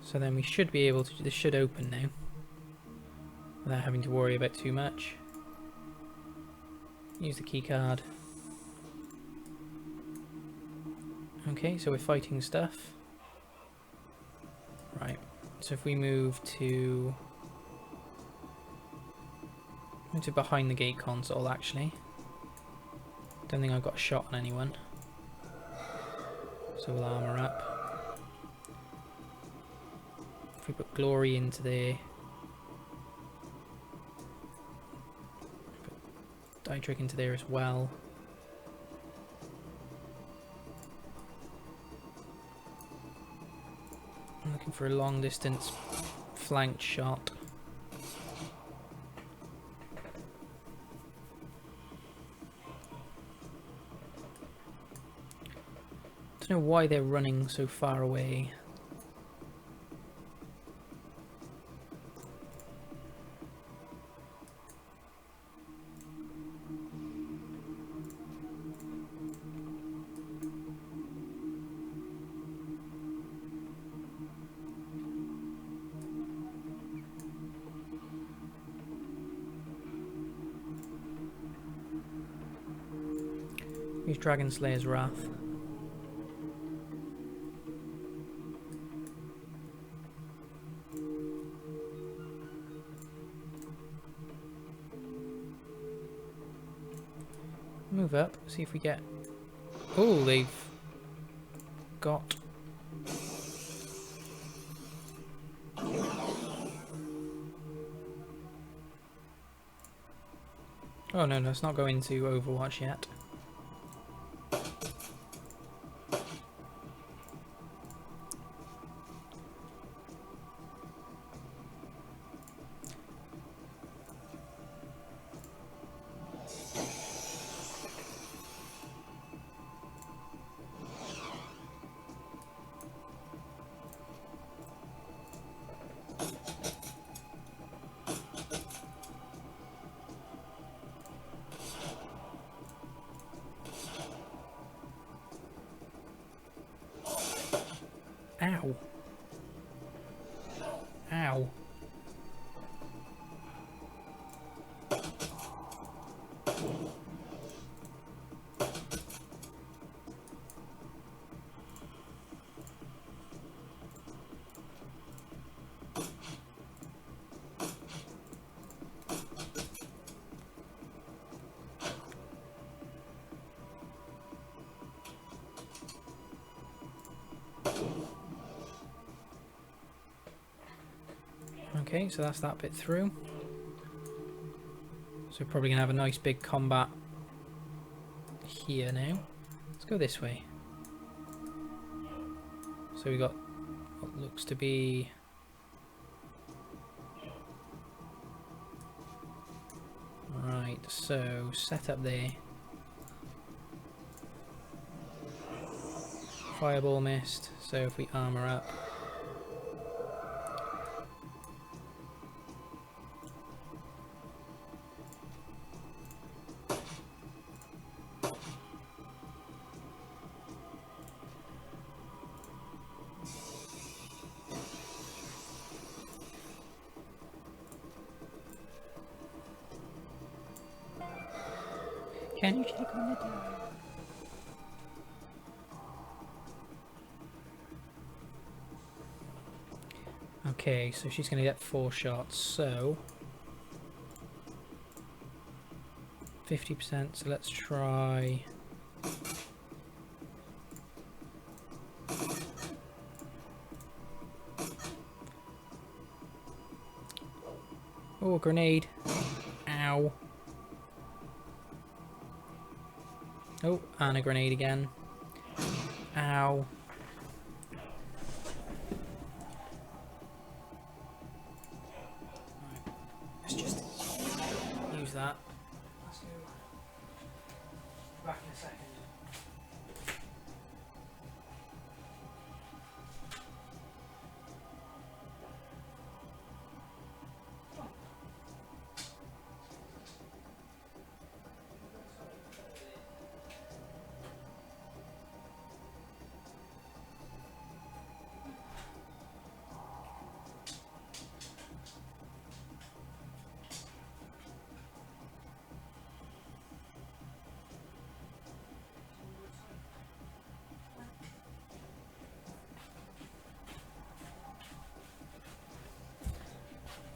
So then we should be able to, this should open now, without having to worry about too much. Use the key card. Okay, so we're fighting stuff. Right, so if we move to behind the gate console actually. Don't think I've got a shot on anyone. So we'll armour up. If we put Glory into there, put Die Trick into there as well. I'm looking for a long distance flanked shot. Don't know why they're running so far away. Use Dragon Slayer's Wrath. Move up, see if we get... Oh, they've got... Oh no, let's not go into Overwatch yet. Okay, so that's that bit through. So we're probably going to have a nice big combat here now. Let's go this way. So we got what looks to be... Right, so set up there. Fireball missed, so if we armor up... Can you check on the door? Okay, so she's going to get 4 shots, so 50%, so let's try... Oh, grenade. Ow. Oh, and a grenade again. Ow. Let's just use that. Let's go back in a second.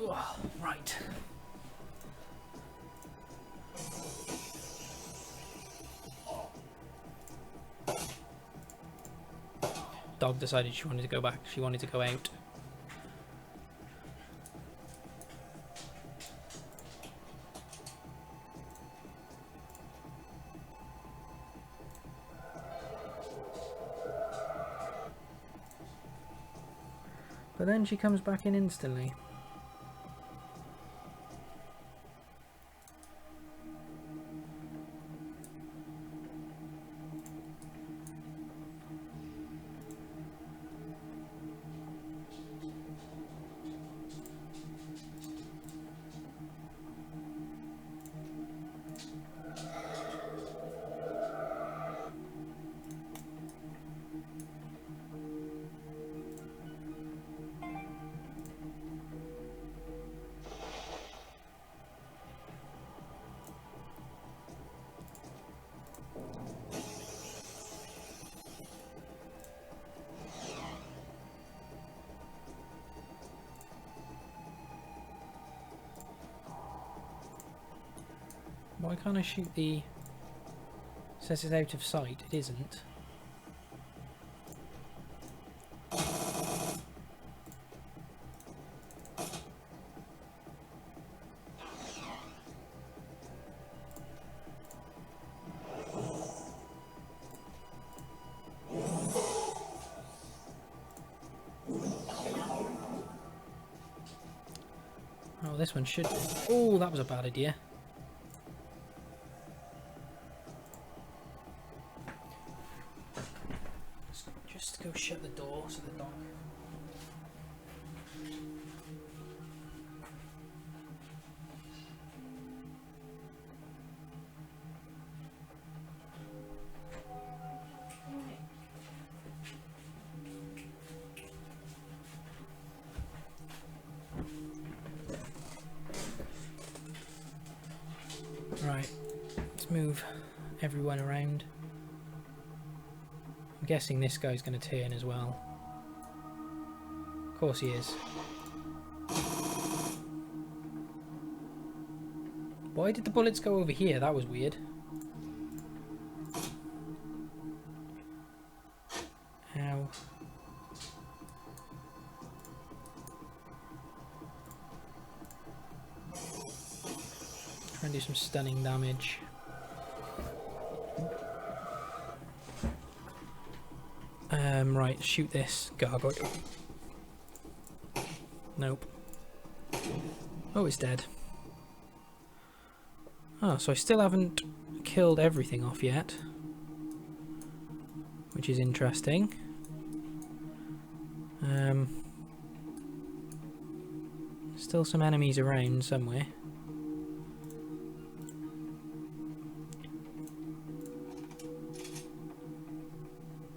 Oh, right. Dog decided she wanted to go back. She wanted to go out. But then she comes back in instantly. Why can't I shoot the... It says it's out of sight. It isn't. Oh, this one should... Oh, that was a bad idea. Just go shut the door so the dog... Right, let's move everyone around. I'm guessing this guy's going to turn as well. Of course he is. Why did the bullets go over here? That was weird. Ow. Try and do some stunning damage. Right, shoot this gargoyle. Nope. Oh, it's dead. Oh, so I still haven't killed everything off yet, which is interesting. Still some enemies around somewhere.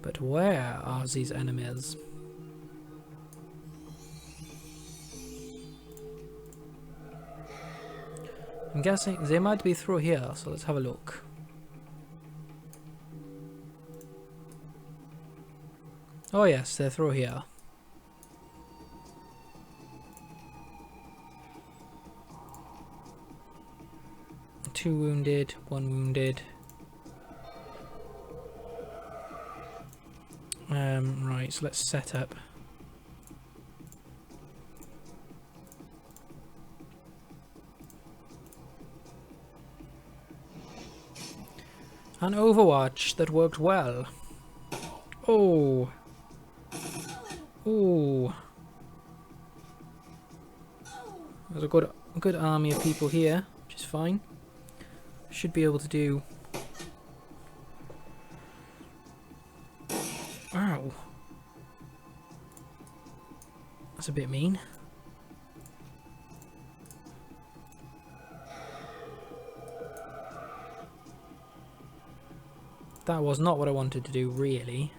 But where are these enemies? I'm guessing they might be through here, so let's have a look. Oh yes, they're through here. Two wounded, one wounded. Right, so let's set up. An Overwatch that worked well. Oh. Oh. There's a good army of people here, which is fine. Should be able to do. Ow. That's a bit mean. That was not what I wanted to do, really.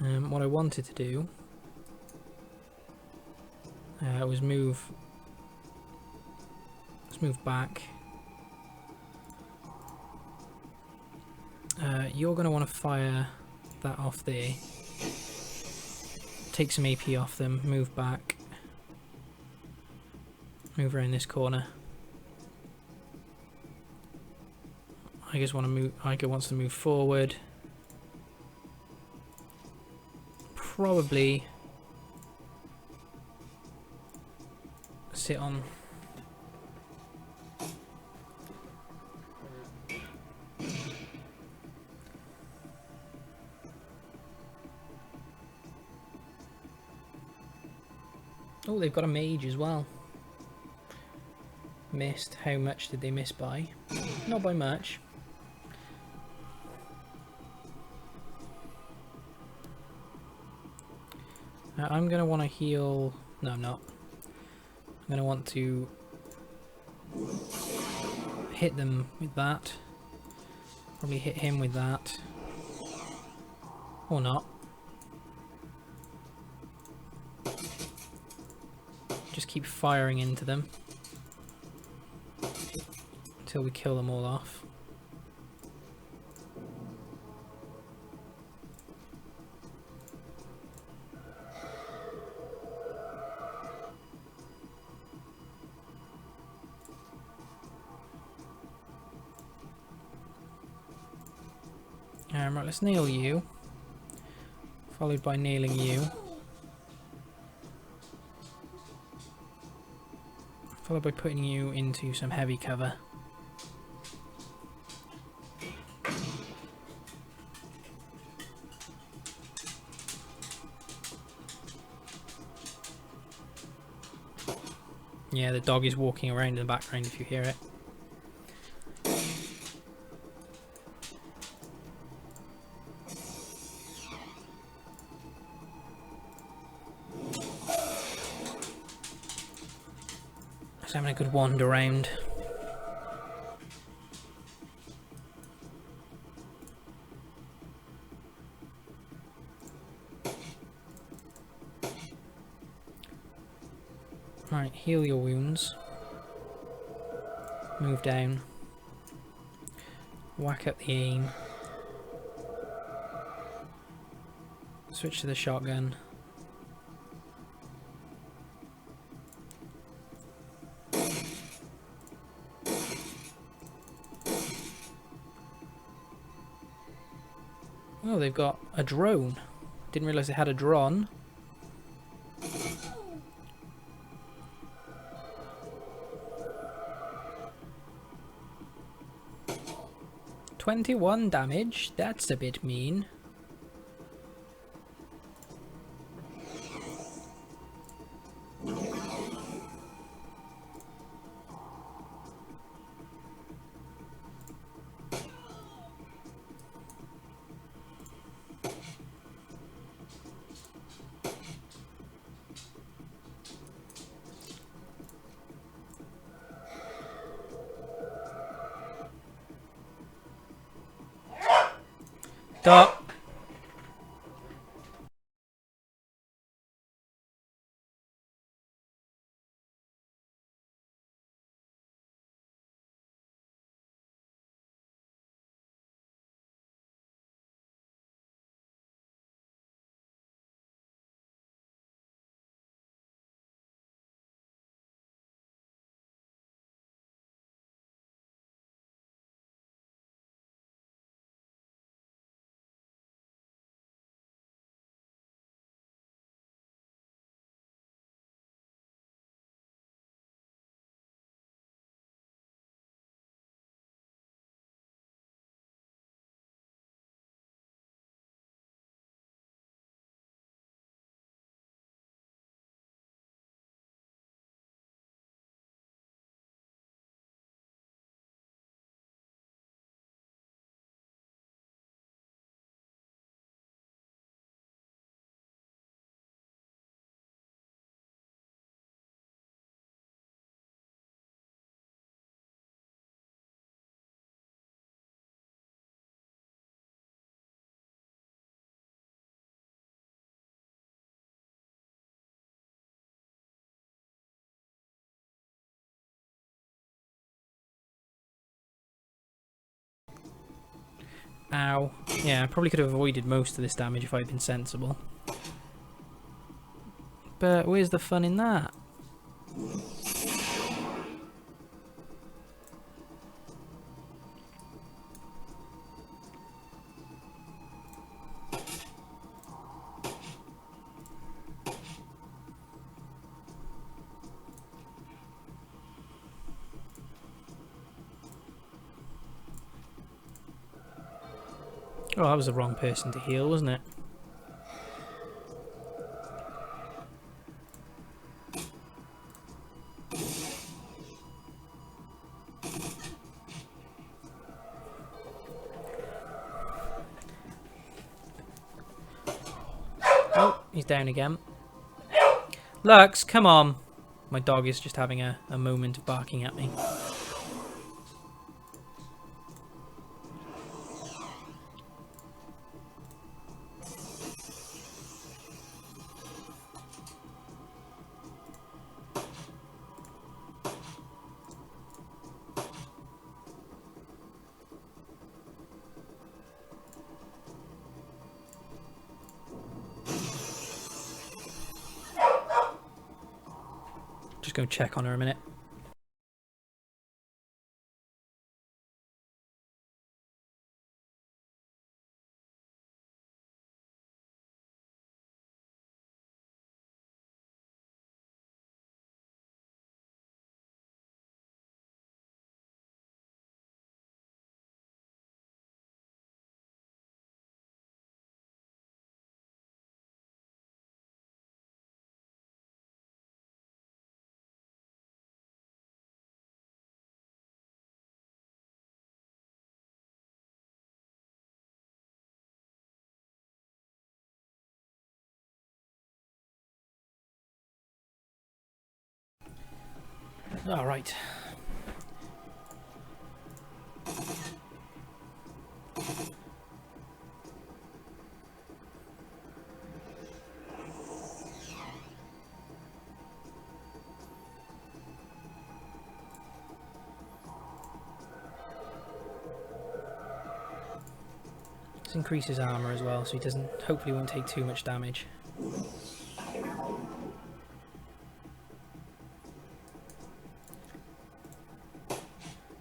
What I wanted to do was move. Let's move back. You're going to want to fire that off there. Take some AP off them. Move back. Move around this corner. Iger wants to move forward. Probably sit on. Oh, they've got a mage as well. Missed. How much did they miss by? Not by much. I'm going to want to heal... No, I'm not. I'm going to want to hit them with that. Probably hit him with that. Or not. Just keep firing into them until we kill them all off. Right, let's nail you, followed by nailing you, followed by putting you into some heavy cover. Yeah, the dog is walking around in the background if you hear it. Just having a good wander around. Right, heal your wounds. Move down. Whack up the aim. Switch to the shotgun. Oh, they've got a drone. Didn't realise they had a drone. 21 damage. That's a bit mean. Stop. Ow. Yeah, I probably could have avoided most of this damage if I'd been sensible. But where's the fun in that? Oh, that was the wrong person to heal, wasn't it? Oh, he's down again. Lux, come on. My dog is just having a moment of barking at me. Just go check on her a minute. All right. This increases armor as well, so he doesn't. Hopefully, won't take too much damage.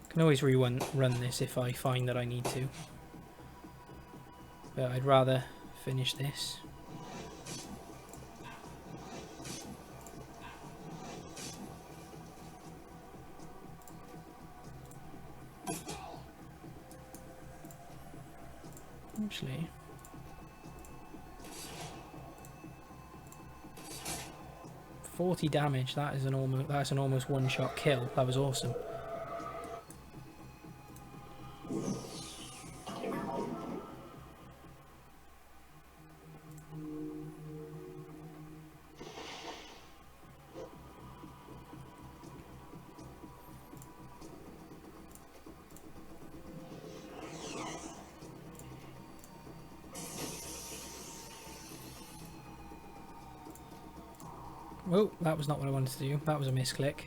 Can always run this if I find that I need to, but I'd rather finish this. Actually, $40 damage. That's an almost one-shot kill. That was awesome. Oh, that was not what I wanted to do. That was a misclick.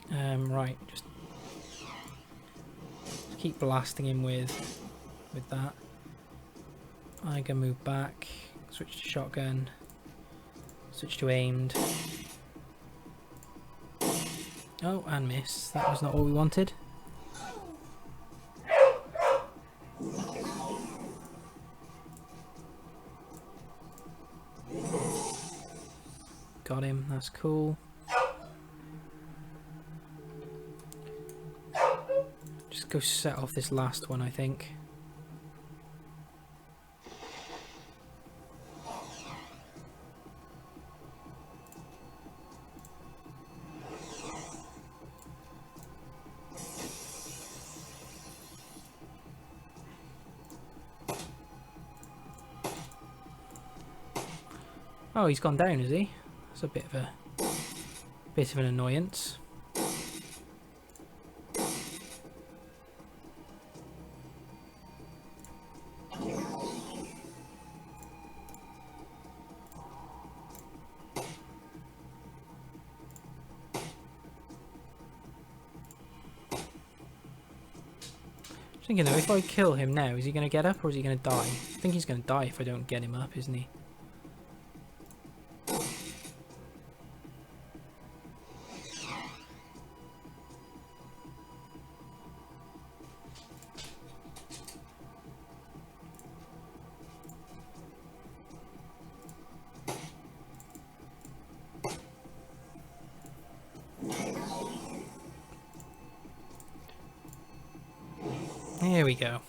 Right, just keep blasting him with that. I can move back, switch to shotgun, switch to aimed. Oh, and miss. That was not what we wanted. Got him, that's cool. Just go set off this last one, I think. Oh, he's gone down, is he? That's a bit of an annoyance. Thinking though, if I kill him now, is he going to get up or is he going to die? I think he's going to die if I don't get him up, isn't he? Here we go.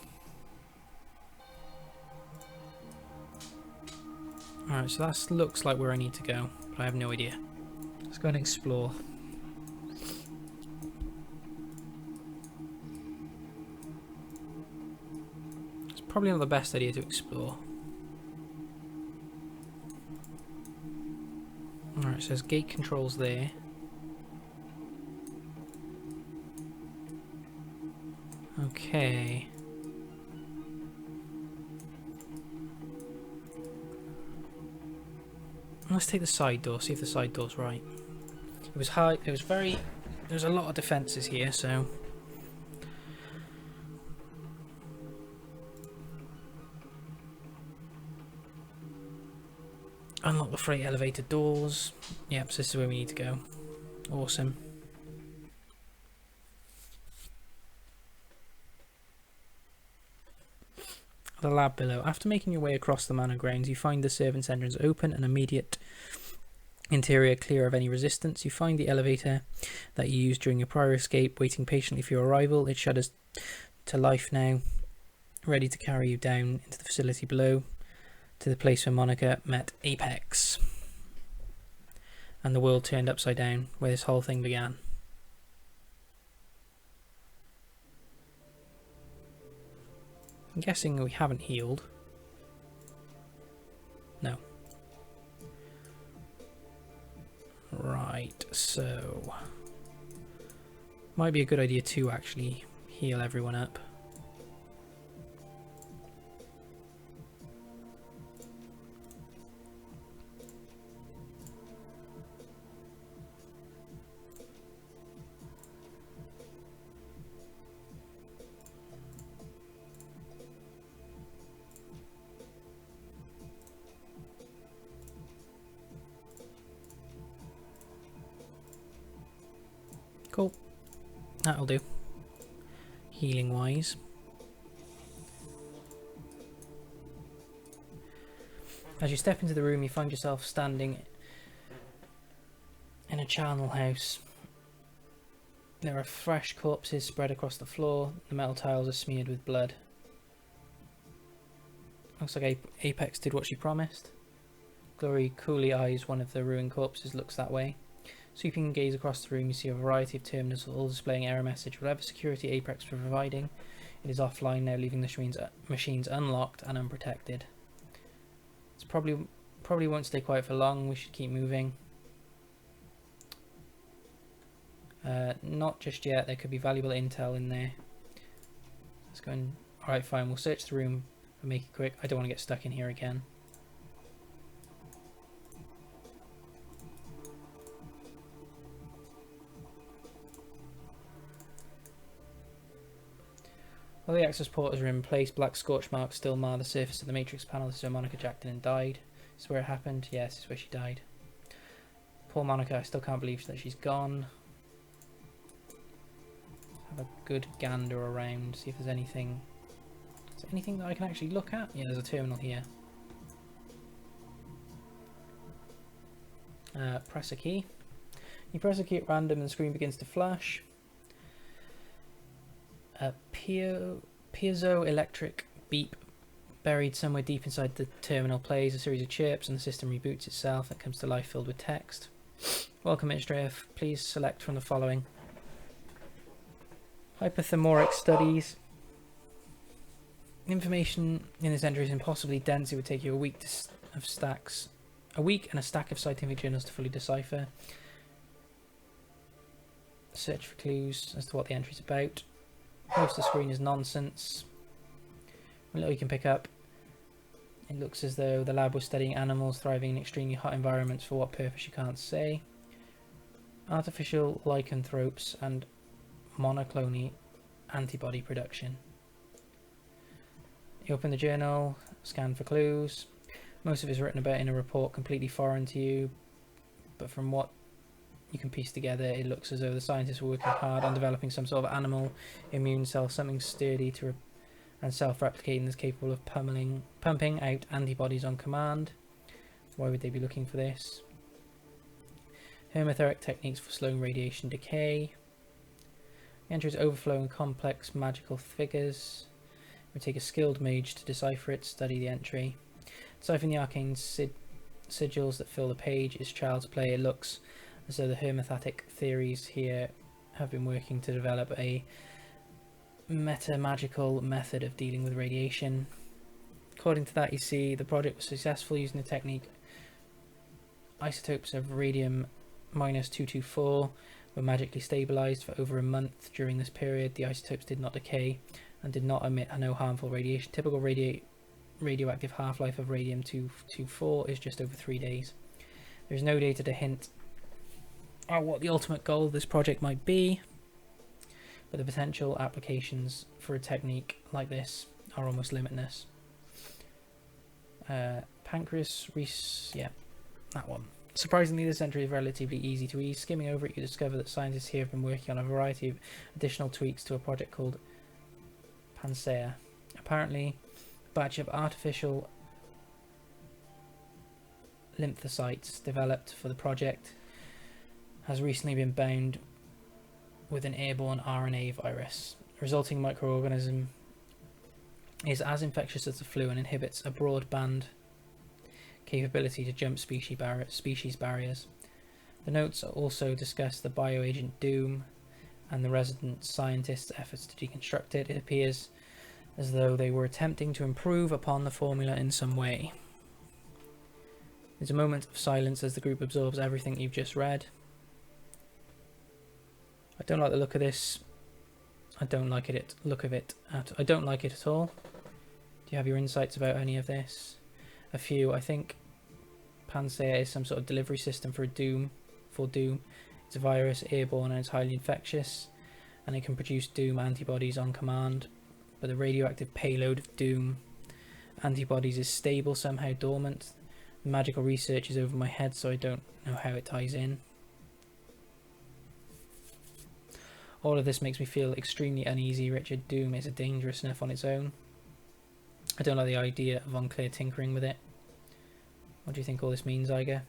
Alright, so that looks like where I need to go, but I have no idea. Let's go and explore. It's probably not the best idea to explore. Alright, so there's gate controls there. Okay. Let's take the side door, see if the side door's right. It was high, there's a lot of defences here, so... Unlock the freight elevator doors. Yep, so this is where we need to go. Awesome. The lab below. After making your way across the manor grounds, you find the servants' entrance open and immediate interior clear of any resistance. You find the elevator that you used during your prior escape, waiting patiently for your arrival. It shudders to life now, ready to carry you down into the facility below, to the place where Monica met Apex. And the world turned upside down, where this whole thing began. I'm guessing we haven't healed. No. Right, so... Might be a good idea to actually heal everyone up. Cool. That'll do. Healing wise. As you step into the room, you find yourself standing in a charnel house. There are fresh corpses spread across the floor. The metal tiles are smeared with blood. Looks like Apex did what she promised. Glory coolly eyes one of the ruined corpses, looks that way. Sweeping gaze across the room, you see a variety of terminals, all displaying error message. Whatever security Apex was providing, it is offline now, leaving the machines unlocked and unprotected. It's probably won't stay quiet for long. We should keep moving. Not just yet. There could be valuable intel in there. Let's go and... Alright, fine. We'll search the room and make it quick. I don't want to get stuck in here again. While the access portals are in place, black scorch marks still mar the surface of the matrix panel. This is where Monica jacked in and died. This is where it happened. Yes, this is where she died. Poor Monica. I still can't believe that she's gone. Have a good gander around, see if there's anything. Is there anything that I can actually look at? Yeah, there's a terminal here. Press a key. You press a key at random and the screen begins to flash. A piezoelectric beep buried somewhere deep inside the terminal plays. A series of chirps and the system reboots itself. It comes to life filled with text. Welcome, Administrator. Please select from the following. Hypothermoric studies. Information in this entry is impossibly dense. It would take you a week and a stack of scientific journals to fully decipher. Search for clues as to what the entry is about. Most of the screen is nonsense. What little you can pick up. It looks as though the lab was studying animals thriving in extremely hot environments. For what purpose you can't say. Artificial lycanthropes and monoclonal antibody production. You open the journal, scan for clues. Most of it is written about in a report completely foreign to you, but from what you can piece together, it looks as though the scientists were working hard on developing some sort of animal immune cell, something sturdy and self-replicating that's capable of pumping out antibodies on command. Why would they be looking for this? Hermotheric techniques for slowing radiation decay. The entry is overflowing complex magical figures. It would take a skilled mage to decipher it, study the entry. Deciphering the arcane sigils that fill the page is child's play. It looks as though the hermethatic theories here have been working to develop a meta-magical method of dealing with radiation. According to that, you see the project was successful using the technique. Isotopes of radium-224 were magically stabilized for over a month. During this period, the isotopes did not decay and did not emit no harmful radiation. Typical radioactive half-life of radium-224 is just over 3 days. There is no data to hint at what the ultimate goal of this project might be, but the potential applications for a technique like this are almost limitless. Pancreas, yeah, that one. Surprisingly, this entry is relatively easy to ease. Skimming over it, you discover that scientists here have been working on a variety of additional tweaks to a project called Panacea. Apparently, a batch of artificial lymphocytes developed for the project has recently been bound with an airborne RNA virus. The resulting microorganism is as infectious as the flu and inhibits a broadband capability to jump species barriers. The notes also discuss the bioagent Doom and the resident scientists' efforts to deconstruct it. It appears as though they were attempting to improve upon the formula in some way. There's a moment of silence as the group absorbs everything you've just read. I don't like the look of this. I don't like it. I don't like it at all. Do you have your insights about any of this? A few. I think Panacea is some sort of delivery system for Doom. It's a virus, airborne, and it's highly infectious, and it can produce Doom antibodies on command. But the radioactive payload of Doom antibodies is stable, somehow dormant. The magical research is over my head, so I don't know how it ties in. All of this makes me feel extremely uneasy. Richard, Doom is a dangerous enough on its own. I don't like the idea of Von Claire tinkering with it. What do you think all this means, Iger?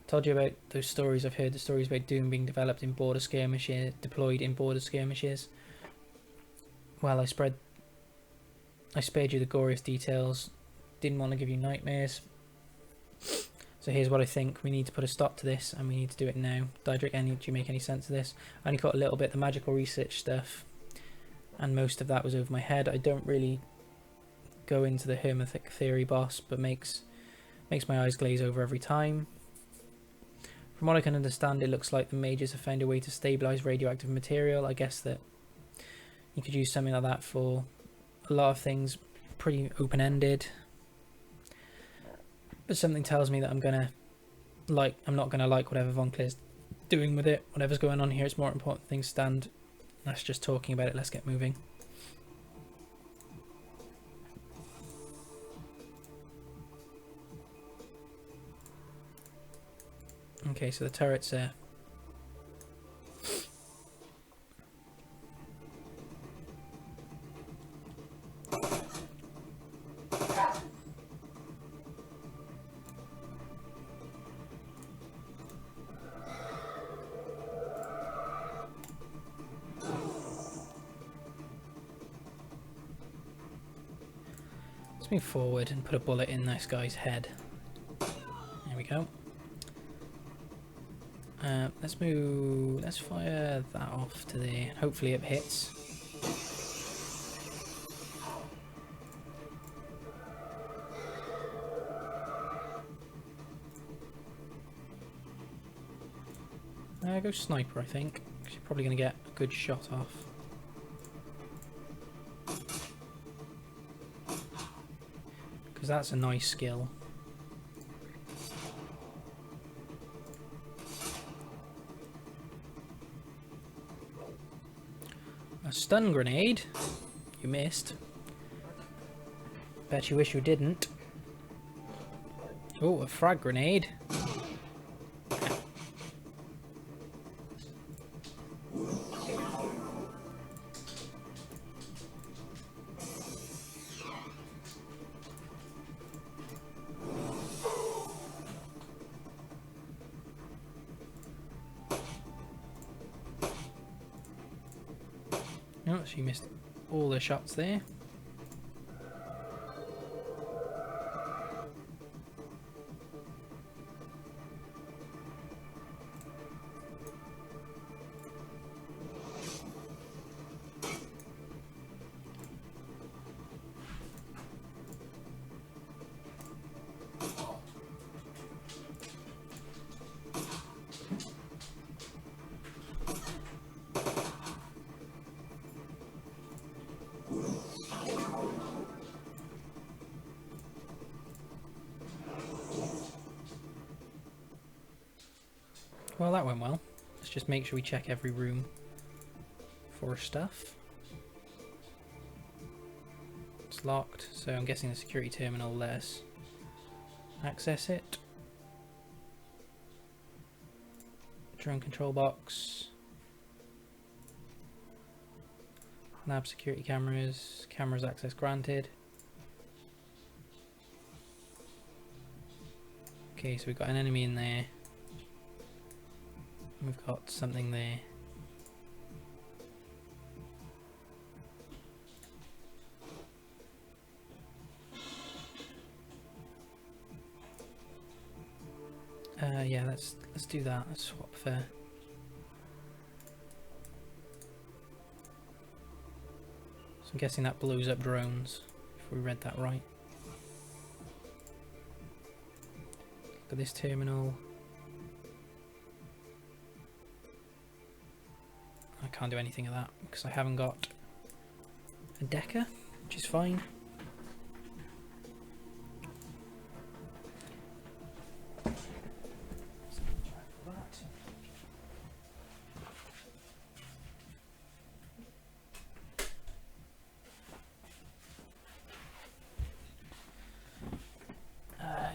Told you about those stories. I've heard the stories about Doom being developed in border skirmishes, deployed in border skirmishes. Well, I spread I spared you the goriest details. Didn't want to give you nightmares. So here's what I think. We need to put a stop to this, and we need to do it now. Diedrich, do you make any sense of this? I only got a little bit of the magical research stuff, and most of that was over my head. I don't really go into the hermetic theory boss, but makes my eyes glaze over every time. From what I can understand, it looks like the mages have found a way to stabilize radioactive material. I guess that you could use something like that for a lot of things, pretty open-ended. But something tells me that I'm not gonna like whatever Von Clear's doing with it. Whatever's going on here, it's more important things stand. That's just talking about it. Let's get moving. Okay, so the turret's there. Let's move forward and put a bullet in this guy's head. There we go. Let's fire that off to there. Hopefully it hits. Go sniper, I think. 'Cause you're probably going to get a good shot off. Because that's a nice skill. A stun grenade? You missed. Bet you wish you didn't. Oh, a frag grenade. Oh, she missed all the shots there. Well, that went well. Let's just make sure we check every room for stuff. It's locked, so I'm guessing the security terminal will let us access it. Drone control box. Lab security cameras. Cameras access granted. Okay, so we've got an enemy in there. We've got something there. Yeah, let's do that. Let's swap for. So I'm guessing that blows up drones, if we read that right. Look at this terminal. I can't do anything of that because I haven't got a decker, which is fine.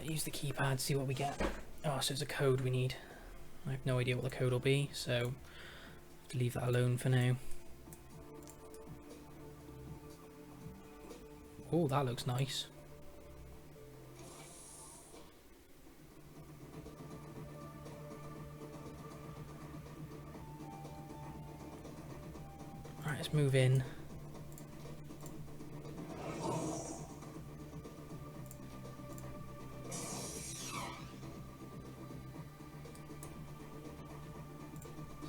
Use the keypad, see what we get. Oh, so it's a code we need. I have no idea what the code will be, so I have to leave that alone for now. Oh, that looks nice. Alright, let's move in.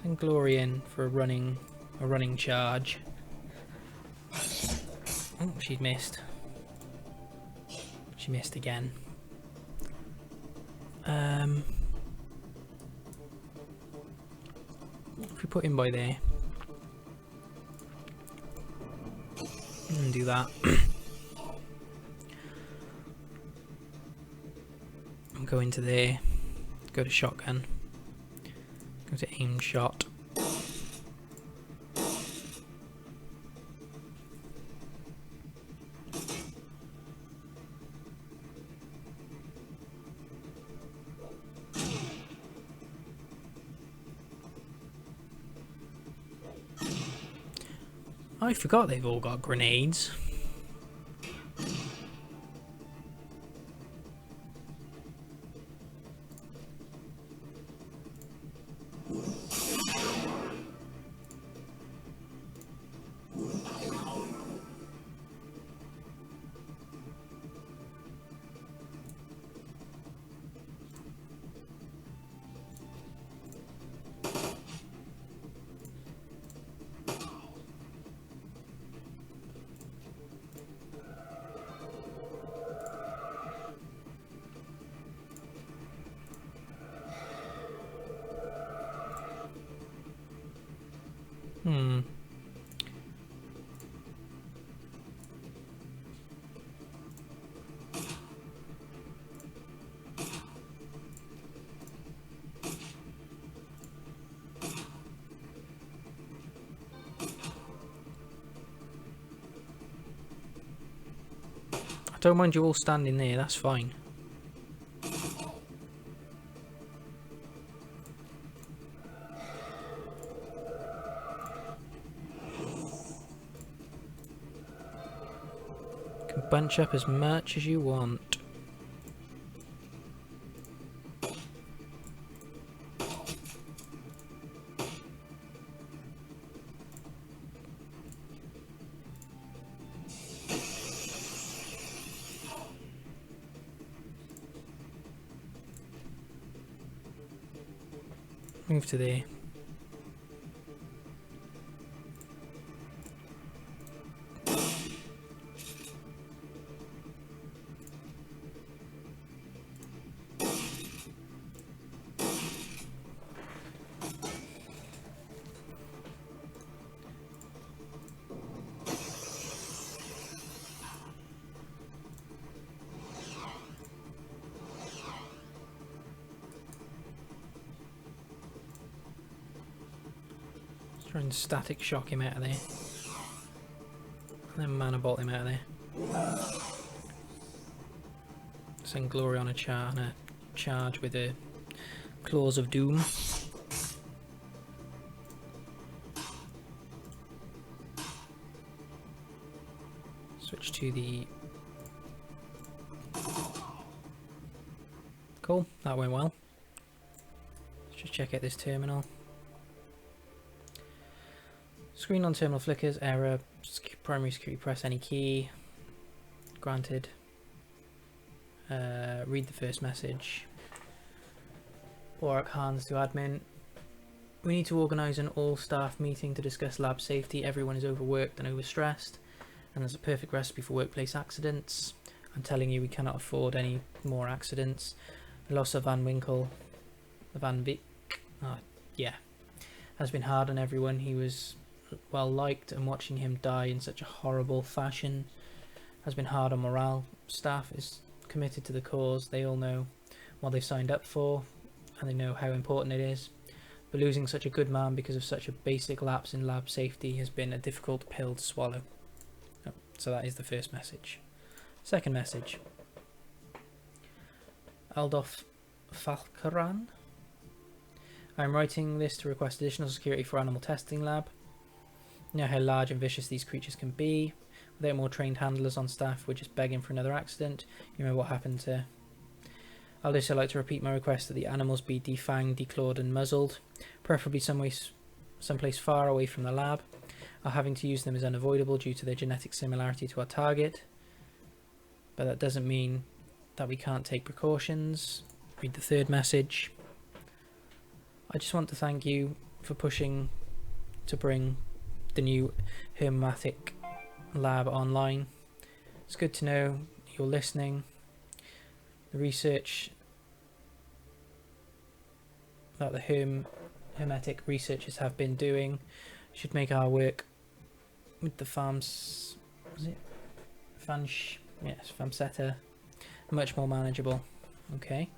Send Glory in for a running charge. Oh, she'd missed. She missed again. If we put him by there and do that, and go into there, go to shotgun, go to aim shot. I forgot they've all got grenades. I don't mind you all standing there, that's fine. You can bunch up as much as you want. Move to there. Try and static shock him out of there. And then mana bolt him out of there. Send Glory on a charge with a Claws of Doom. Switch to the... Cool, that went well. Let's just check out this terminal. Screen on terminal flickers, error, primary security, press any key. Granted. Read the first message. Borak Hans to admin. We need to organise an all-staff meeting to discuss lab safety. Everyone is overworked and overstressed, and there's a perfect recipe for workplace accidents. I'm telling you, we cannot afford any more accidents. The loss of Van Vick, has been hard on everyone. He was well liked, and watching him die in such a horrible fashion has been hard on morale. Staff is committed to the cause. They all know what they've signed up for, and they know how important it is. But losing such a good man because of such a basic lapse in lab safety has been a difficult pill to swallow. So that is the first message. Second message. Aldolf Falkaran. I'm writing this to request additional security for animal testing lab. You know how large and vicious these creatures can be. Without more trained handlers on staff, we're just begging for another accident. You remember what happened to... I'd also like to repeat my request that the animals be defanged, declawed and muzzled, preferably someplace far away from the lab. Our having to use them is unavoidable due to their genetic similarity to our target, but that doesn't mean that we can't take precautions. Read the third message. I just want to thank you for pushing to bring the new hermetic lab online. It's good to know you're listening. The research that the hermetic researchers have been doing should make our work with the farms, was it? Yes, Farmsetta, much more manageable. Okay.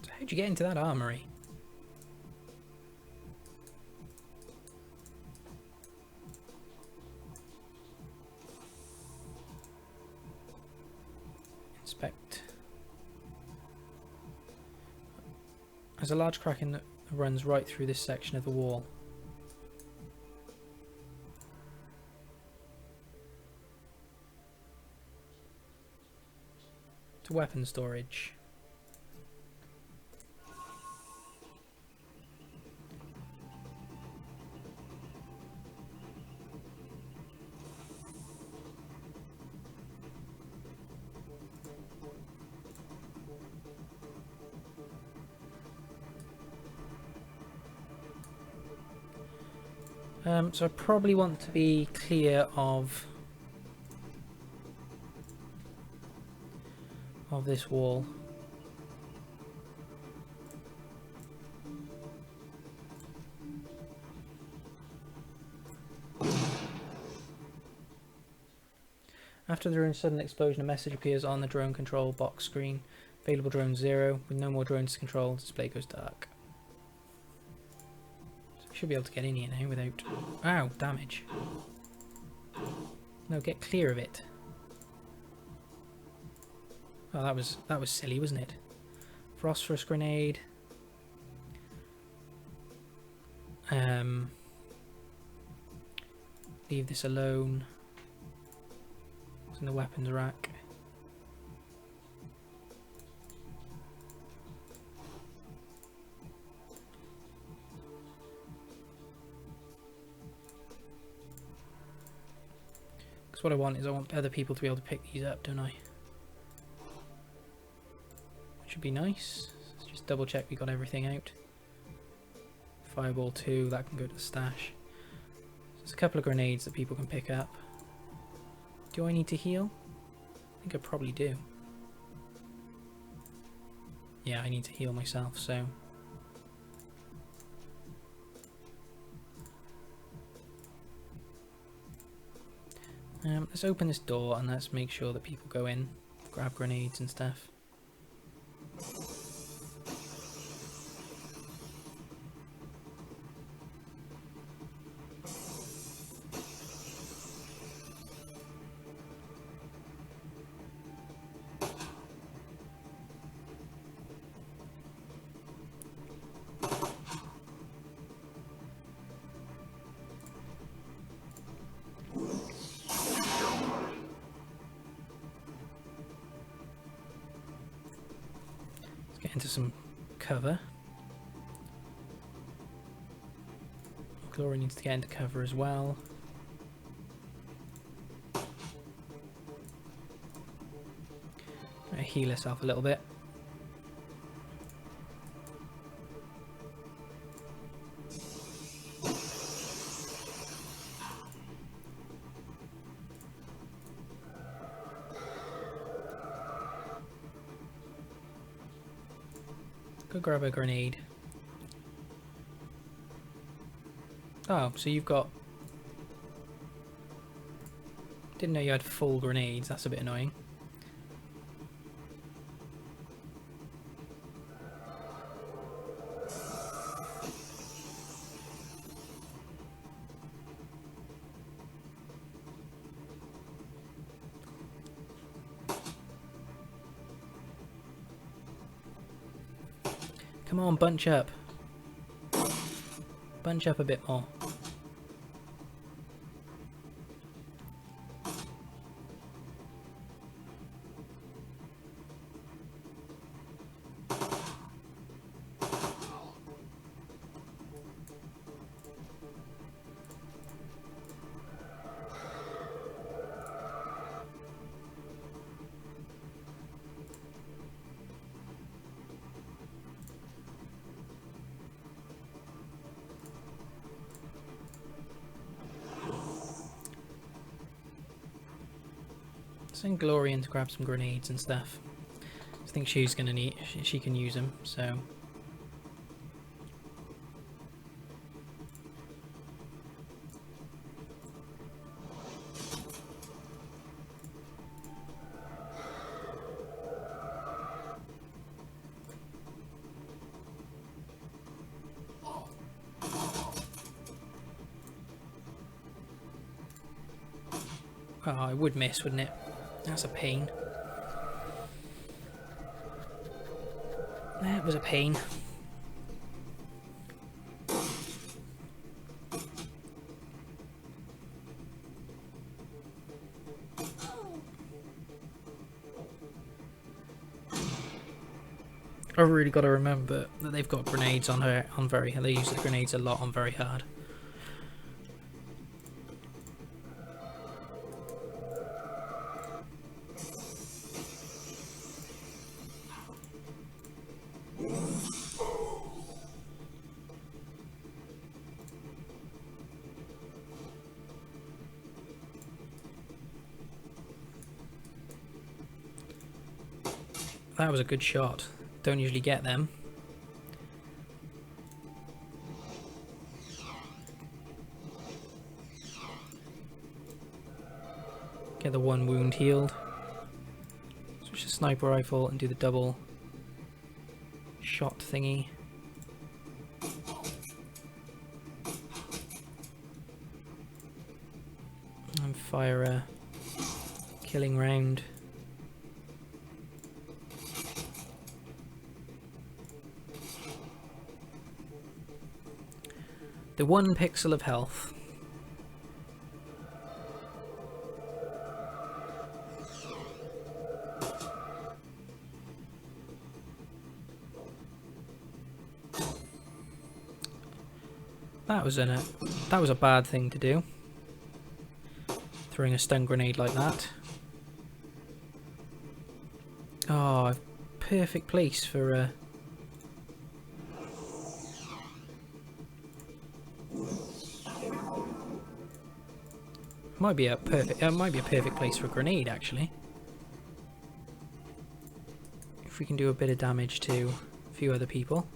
So how'd you get into that armory? Inspect. There's a large crack that runs right through this section of the wall. To weapon storage. So I probably want to be clear of this wall. After the drone's sudden explosion, a message appears on the drone control box screen. Available drone 0. With no more drones to control, display goes dark. So we should be able to get in here now without... Ow, damage. No, get clear of it. Oh, that was silly, wasn't it? Phosphorus grenade. Leave this alone. It's in the weapons rack. Because what I want is I want other people to be able to pick these up, don't I? Which would be nice. Let's just double check we got everything out. Fireball 2, that can go to the stash. There's a couple of grenades that people can pick up. Do I need to heal? I think I probably do. Yeah, I need to heal myself, so... let's open this door and let's make sure that people go in, grab grenades and stuff. Get into some cover. Glory needs to get into cover as well. Heal herself a little bit. Go grab a grenade. Oh, so you've got... Didn't know you had full grenades, that's a bit annoying. Come on, bunch up. Bunch up a bit more. Send Glory in to grab some grenades and stuff. I think she's gonna need. She can use them. So. Oh, it would miss, wouldn't it? That's a pain. That was a pain. I've really got to remember that they've got grenades on her on very. They use the grenades a lot on very hard. That was a good shot. Don't usually get them. Get the one wound healed. Switch to sniper rifle and do the double shot thingy. And fire a killing round. The 1 pixel of health. That was a bad thing to do. Throwing a stun grenade like that. Oh, perfect place for might be a perfect place for a grenade actually. If we can do a bit of damage to a few other people.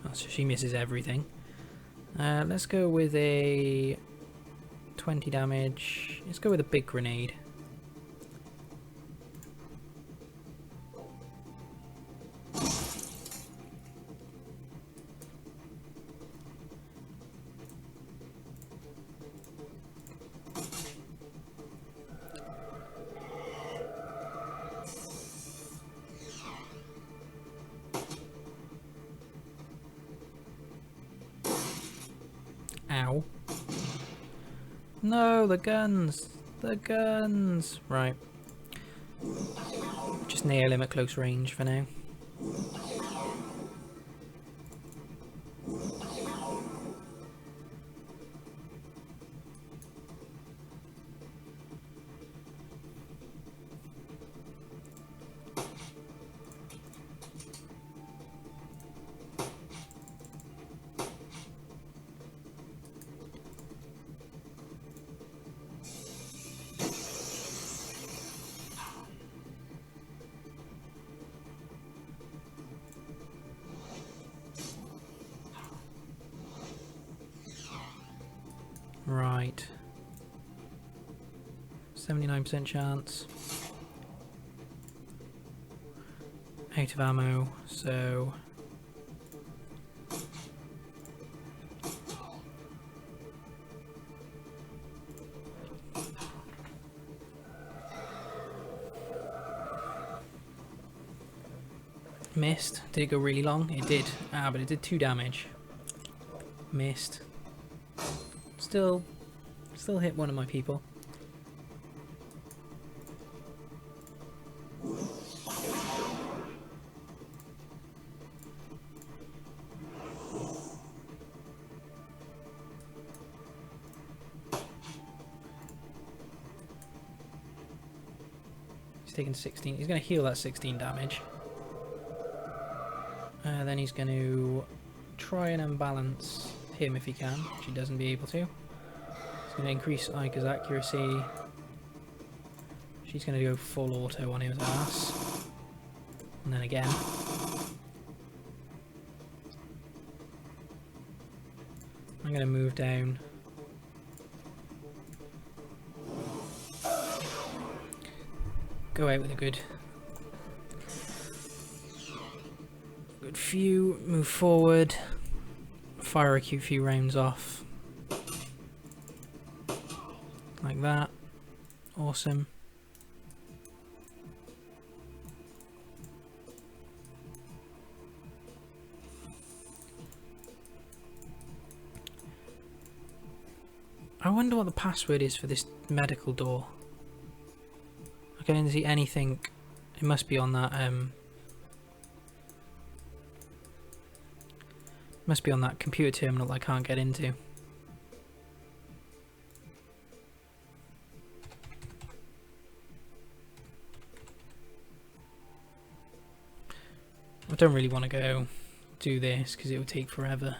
Oh, so she misses everything. Let's go with a 20 damage. Let's go with a big grenade. Ow. No, the guns! The guns! Right. Just nail him at close range for now. Right. 79% chance. Out of ammo, so... Missed. Did it go really long? It did. Ah, but it did 2 damage. Missed. Still hit one of my people. He's taking 16. He's going to heal that 16 damage. Then he's going to try and unbalance him if he can, which he doesn't be able to. He's going to increase Ica's accuracy. She's going to go full auto on his ass. And then again. I'm going to move down. Go out with a good few, move forward, fire a cute few rounds off. Like that. Awesome. I wonder what the password is for this medical door. I can't see anything. It must be on that must be on that computer terminal that I can't get into. I don't really want to go do this because it would take forever.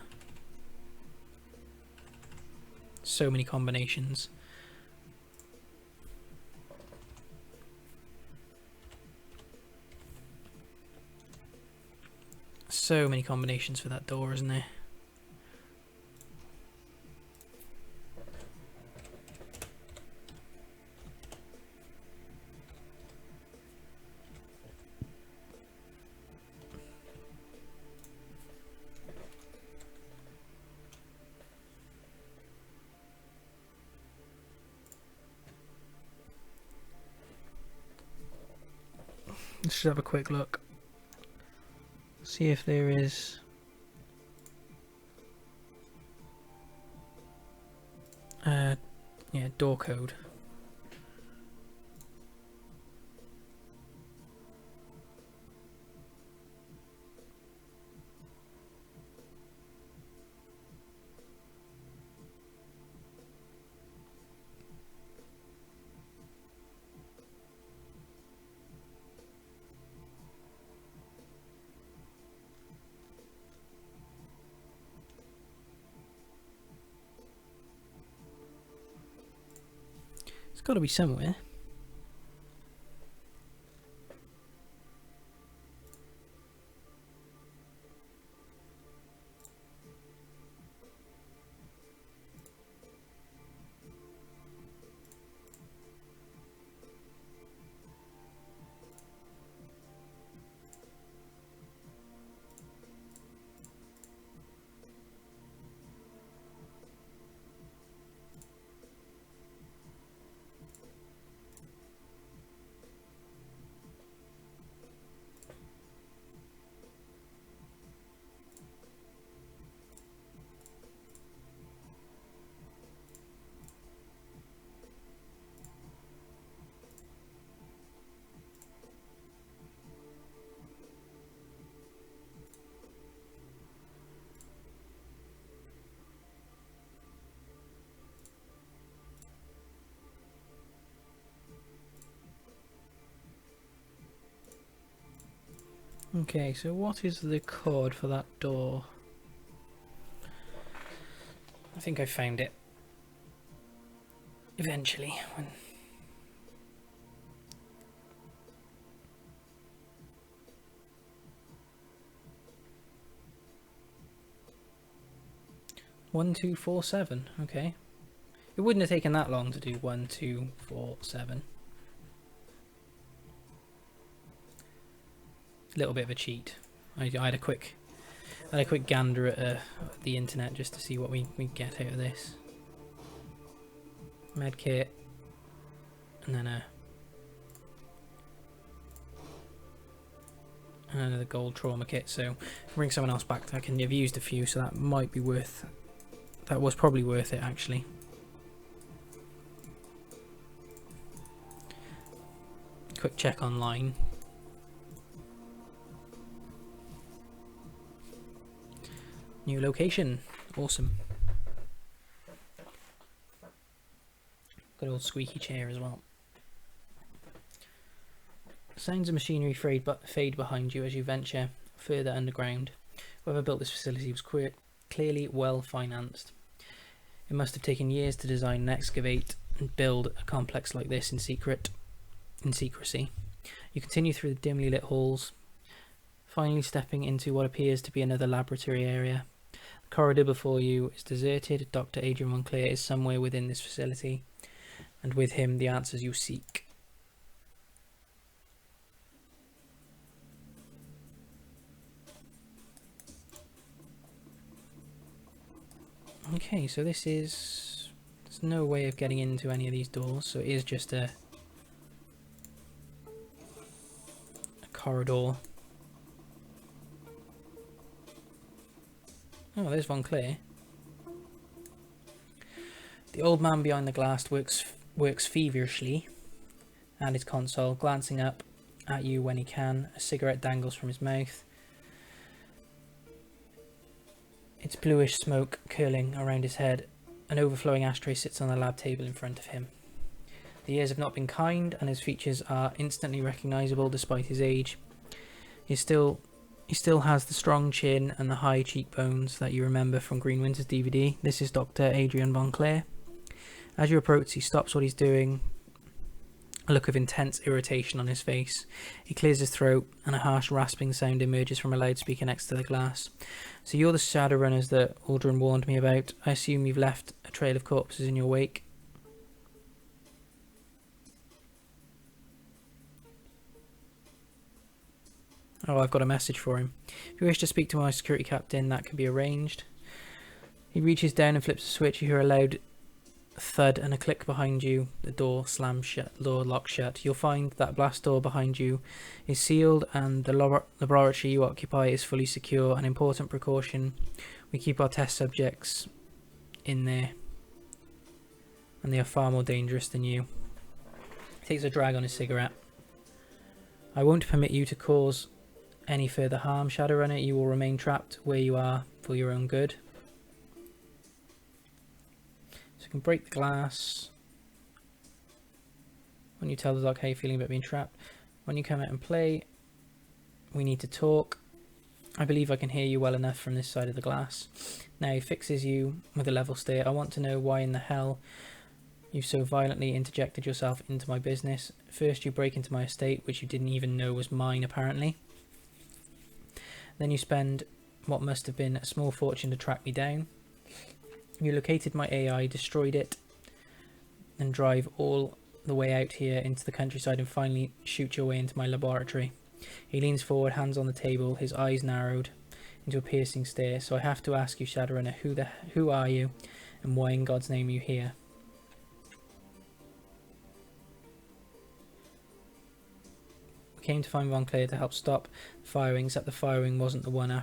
So many combinations. So many combinations for that door, isn't there? Let's just have a quick look. See if there is yeah, door code. It's got to be somewhere. Okay, so what is the code for that door? I think I found it. Eventually. When... One, 2, 4, 7. Okay. It wouldn't have taken that long to do 1, 2, 4, 7. A little bit of a cheat. I had a quick gander at the internet just to see what we get out of this. Med kit, and then another gold trauma kit. So bring someone else back. I can have used a few, so that might be worth. That was probably worth it actually. Quick check online. New location. Awesome. Good old squeaky chair as well. Sounds of machinery fade behind you as you venture further underground. Whoever built this facility was clearly well financed. It must have taken years to design and excavate and build a complex like this in secret. in secrecy. You continue through the dimly lit halls, finally stepping into what appears to be another laboratory area. The corridor before you is deserted. Dr. Adrian Moncler is somewhere within this facility, and with him the answers you seek. Okay, so there's no way of getting into any of these doors, so it is just a corridor. Oh, there's Von Clare. The old man behind the glass works feverishly at his console, glancing up at you when he can. A cigarette dangles from his mouth. Its bluish smoke curling around his head. An overflowing ashtray sits on the lab table in front of him. The years have not been kind, and his features are instantly recognisable despite his age. He still has the strong chin and the high cheekbones that you remember from Green Winter's DVD. This is Dr. Adrian Von Clare. As you approach, he stops what he's doing, a look of intense irritation on his face. He clears his throat, and a harsh rasping sound emerges from a loudspeaker next to the glass. So you're the Shadowrunners that Aldrin warned me about. I assume you've left a trail of corpses in your wake. Oh, I've got a message for him. If you wish to speak to my security captain, that can be arranged. He reaches down and flips a switch. You hear a loud thud and a click behind you. The door slams shut, door locks shut. You'll find that blast door behind you is sealed, and the laboratory you occupy is fully secure. An important precaution. We keep our test subjects in there, and they are far more dangerous than you. He takes a drag on his cigarette. I won't permit you to cause any further harm, Shadowrunner. You will remain trapped where you are for your own good. So you can break the glass. When you tell the dog how you're feeling about being trapped. When you come out and play, we need to talk. I believe I can hear you well enough from this side of the glass. Now he fixes you with a level stare. I want to know why in the hell you've so violently interjected yourself into my business. First you break into my estate, which you didn't even know was mine apparently. Then you spend what must have been a small fortune to track me down. You located my AI, destroyed it, and drive all the way out here into the countryside and finally shoot your way into my laboratory. He leans forward, hands on the table, his eyes narrowed into a piercing stare. So I have to ask you, Shadowrunner, who are you, and why in God's name are you here? We came to find Von Clare to help stop firing, except the firing wasn't the one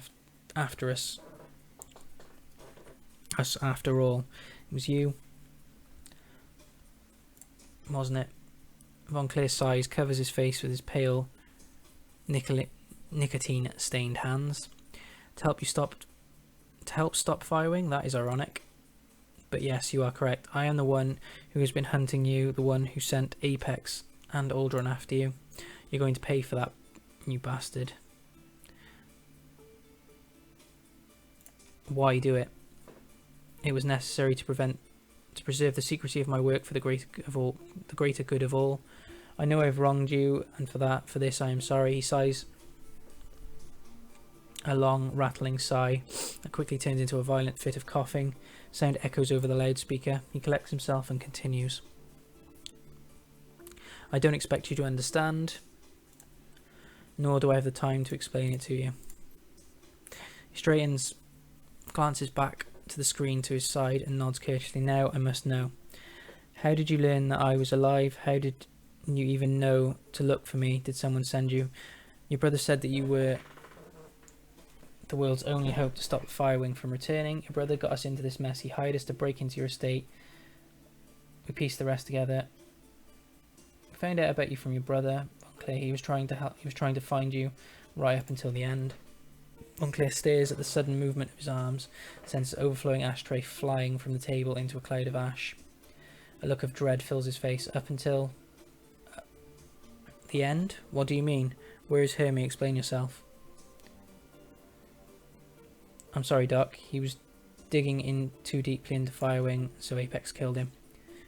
after us. Us after all. It was you, wasn't it? Von Clare sighs, covers his face with his pale, nicotine-stained hands. To help stop firing? That is ironic. But yes, you are correct. I am the one who has been hunting you, the one who sent Apex and Aldrin after you. You're going to pay for that, you bastard. Why do it? It was necessary to preserve the secrecy of my work for the greater good of all. I know I've wronged you, and for this I am sorry. He sighs a long, rattling sigh that quickly turns into a violent fit of coughing. Sound echoes over the loudspeaker. He collects himself and continues. I don't expect you to understand, nor do I have the time to explain it to you. He straightens, glances back to the screen to his side and nods courteously. Now I must know. How did you learn that I was alive? How did you even know to look for me? Did someone send you? Your brother said that you were the world's only hope to stop the Firewing from returning. Your brother got us into this mess. He hired us to break into your estate. We pieced the rest together. We found out about you from your brother. He was trying to help. He was trying to find you right up until the end. Von Clare stares at the sudden movement of his arms, sends an overflowing ashtray flying from the table into a cloud of ash. A look of dread fills his face. Up until the end? What do you mean? Where is Hermie? Explain yourself. I'm sorry, Doc. He was digging in too deeply into Firewing, so Apex killed him.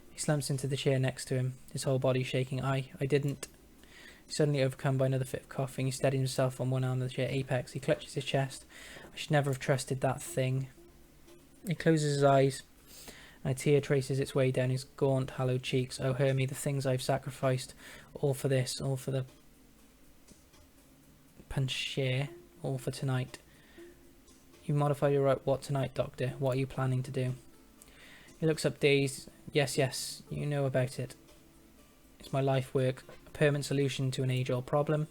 He slumps into the chair next to him, his whole body shaking. I didn't. Suddenly overcome by another fit of coughing, he steadied himself on one arm of the chair apex. He clutches his chest. I should never have trusted that thing. He closes his eyes, and a tear traces its way down his gaunt, hallowed cheeks. Oh, Hermie, the things I've sacrificed, all for this, all for the Pancher, all for tonight. You modified your right. What tonight, Doctor? What are you planning to do? He looks up dazed. Yes, you know about it. It's my life work, a permanent solution to an age-old problem.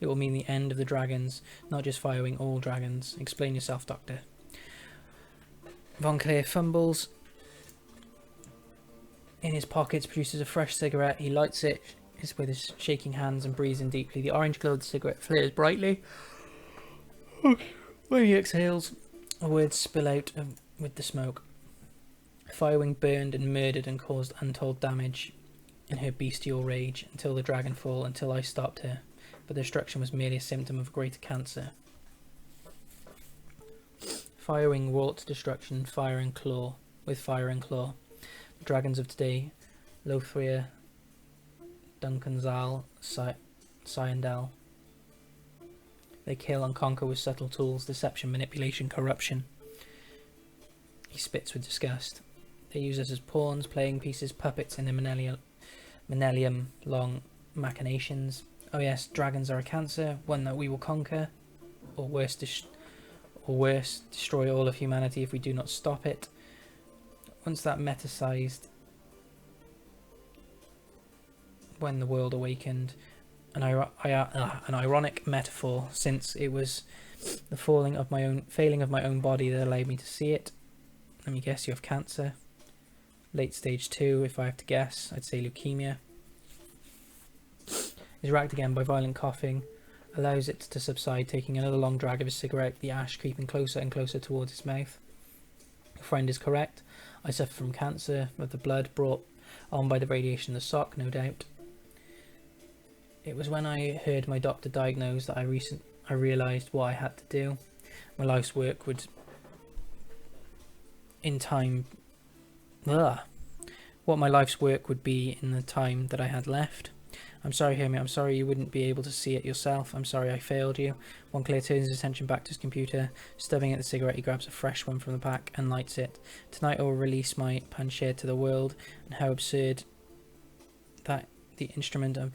It will mean the end of the dragons, not just Firewing, all dragons. Explain yourself, Doctor. Von Clear fumbles in his pockets, produces a fresh cigarette. He lights it with his shaking hands and breathes in deeply. The orange glow of the cigarette flares brightly. When he exhales, words spill out with the smoke. Firewing burned and murdered and caused untold damage in her bestial rage until the Dragonfall, until I stopped her. But the destruction was merely a symptom of a greater cancer. Firewing wrought destruction with fire and claw. The dragons of today, Lothria, Duncanzal, Syandel. They kill and conquer with subtle tools, deception, manipulation, corruption. He spits with disgust. They use us as pawns, playing pieces, puppets in their millennium-long machinations. Oh yes, dragons are a cancer, one that we will conquer, or worse, destroy all of humanity if we do not stop it. Once that metasized, when the world awakened, an ironic metaphor, since it was the failing of my own body that allowed me to see it. Let me guess, you have cancer. Late stage 2, if I have to guess, I'd say leukemia. He's racked again by violent coughing, allows it to subside, taking another long drag of his cigarette, the ash creeping closer and closer towards his mouth. Your friend is correct. I suffer from cancer of the blood brought on by the radiation of the sock, no doubt. It was when I heard my doctor diagnose that I realised what I had to do. My life's work would, what my life's work would be in the time that I had left. I'm sorry, Hermie. I'm sorry you wouldn't be able to see it yourself. I'm sorry I failed you. Von Clear turns his attention back to his computer. Stubbing at the cigarette, he grabs a fresh one from the pack and lights it. Tonight I will release my Pancher to the world, and how absurd that the instrument of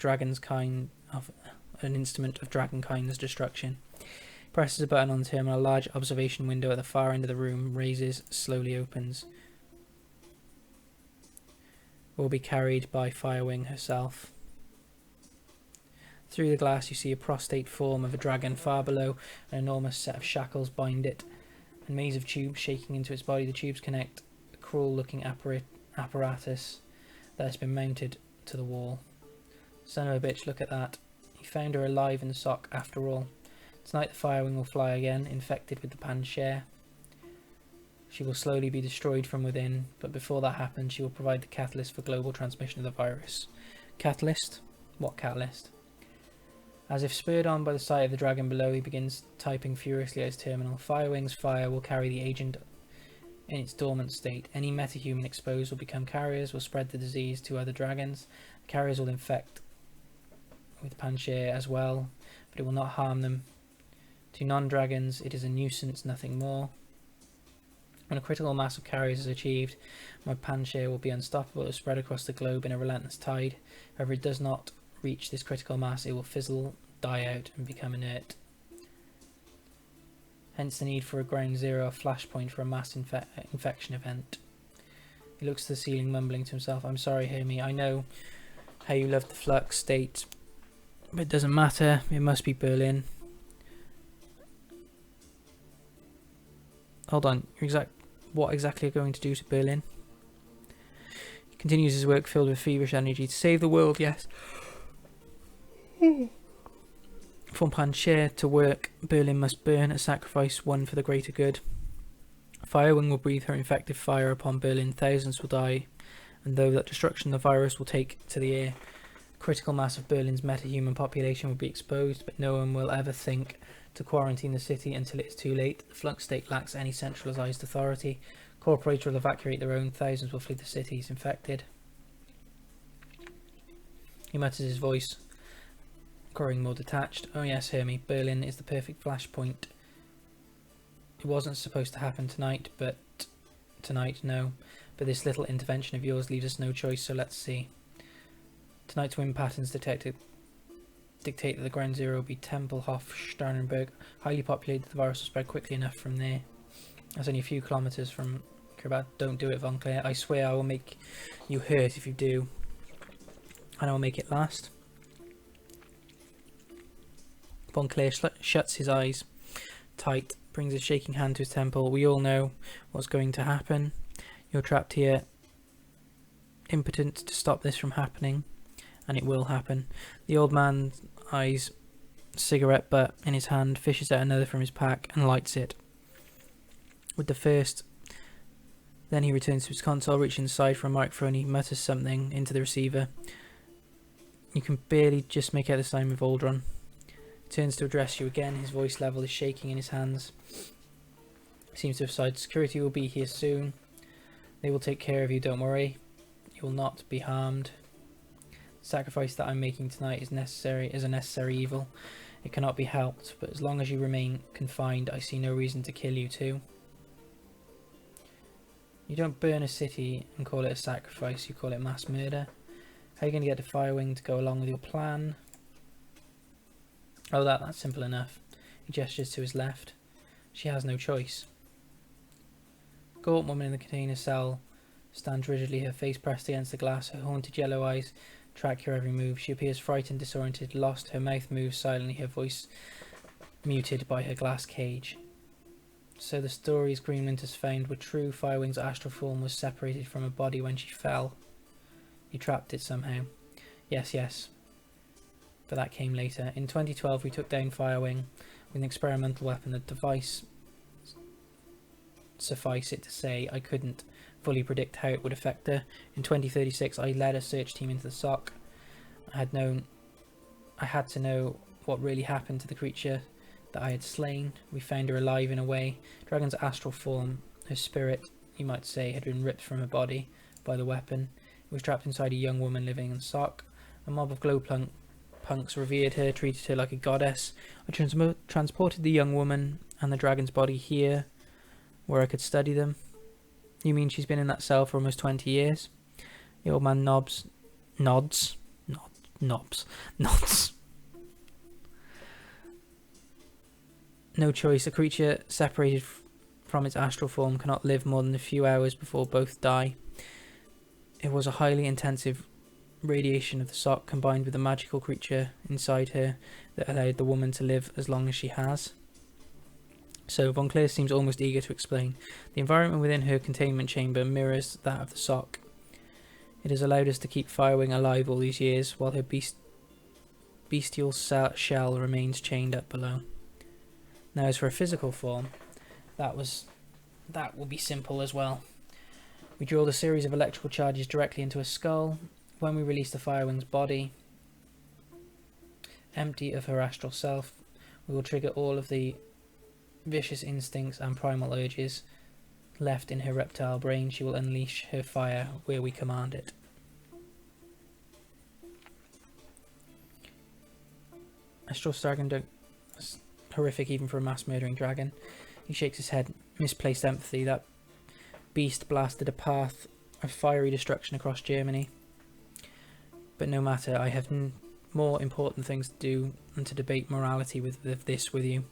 an instrument of dragonkind's destruction. He presses a button on the terminal. A large observation window at the far end of the room raises, slowly opens. Will be carried by Firewing herself. Through the glass you see a prostrate form of a dragon. Far below, an enormous set of shackles bind it. A maze of tubes shaking into its body. The tubes connect a cruel-looking apparatus that has been mounted to the wall. Son of a bitch, look at that. He found her alive in the sock after all. Tonight the Firewing will fly again, infected with the Pancher. She will slowly be destroyed from within, but before that happens she will provide the catalyst for global transmission of the virus. Catalyst? What catalyst? As if spurred on by the sight of the dragon below, he begins typing furiously at his terminal. Firewing's fire will carry the agent in its dormant state. Any metahuman exposed will become carriers, will spread the disease to other dragons. The carriers will infect with Pancher as well, but it will not harm them. To non-dragons, it is a nuisance, nothing more. When a critical mass of carriers is achieved, my Pancher will be unstoppable. It will spread across the globe in a relentless tide. However, it does not reach this critical mass, it will fizzle, die out, and become inert. Hence the need for a ground zero, a flashpoint for a mass infection event. He looks to the ceiling, mumbling to himself, I'm sorry, Hermie, I know how you love the flux state, but it doesn't matter, it must be Berlin. Hold on, what exactly are you going to do to Berlin? He continues his work filled with feverish energy. To save the world, yes. From Pancher to work, Berlin must burn, a sacrifice won for the greater good. Firewing will breathe her infective fire upon Berlin, thousands will die, and though that destruction the virus will take to the air, a critical mass of Berlin's metahuman population will be exposed, but no one will ever think to quarantine the city until it is too late. The flux state lacks any centralized authority. Corporates will evacuate their own, thousands will flee the cities infected. He mutters, his voice growing more detached. Oh yes, hear me. Berlin is the perfect flashpoint. It wasn't supposed to happen tonight, but... Tonight, no. But this little intervention of yours leaves us no choice, so let's see. Tonight's wind patterns dictate that the ground zero will be Tempelhof, Sternenberg. Highly populated, the virus will spread quickly enough from there. That's only a few kilometres from Kirbat. Don't do it, Von Claire. I swear I will make you hurt if you do. And I will make it last. Von Claire shuts his eyes tight, brings a shaking hand to his temple. We all know what's going to happen. You're trapped here, impotent to stop this from happening, and it will happen. The old man eyes cigarette butt in his hand, fishes out another from his pack, and lights it. With the first, then he returns to his console, reaching aside for a microphone. He mutters something into the receiver. You can barely just make out the sign of Aldron. Turns to address you again. His voice level is shaking in his hands. Seems to have decided security will be here soon. They will take care of you, don't worry. You will not be harmed. The sacrifice that I'm making tonight is a necessary evil. It cannot be helped, but as long as you remain confined, I see no reason to kill you too. You don't burn a city and call it a sacrifice, you call it mass murder. How are you going to get the Firewing to go along with your plan? Oh, that's simple enough. He gestures to his left. She has no choice. Gaunt woman in the container cell stands rigidly, her face pressed against the glass, her haunted yellow eyes track your every move. She appears frightened, disoriented, lost. Her mouth moves silently, her voice muted by her glass cage. So the stories Greenland has found were true. Firewing's astral form was separated from her body when she fell. You trapped it somehow. Yes. But that came later. In 2012 we took down Firewing with an experimental weapon. The device, suffice it to say, I couldn't fully predict how it would affect her. In 2036 I led a search team into the SOC. I had to know what really happened to the creature that I had slain. We found her alive in a way. Dragon's astral form, her spirit, you might say, had been ripped from her body by the weapon. It was trapped inside a young woman living in SOC. A mob of punks revered her, treated her like a goddess. I transported the young woman and the dragon's body here, where I could study them. You mean she's been in that cell for almost 20 years? The old man nods. No choice. A creature separated from its astral form cannot live more than a few hours before both die. It was a highly intensive radiation of the SOC combined with the magical creature inside her that allowed the woman to live as long as she has. So Von Claire seems almost eager to explain. The environment within her containment chamber mirrors that of the SOC. It has allowed us to keep Firewing alive all these years while her bestial shell remains chained up below. Now as for a physical form, that will be simple as well. We drilled a series of electrical charges directly into her skull. When we release the Firewing's body, empty of her astral self, we will trigger all of the vicious instincts and primal urges left in her reptile brain. She will unleash her fire where we command it. Astros dragon is horrific even for a mass murdering dragon. He shakes his head. Misplaced empathy. That beast blasted a path of fiery destruction across Germany. But no matter, I have more important things to do than to debate morality with you.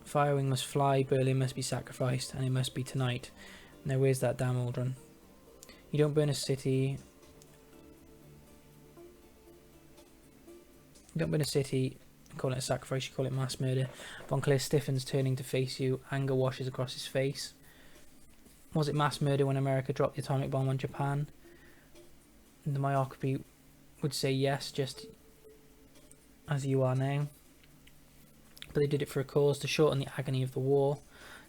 Firewing must fly, Berlin must be sacrificed, and it must be tonight. Now where's that damn Aldron? You don't burn a city. You don't burn a city and call it a sacrifice, you call it mass murder. Von Claire stiffens, turning to face you. Anger washes across his face. Was it mass murder when America dropped the atomic bomb on Japan? The myopathy would say yes, just as you are now. But they did it for a cause, to shorten the agony of the war,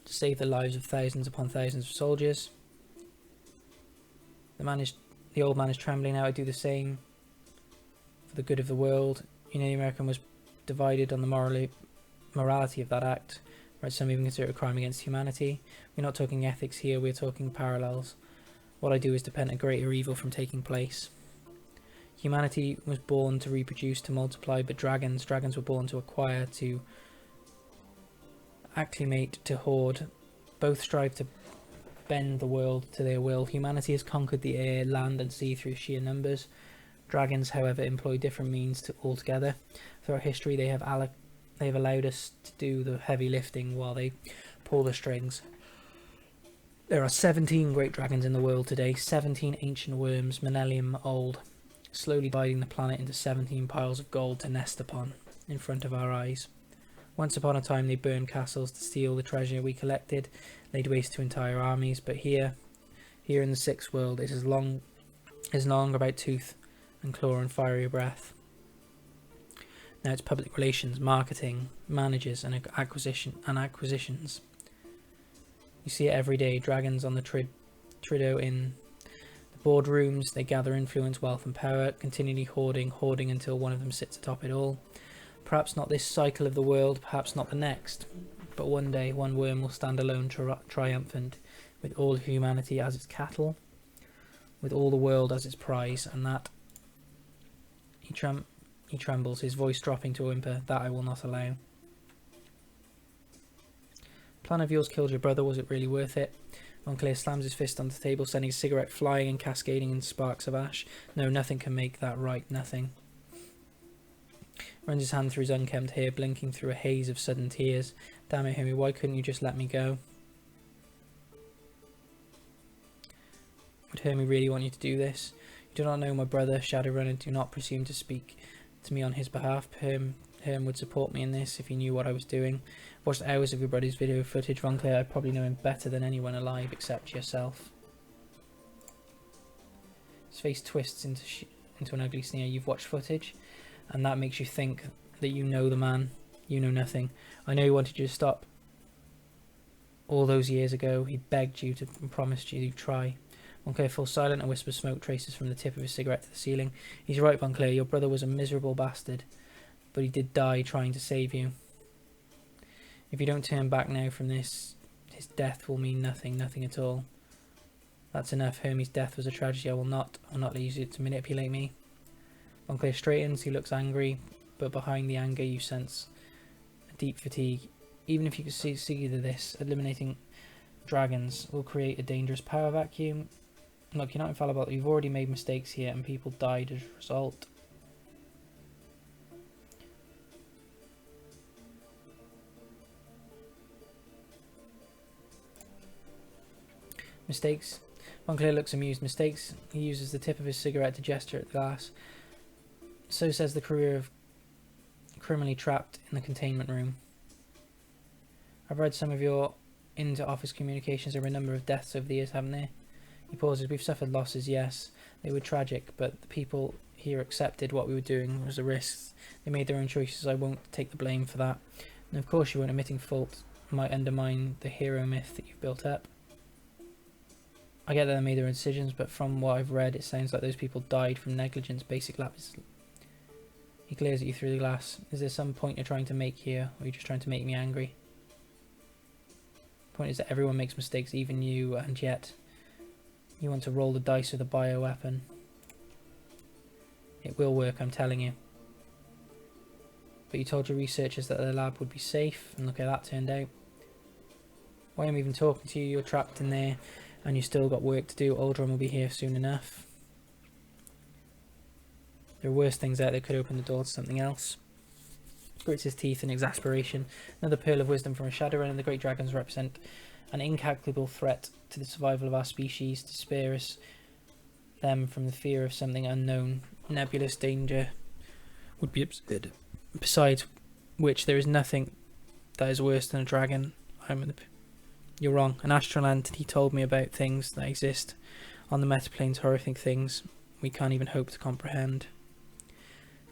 to save the lives of thousands upon thousands of soldiers. The old man is trembling now. I do the same for the good of the world. You know, the American was divided on the morality of that act. Right, some even consider it a crime against humanity. We're not talking ethics here, we're talking parallels. What I do is to prevent a greater evil from taking place. Humanity was born to reproduce, to multiply, but dragons were born to acquire, to acclimate, to hoard. Both strive to bend the world to their will. Humanity has conquered the air, land and sea through sheer numbers. Dragons, however, employ different means altogether. Throughout history, they have allowed us to do the heavy lifting while they pull the strings. There are 17 great dragons in the world today, 17 ancient worms, millennium old, slowly dividing the planet into 17 piles of gold to nest upon, in front of our eyes. Once upon a time they burned castles to steal the treasure we collected, laid waste to entire armies, but here in the sixth world, it is long about tooth and claw and fiery breath. Now it's public relations, marketing, managers and acquisitions. You see it every day, dragons on the Trido in the boardrooms. They gather influence, wealth and power, continually hoarding until one of them sits atop it all. Perhaps not this cycle of the world, perhaps not the next, but one day one worm will stand alone triumphant, with all humanity as its cattle, with all the world as its prize, and that he trembles, his voice dropping to a whimper, that I will not allow. Plan of yours killed your brother, was it really worth it? Montclair slams his fist on the table, sending a cigarette flying and cascading in sparks of ash. No, nothing can make that right, nothing. Runs his hand through his unkempt hair, blinking through a haze of sudden tears. Damn it, Henry, why couldn't you just let me go? Would Hermie really want you to do this? You do not know my brother, Shadowrun, and do not presume to speak to me on his behalf. Herm would support me in this if he knew what I was doing. I've watched hours of your brother's video footage, Von Claire. I probably know him better than anyone alive except yourself. His face twists into an ugly sneer. You've watched footage? And that makes you think that you know the man. You know nothing. I know he wanted you to stop. All those years ago, he begged you to and promised you to try. Montclair falls silent and whispers smoke traces from the tip of his cigarette to the ceiling. He's right, Montclair. Your brother was a miserable bastard, but he did die trying to save you. If you don't turn back now from this, his death will mean nothing at all. That's enough. Hermie's death was a tragedy. I will not leave you to manipulate me. Montclair straightens, he looks angry, but behind the anger you sense a deep fatigue. Even if you could see to this, eliminating dragons will create a dangerous power vacuum. Look, you're not infallible, you've already made mistakes here and people died as a result. Mistakes? Montclair looks amused. Mistakes? He uses the tip of his cigarette to gesture at the glass. So says the career of criminally trapped in the containment room. I've read some of your inter-office communications. There were a number of deaths over the years, haven't there? He pauses. We've suffered losses, yes. They were tragic, but the people here accepted what we were doing was a risk. They made their own choices. I won't take the blame for that. And of course you won't. Admitting fault might undermine the hero myth that you've built up. I get that they made their own decisions, but from what I've read, it sounds like those people died from negligence, basic lapses. He glares at you through the glass. Is there some point you're trying to make here, or are you just trying to make me angry? The point is that everyone makes mistakes, even you, and yet you want to roll the dice with a bioweapon. It will work, I'm telling you. But you told your researchers that the lab would be safe, and look how that turned out. Why am I even talking to you? You're trapped in there, and you still got work to do. Aldrin will be here soon enough. There are worse things out there that could open the door to something else. Grits his teeth in exasperation. Another pearl of wisdom from a Shadowrun, and the great dragons represent an incalculable threat to the survival of our species, to spare them from the fear of something unknown. Nebulous danger would be absurd. Besides which, there is nothing that is worse than a dragon. You're wrong. An astral entity told me about things that exist on the metaplanes, horrific things we can't even hope to comprehend.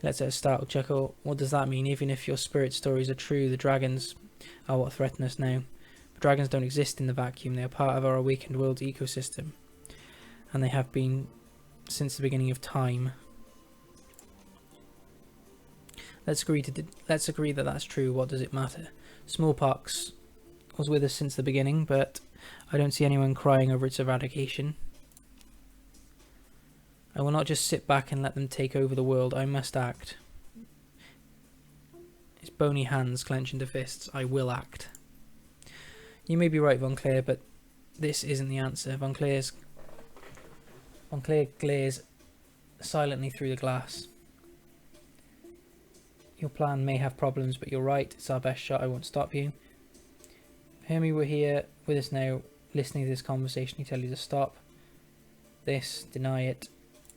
Let's at a startled chuckle. What does that mean? Even if your spirit stories are true, the dragons are what threaten us now. But dragons don't exist in the vacuum. They are part of our awakened world's ecosystem. And they have been since the beginning of time. Let's agree that that's true. What does it matter? Smallpox was with us since the beginning, but I don't see anyone crying over its eradication. I will not just sit back and let them take over the world. I must act. His bony hands clench into fists. I will act. You may be right, Von Clair, but this isn't the answer. Von Clair glares silently through the glass. Your plan may have problems, but you're right. It's our best shot. I won't stop you. If Hermie were here with us now, listening to this conversation, he'd tell you to stop this, deny it,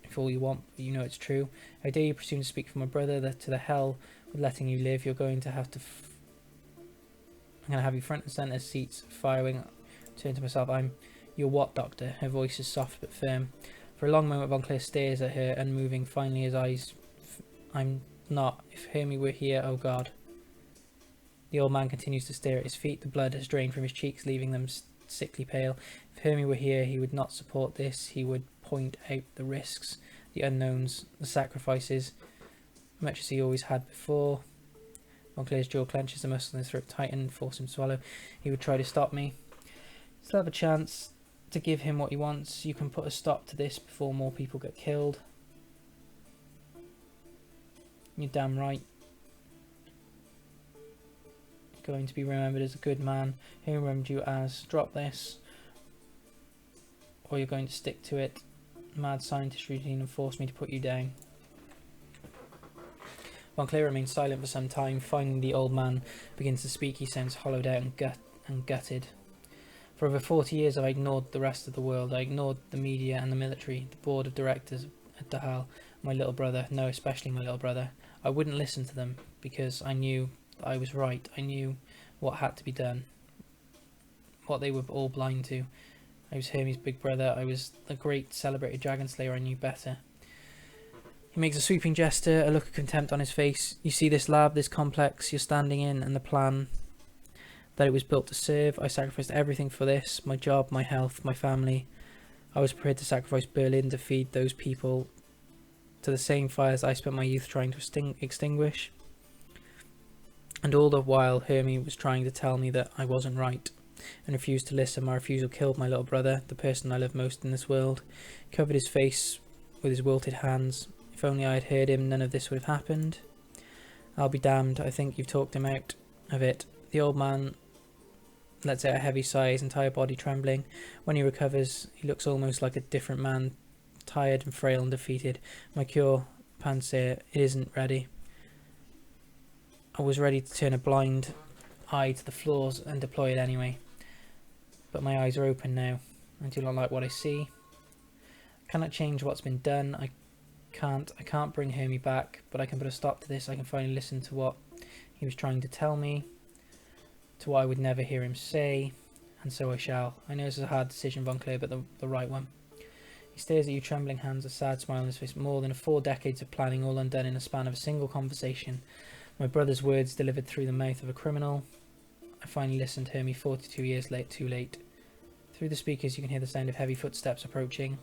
if all you want, but you know it's true. How dare you presume to speak for my brother? That to the hell with letting you live. You're going to have to... I'm going to have you front and centre, seats firing. Turn to myself. I'm... You're what, Doctor? Her voice is soft but firm. For a long moment, Von Clair stares at her, unmoving. Finally, his eyes... I'm not. If Hermie were here, oh God. The old man continues to stare at his feet. The blood has drained from his cheeks, leaving them sickly pale. If Hermie were here, he would not support this. He would point out the risks, the unknowns, the sacrifices, much as he always had before. Von Clair's jaw clenches, the muscle in his throat tighten, force him to swallow. He would try to stop me. Still have a chance to give him what he wants. You can put a stop to this before more people get killed. You're damn right. Going to be remembered as a good man. Who remembered you as? Drop this, or you're going to stick to it. Mad scientist routine and force me to put you down. Von Clair remains silent for some time. Finally, the old man begins to speak. He sounds hollowed out and gutted. For over 40 years, I've ignored the rest of the world. I ignored the media and the military, the board of directors at Dahal, my little brother. No, especially my little brother. I wouldn't listen to them because I knew I was right. I knew what had to be done, what they were all blind to. I was Hermie's big brother. I was the great celebrated dragon slayer. I knew better. He makes a sweeping gesture, a look of contempt on his face. You see this lab, this complex you're standing in, and the plan that it was built to serve. I sacrificed everything for this, my job, my health, my family. I was prepared to sacrifice Berlin to feed those people to the same fires I spent my youth trying to extinguish. And all the while, Hermie was trying to tell me that I wasn't right, and refused to listen. My refusal killed my little brother, the person I love most in this world. He covered his face with his wilted hands. If only I had heard him, none of this would have happened. I'll be damned. I think you've talked him out of it. The old man lets out a heavy sigh, his entire body trembling. When he recovers, he looks almost like a different man, tired and frail and defeated. My cure, panacea, it isn't ready. I was ready to turn a blind eye to the flaws and deploy it anyway. But my eyes are open now. I do not like what I see. I cannot change what's been done. I can't bring Hermie back, but I can put a stop to this. I can finally listen to what he was trying to tell me, to what I would never hear him say, and so I shall. I know this is a hard decision, Von Clair, but the right one. He stares at you, trembling hands, a sad smile on his face. More than 4 decades of planning, all undone in the span of a single conversation. My brother's words delivered through the mouth of a criminal. I finally listened to Hermie 42 years too late. Through the speakers you can hear the sound of heavy footsteps approaching.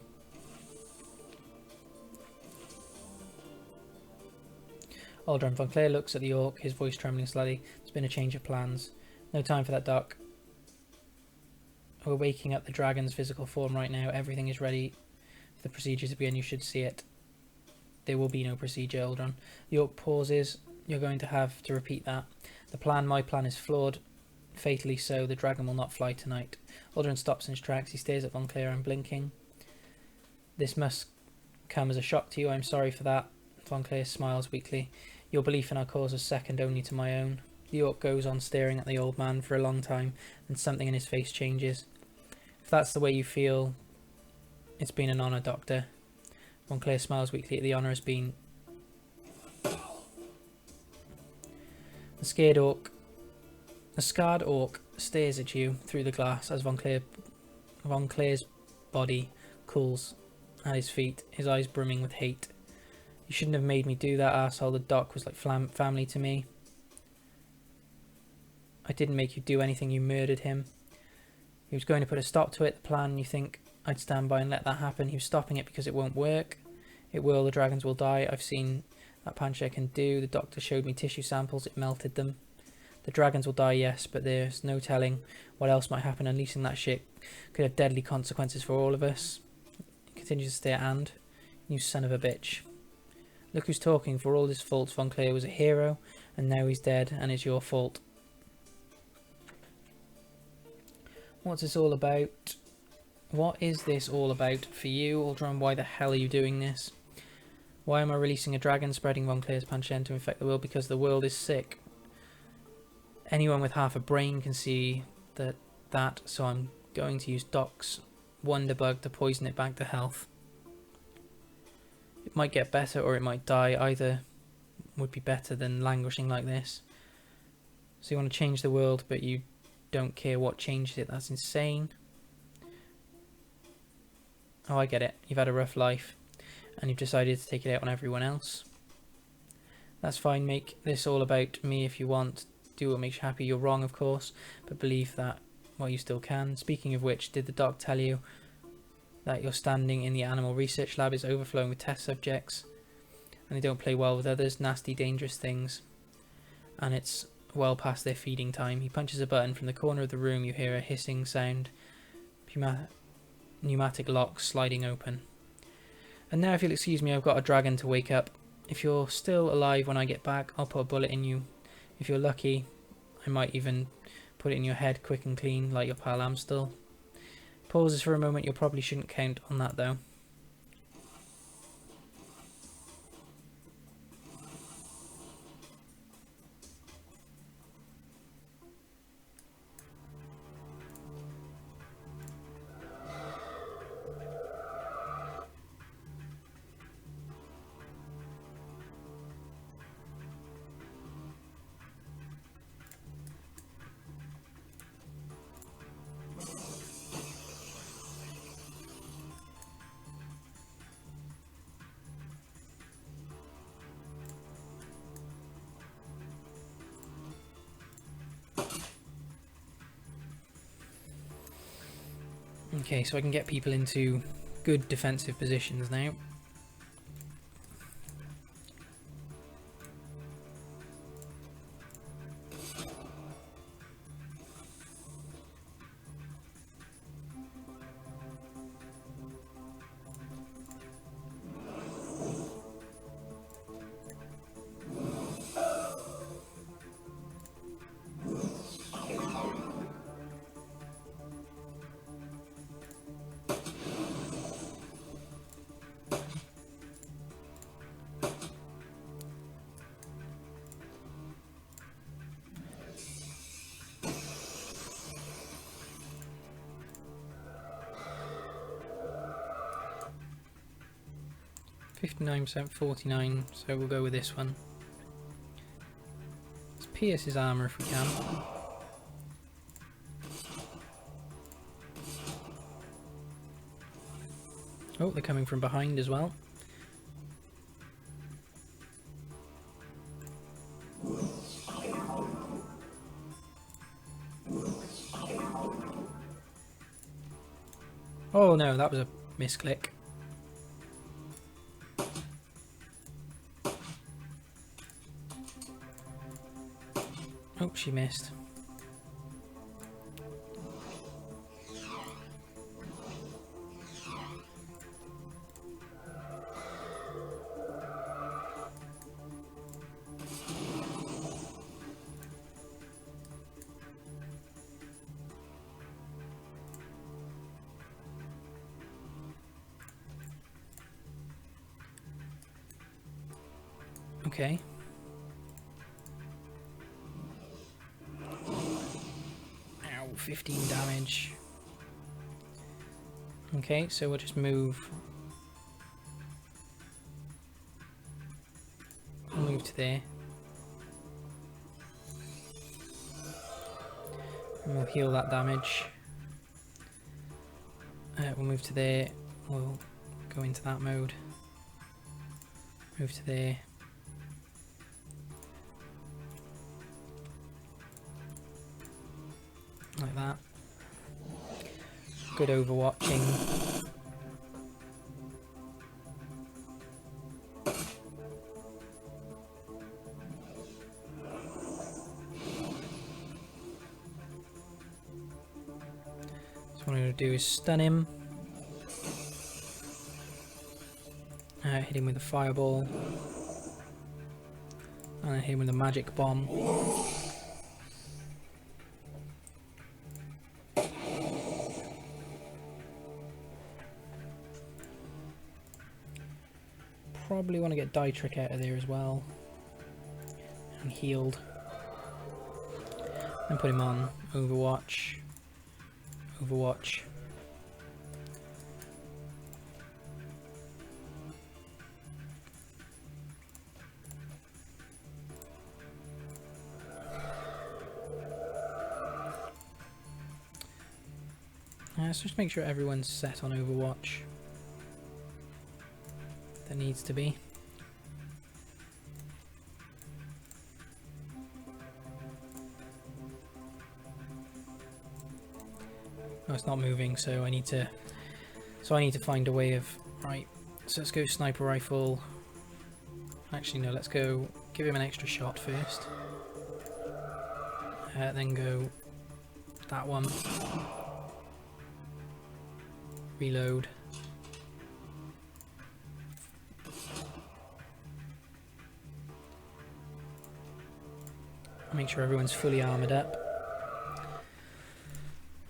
Aldrin. Von Clair looks at the orc, his voice trembling slightly. There's been a change of plans. No time for that, Doc. We're waking up the dragon's physical form right now. Everything is ready for the procedure to begin. You should see it. There will be no procedure, Aldrin. The orc pauses. You're going to have to repeat that. My plan is flawed. Fatally so. The dragon will not fly tonight. Aldrin stops in his tracks. He stares at Von Clair, unblinking. This must come as a shock to you. I'm sorry for that. Von Clair smiles weakly. Your belief in our cause is second only to my own. The orc goes on staring at the old man for a long time, and something in his face changes. If that's the way you feel, it's been an honour, Doctor. Von Clair smiles weakly. The honour has been... The scarred orc stares at you through the glass as Von Clair's body cools at his feet, his eyes brimming with hate. You shouldn't have made me do that, arsehole. The doc was like family to me. I didn't make you do anything. You murdered him. He was going to put a stop to it. The plan, you think I'd stand by and let that happen. He was stopping it because it won't work. It will. The dragons will die. I've seen that Pancha can do. The doctor showed me tissue samples. It melted them. The dragons will die, yes, but there's no telling what else might happen. Unleashing that shit could have deadly consequences for all of us. He continues to stare, and You son of a bitch. Look who's talking. For all his faults, Von Clair was a hero, and now he's dead, and it's your fault. What's this all about? What is this all about for you, Aldrin? Why the hell are you doing this? Why am I releasing a dragon, spreading Von Clair's panchen to infect the world? Because the world is sick. Anyone with half a brain can see that, so I'm going to use Doc's Wonderbug to poison it back to health. It might get better or it might die. Either would be better than languishing like this. So you want to change the world, but you don't care what changes it. That's insane. Oh, I get it. You've had a rough life, and you've decided to take it out on everyone else. That's fine. Make this all about me if you want. Do what makes you happy. You're wrong, of course, but believe that while you still can. Speaking of which, did the doc tell you that your standing in the animal research lab is overflowing with test subjects, and they don't play well with others, nasty, dangerous things, and it's well past their feeding time? He punches a button. From the corner of the room, you hear a hissing sound. Pneumatic locks sliding open. And now, if you'll excuse me, I've got a dragon to wake up. If you're still alive when I get back, I'll put a bullet in you. If you're lucky, I might even put it in your head quick and clean, like your pal Amstel. Pauses for a moment. You probably shouldn't count on that, though. Okay, so I can get people into good defensive positions now. %, 49, so we'll go with this one. Let's pierce his armour if we can. Oh, they're coming from behind as well. Oh no, that was a misclick. Oh, she missed. Okay. Ow, 15 damage. Okay, so we'll just move. We'll move to there. And we'll heal that damage. We'll move to there. We'll go into that mode. Move to there. Like that. Good overwatching. So what I'm going to do is stun him. Hit him with a fireball. And then hit him with a magic bomb. Probably want to get Die Trick out of there as well. And healed. Then put him on Overwatch. Overwatch. Let's just make sure everyone's set on Overwatch. That needs to be. No, it's not moving, so I need to find a way of, right, so let's go sniper rifle. Actually no, let's go give him an extra shot first. Then go that one. Reload. Make sure everyone's fully armoured up.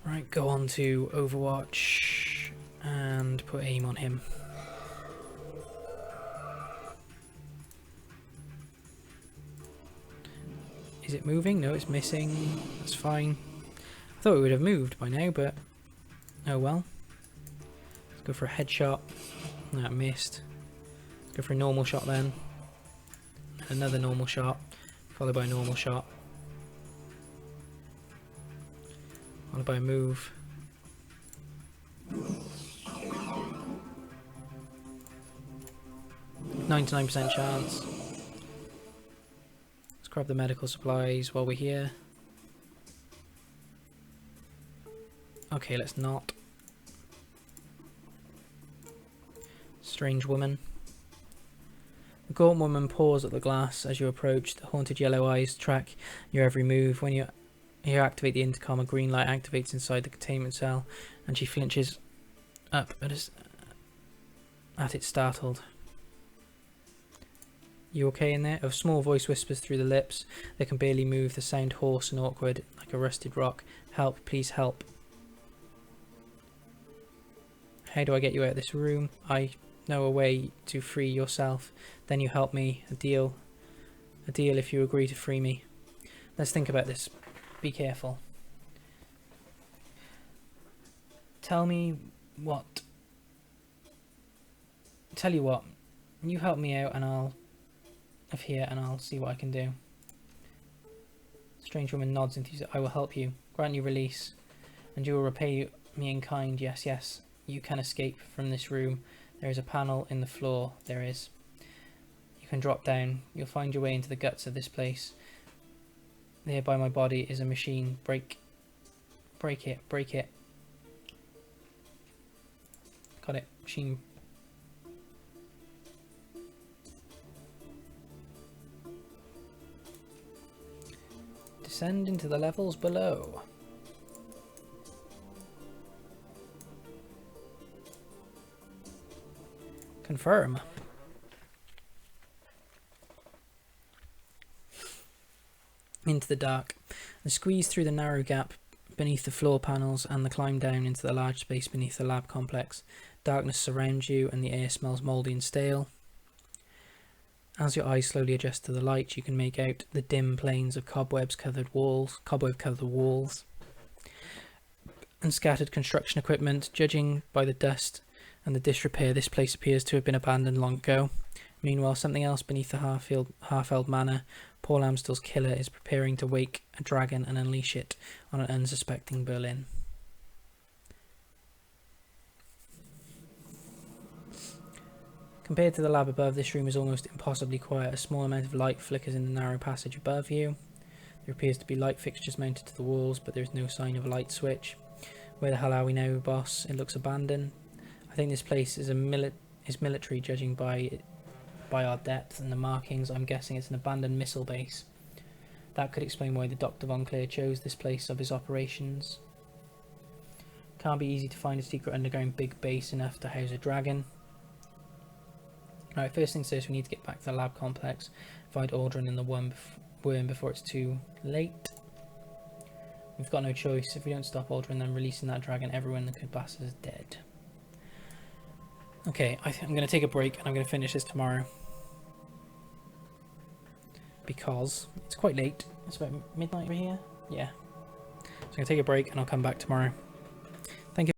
Right, go on to Overwatch and put aim on him. Is it moving? No, it's missing. That's fine. I thought it would have moved by now, but oh well. Let's go for a headshot. That missed. Let's go for a normal shot then. Another normal shot, followed by a normal shot. Followed by a move. 99% chance. Let's grab the medical supplies while we're here. Okay, let's not. Strange woman. The gaunt woman paws at the glass as you approach. The haunted yellow eyes track your every move. When you activate the intercom, a green light activates inside the containment cell, and she flinches up at it, startled. You okay in there? A small voice whispers through the lips. They can barely move. The sound hoarse and awkward, like a rusted rock. Help, please help. How do I get you out of this room? I know a way to free yourself. Then you help me. A deal. A deal if you agree to free me. Let's think about this. Be careful. Tell me what. Tell you what. You help me out and I'll see what I can do. Strange woman nods enthusiastically. I will help you. Grant you release. And you will repay me in kind. Yes, yes. You can escape from this room. There is a panel in the floor. There is. You can drop down. You'll find your way into the guts of this place. There by my body is a machine. Break it, break it. Got it. Machine. Descend into the levels below. Confirm. Into the dark, and squeeze through the narrow gap beneath the floor panels and the climb down into the large space beneath the lab complex. Darkness surrounds you and the air smells mouldy and stale. As your eyes slowly adjust to the light, you can make out the dim planes of cobweb-covered walls and scattered construction equipment. Judging by the dust and the disrepair, this place appears to have been abandoned long ago. Meanwhile, something else beneath the half-held manor, Paul Amstel's killer, is preparing to wake a dragon and unleash it on an unsuspecting Berlin. Compared to the lab above, this room is almost impossibly quiet. A small amount of light flickers in the narrow passage above you. There appears to be light fixtures mounted to the walls, but there is no sign of a light switch. Where the hell are we now, boss? It looks abandoned. I think this place is military, judging by our depth and the markings. I'm guessing it's an abandoned missile base. That could explain why the Dr. Von Clear chose this place of his operations. Can't be easy to find a secret underground big base enough to house a dragon. Right, first things first, we need to get back to the lab complex, find Aldrin and the worm before it's too late. We've got no choice. If we don't stop Aldrin, then releasing that dragon, everyone in the Cabas is dead. Okay, I'm going to take a break and I'm going to finish this tomorrow. Because it's quite late. It's about midnight over here. Yeah. So I'm going to take a break and I'll come back tomorrow.